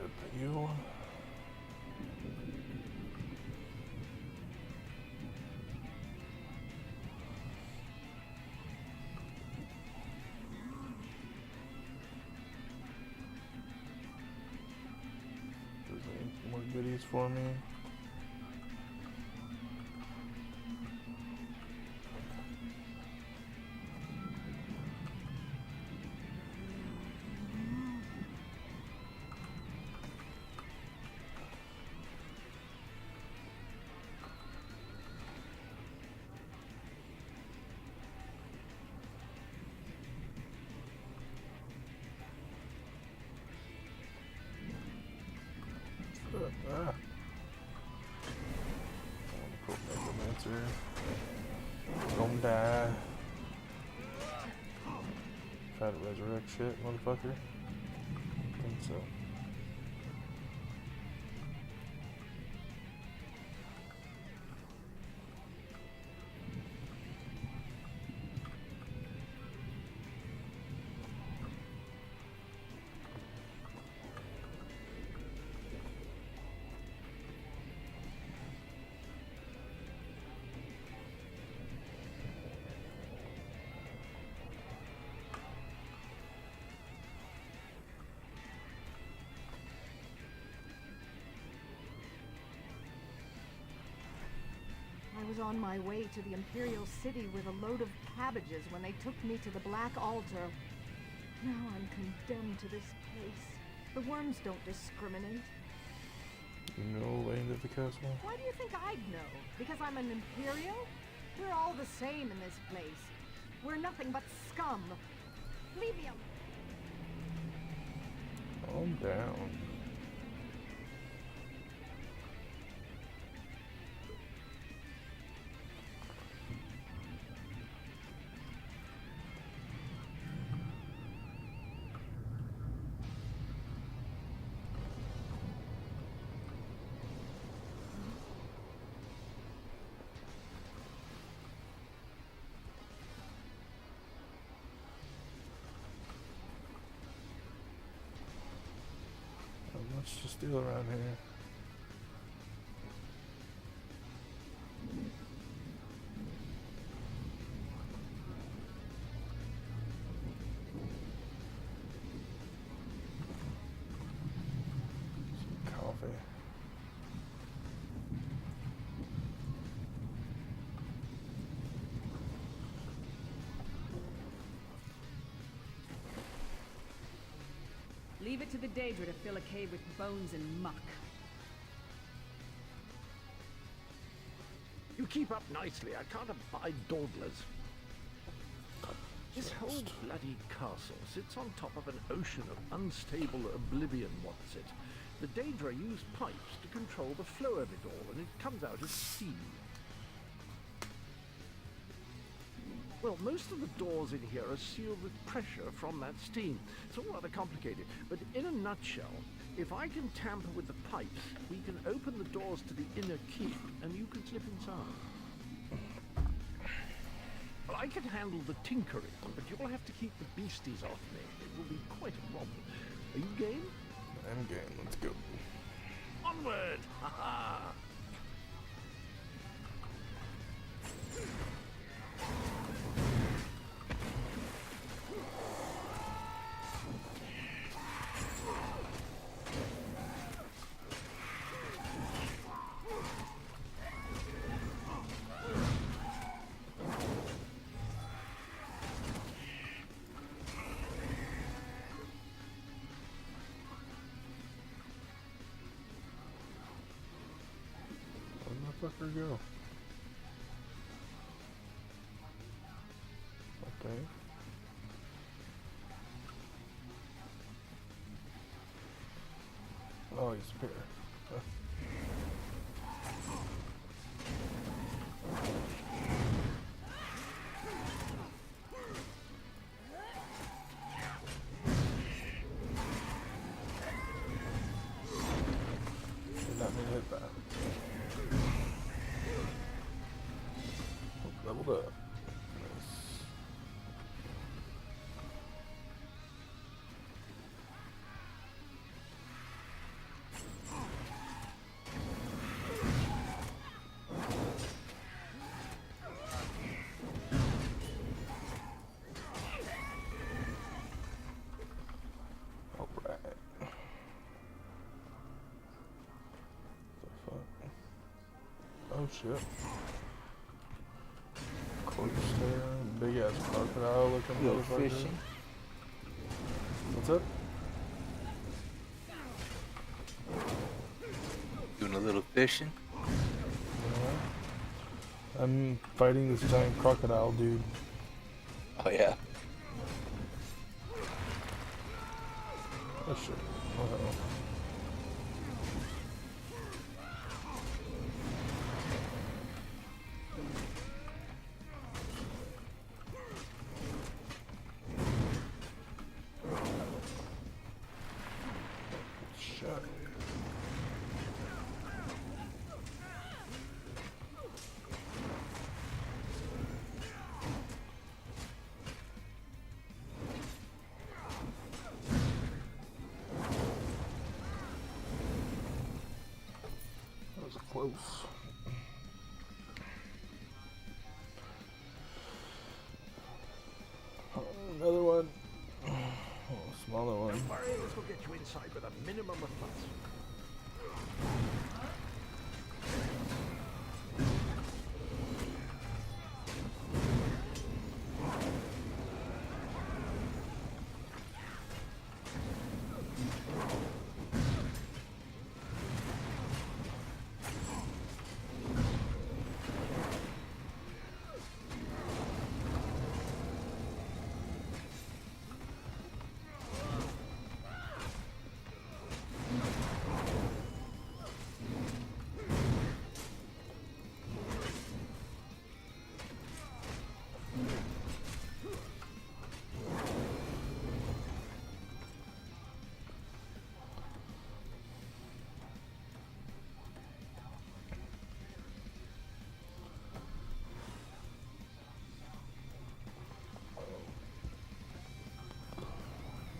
Rip you. More goodies for me. Don't die. Try to resurrect shit, motherfucker. I think so. I was on my way to the Imperial City with a load of cabbages when they took me to the Black Altar. Now I'm condemned to this place. The worms don't discriminate. You know Lane of the Castle? Why do you think I'd know? Because I'm an Imperial? We're all the same in this place. We're nothing but scum. Leave me alone. Calm down. Let's just do around here. Some coffee. Leave it to the Daedra to fill a cave with bones and muck. You keep up nicely. I can't abide dawdlers. This whole bloody castle sits on top of an ocean of unstable oblivion, what's it? The Daedra use pipes to control the flow of it all, and it comes out as steam. Well, most of the doors in here are sealed with pressure from that steam. It's all rather complicated, but in a nutshell, if I can tamper with the pipes, we can open the doors to the inner keep, and you can slip inside. Well, I can handle the tinkering, but you'll have to keep the beasties off me. It will be quite a problem. Are you game? I'm game. Let's go. Onward! Ha-ha! Fucker go. Okay. Oh, he's here. Did not mean to hit that. Leveled up. Nice. All right. The fuck? Oh shit. Big ass crocodile looking motherfucker. Fishing. What's up? Doing a little fishing. Yeah. I'm fighting this giant crocodile dude. Oh yeah. Oh shit. Oh hell. Close. Oh, another one. Oh, smaller one. Don't worry, this will get you inside with a minimum of fuss.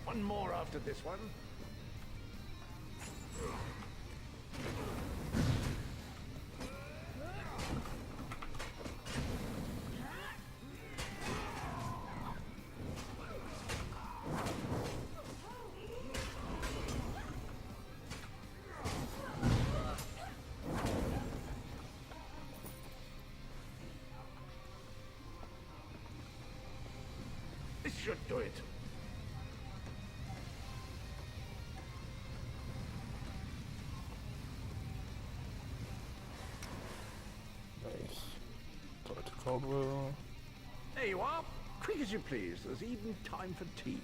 One more after this one. This should do it. Nice. Talk to Caldwell. There you are. Quick as you please. There's even time for tea.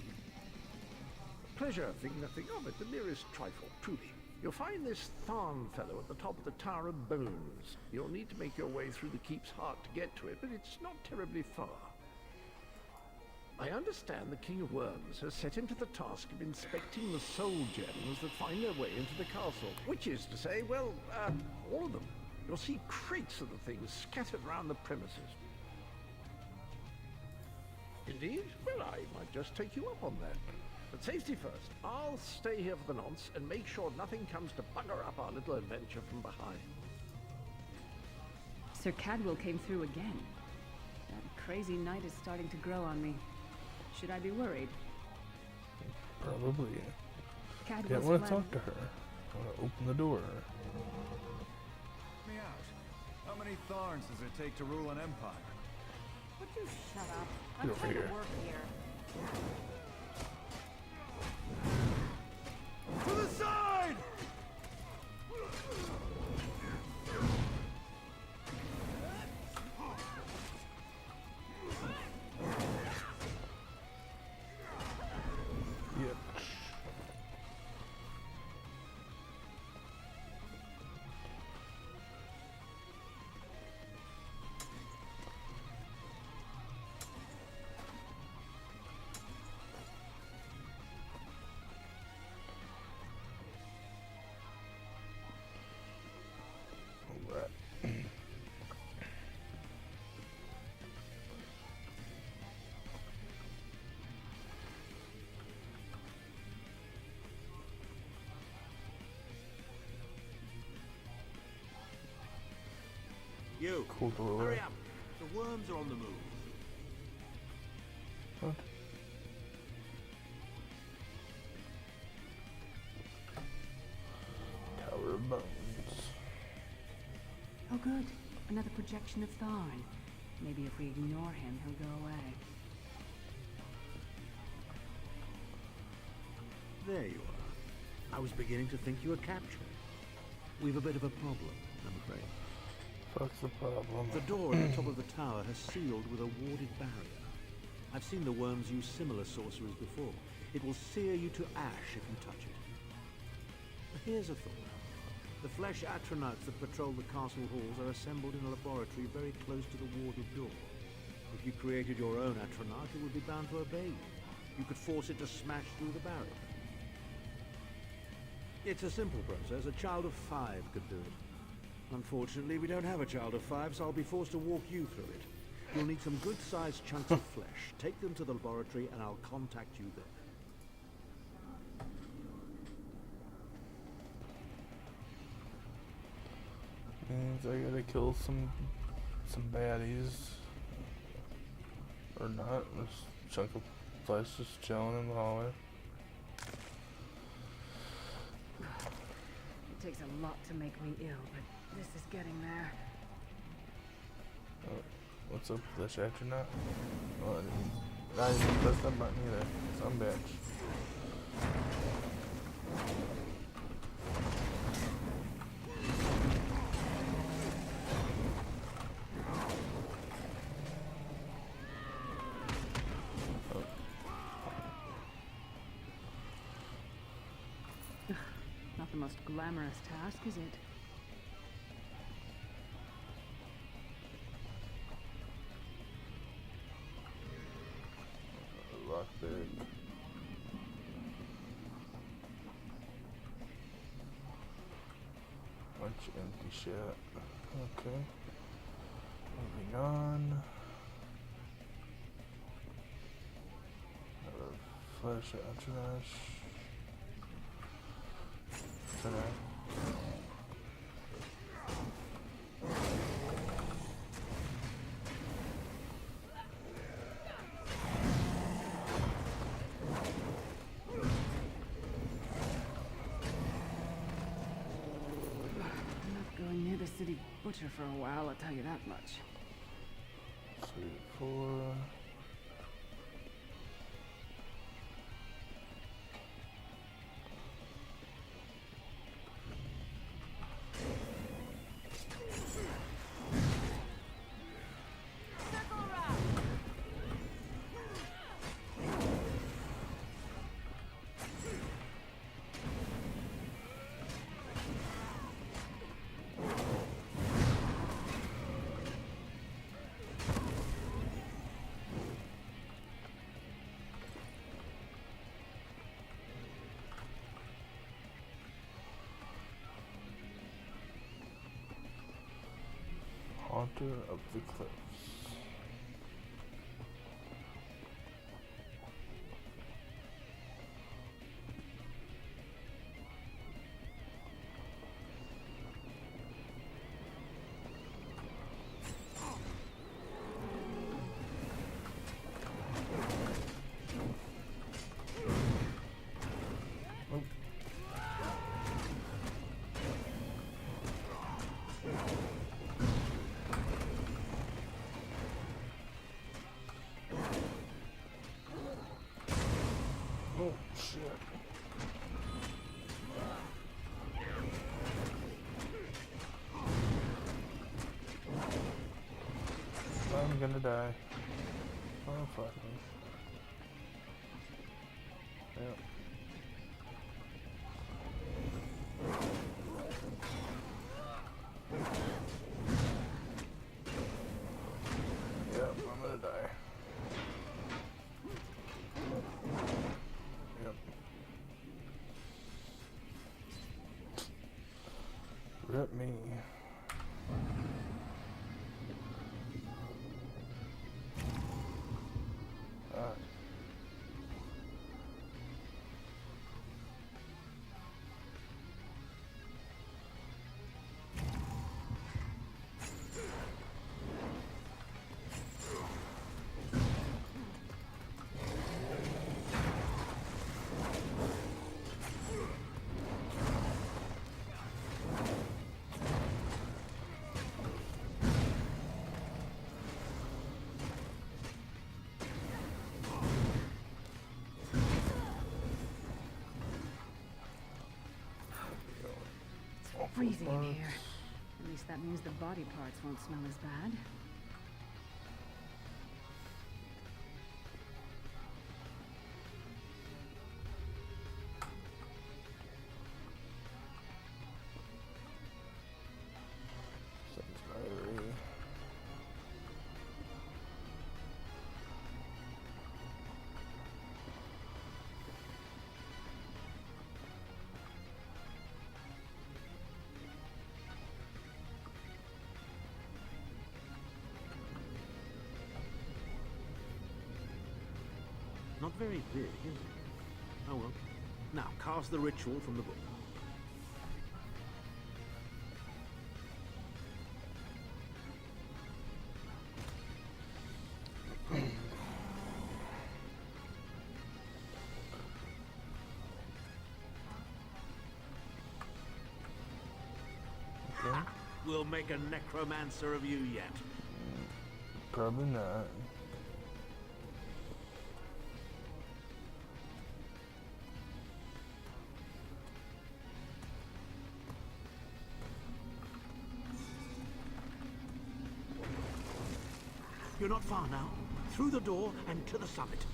Pleasure, think nothing of it. The merest trifle, truly. You'll find this Tharn fellow at the top of the Tower of Bones. You'll need to make your way through the keep's heart to get to it, but it's not terribly far. I understand the King of Worms has set him to the task of inspecting the soul gems that find their way into the castle. Which is to say, well, all of them. You'll see crates of the things scattered around the premises. Indeed? Well, I might just take you up on that. But safety first. I'll stay here for the nonce and make sure nothing comes to bugger up our little adventure from behind. Sir Cadwell came through again. That crazy night is starting to grow on me. Should I be worried? Probably. Cadwell's Yeah, I want to plan- talk to her. I want to open the door. Me out. How many thorns does it take to rule an empire? Would you shut up? Get I'm over trying here. to work here. To the side! Yep. Alright. You, Cool door. hurry up. The worms are on the move. What? Tower of Bones. Oh good. Another projection of Tharn. Maybe if we ignore him, he'll go away. There you are. I was beginning to think you were captured. We've a bit of a problem, I'm afraid. Fuck's the problem? The door at the top of the tower has sealed with a warded barrier. I've seen the worms use similar sorceries before. It will sear you to ash if you touch it. Here's a thought. The flesh astronauts that patrol the castle halls are assembled in a laboratory very close to the warded door. If you created your own astronaut, it would be bound to obey you. You could force it to smash through the barrier. It's a simple process. A child of 5 could do it. Unfortunately, we don't have a child of 5, so I'll be forced to walk you through it. You'll need some good-sized chunks of flesh. Take them to the laboratory, and I'll contact you there. Means I gotta kill some baddies. Or not. There's a chunk of flesh just chilling in the hallway. It takes a lot to make me ill, but this is getting there. Oh, what's up with this astronaut? Oh, I didn't. Not even press that button either. Some bitch. Not the most glamorous task, is it? Rock big. Bunch of empty shit. Okay. Moving on. Flash entourage. Going near the city butcher for a while, I'll tell you that much. 3, 4. encounter of the cliffs. Oh, shit. I'm gonna die. Oh, fuck me. Yep. Yep, I'm gonna die. Yep. Rip me. Alright. Freezing in here. At least that means the body parts won't smell as bad. Not very big, is it? Oh well. Now, cast the ritual from the book. Okay. We'll make a necromancer of you yet. Probably not. You're not far now. Through the door and to the summit.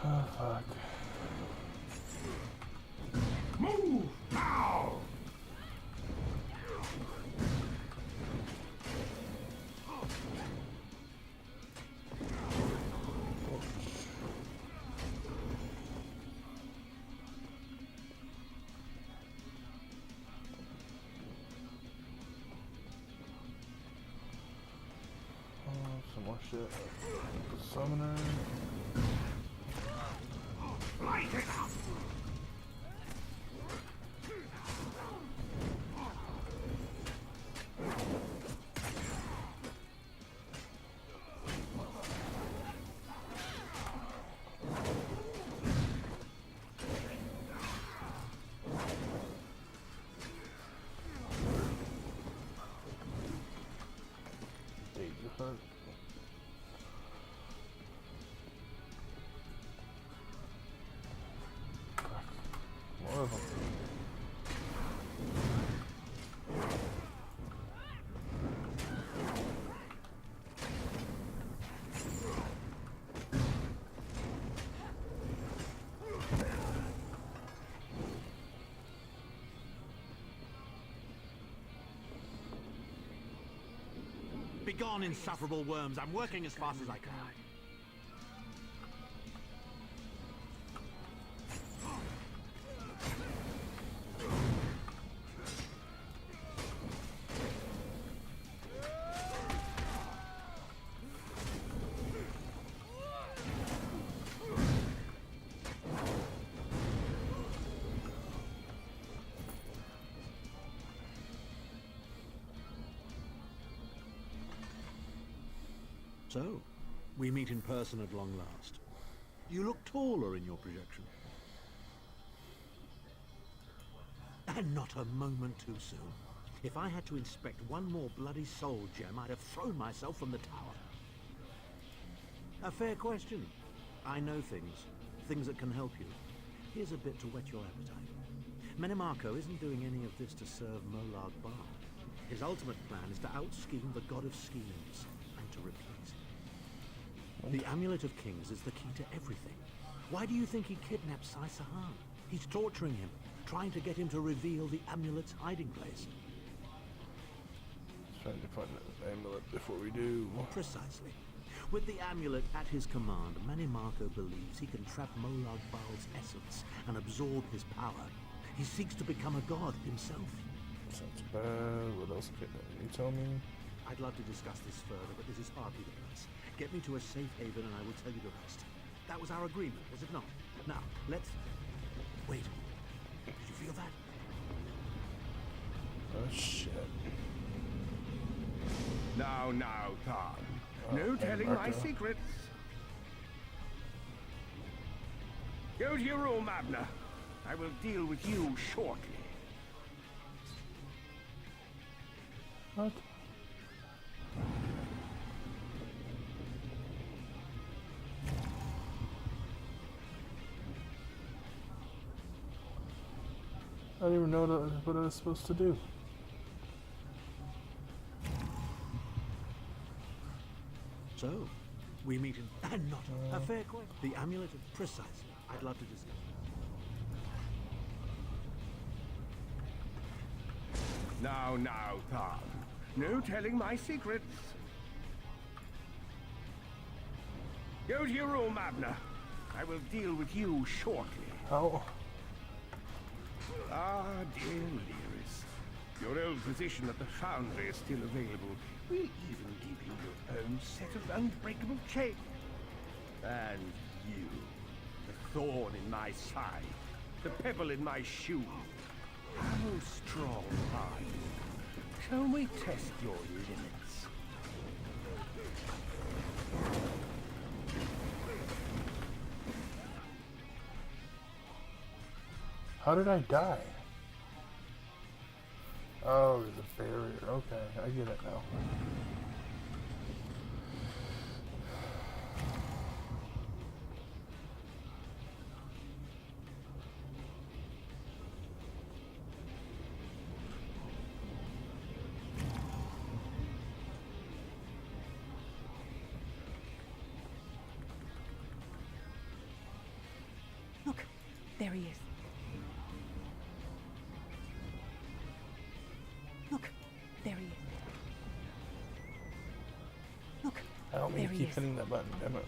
Oh, fuck. Move now! Some more shit. Summoner. Light it up! Begone, insufferable worms. I'm working as fast as I can. So, we meet in person at long last. You look taller in your projection. And not a moment too soon. If I had to inspect one more bloody soul gem, I'd have thrown myself from the tower. A fair question. I know things that can help you. Here's a bit to whet your appetite. Menimarco isn't doing any of this to serve Molag Bal. His ultimate plan is to out-scheme the god of schemes and to replace him. The Amulet of Kings is the key to everything. Why do you think he kidnapped Sai Sahan? He's torturing him, trying to get him to reveal the amulet's hiding place. Trying to find an amulet before we do. Precisely. With the amulet at his command, Menimarco believes he can trap Molag Bal's essence and absorb his power. He seeks to become a god himself. Sounds bad. What else can you tell me? I'd love to discuss this further, but this is hardly the place. Get me to a safe haven and I will tell you the rest. That was our agreement, was it not? Now, let's... Wait. Did you feel that? Oh, shit. Now, Khan. No telling my secrets. Go to your room, Abner. I will deal with you shortly. What? I don't even know what I was supposed to do. So, we meet in... And not a fair question. The amulet of... Precisely. I'd love to discuss. Now, Khan. No telling my secrets. Go to your room, Abner. I will deal with you shortly. How? Ah, dear Lyris. Your old position at the Foundry is still available. We'll even give you your own set of unbreakable chains. And you, the thorn in my side, the pebble in my shoe. How strong are you? Shall we test your limits? How did I die? Oh, there's a barrier. Okay, I get it now. Look, there he is. Look, there he is. Look, I don't mean there to he keep is. hitting that button, damn it.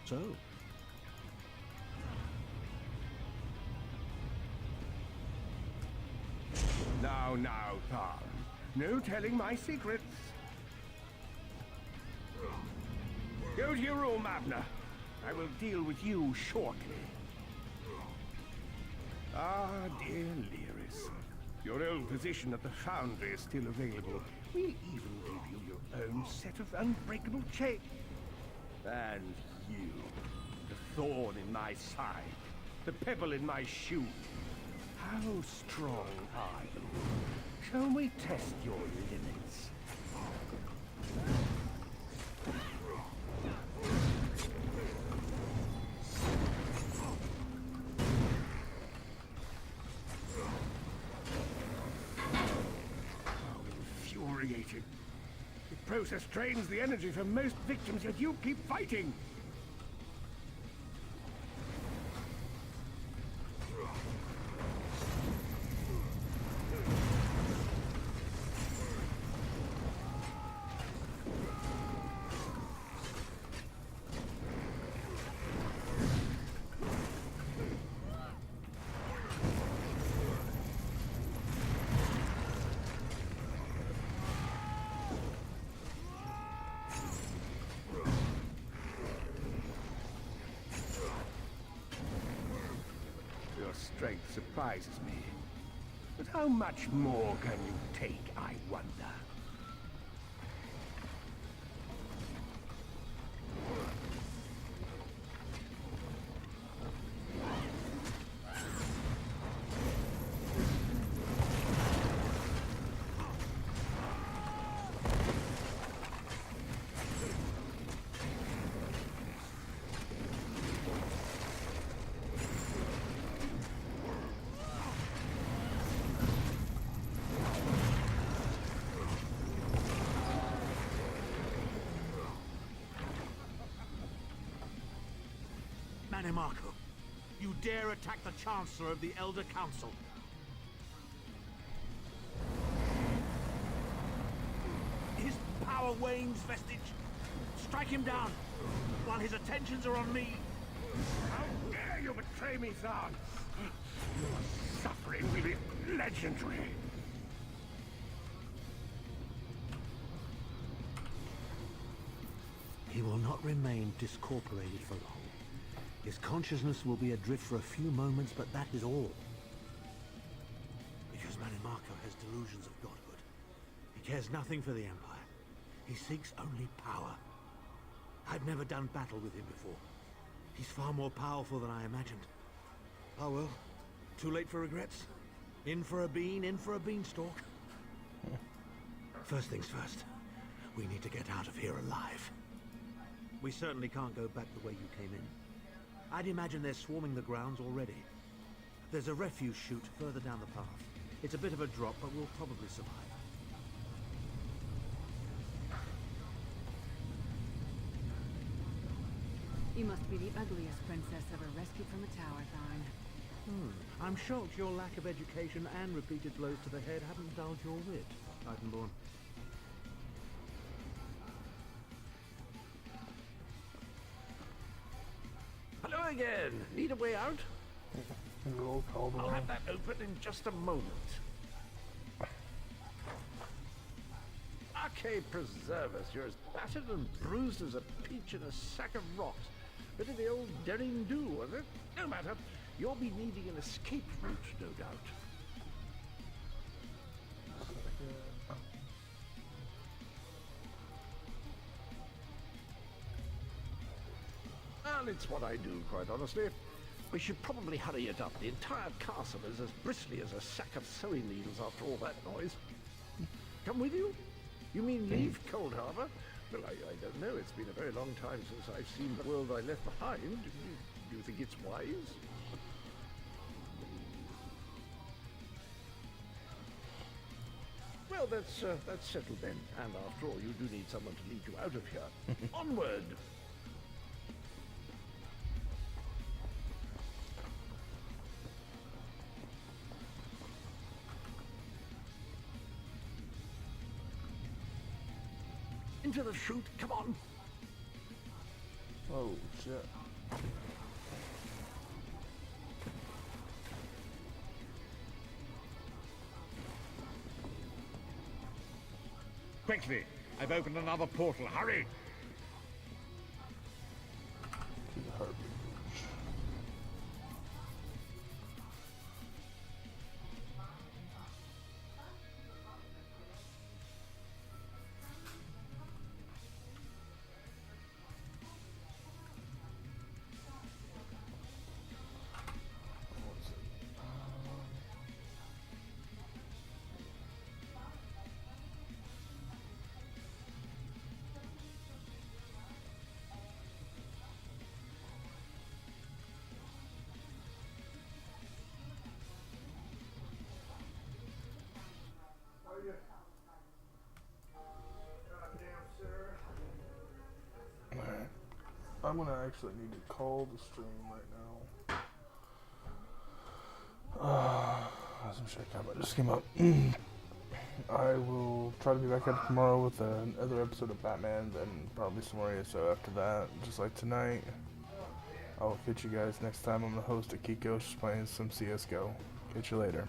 So, Now, Khan. No telling my secrets. Go to your room, Abner. I will deal with you shortly. Ah, dear Lyris. Your old position at the Foundry is still available. We'll even give you your own set of unbreakable chains. And you, the thorn in my side, the pebble in my shoe. How strong are you? Shall we test your limits? Infuriating. The process drains the energy from most victims, yet you keep fighting. strength surprises me. But how much more can you take, I wonder? Marco, you dare attack the Chancellor of the Elder Council? His power wanes, Vestige. Strike him down, while his attentions are on me. How dare you betray me, Thar? Your suffering will be legendary. He will not remain discorporated for long. His consciousness will be adrift for a few moments, but that is all. Because Marco has delusions of godhood. He cares nothing for the Empire. He seeks only power. I've never done battle with him before. He's far more powerful than I imagined. Oh well, too late for regrets. In for a bean, in for a beanstalk. First things first, we need to get out of here alive. We certainly can't go back the way you came in. I'd imagine they're swarming the grounds already. There's a refuse chute further down the path. It's a bit of a drop, but we'll probably survive. You must be the ugliest princess ever rescued from a tower, Tharn. I'm shocked your lack of education and repeated blows to the head haven't dulled your wit, Titanborn. Hello again. Need a way out? I'll have that open in just a moment. Arcade preserve us. You're as battered and bruised as a peach in a sack of rocks. Bit of the old derring do, was it? No matter. You'll be needing an escape route, no doubt. Well, it's what I do, quite honestly. We should probably hurry it up. The entire castle is as bristly as a sack of sewing needles after all that noise. Come with you? You mean leave Cold Harbor? Well, I don't know. It's been a very long time since I've seen the world I left behind. Do you think it's wise? Well, that's settled then. And after all, you do need someone to lead you out of here. Onward! Into the chute, come on! Oh, shit. Quickly! I've opened another portal. Hurry! To the harbor. Alright. I'm gonna actually need to call the stream right now. Some shit just came up. I will try to be back up tomorrow with another episode of Batman, then probably some more ASO after that, just like tonight. I'll catch you guys next time. I'm the host of Kiko, just playing some CSGO. Catch you later.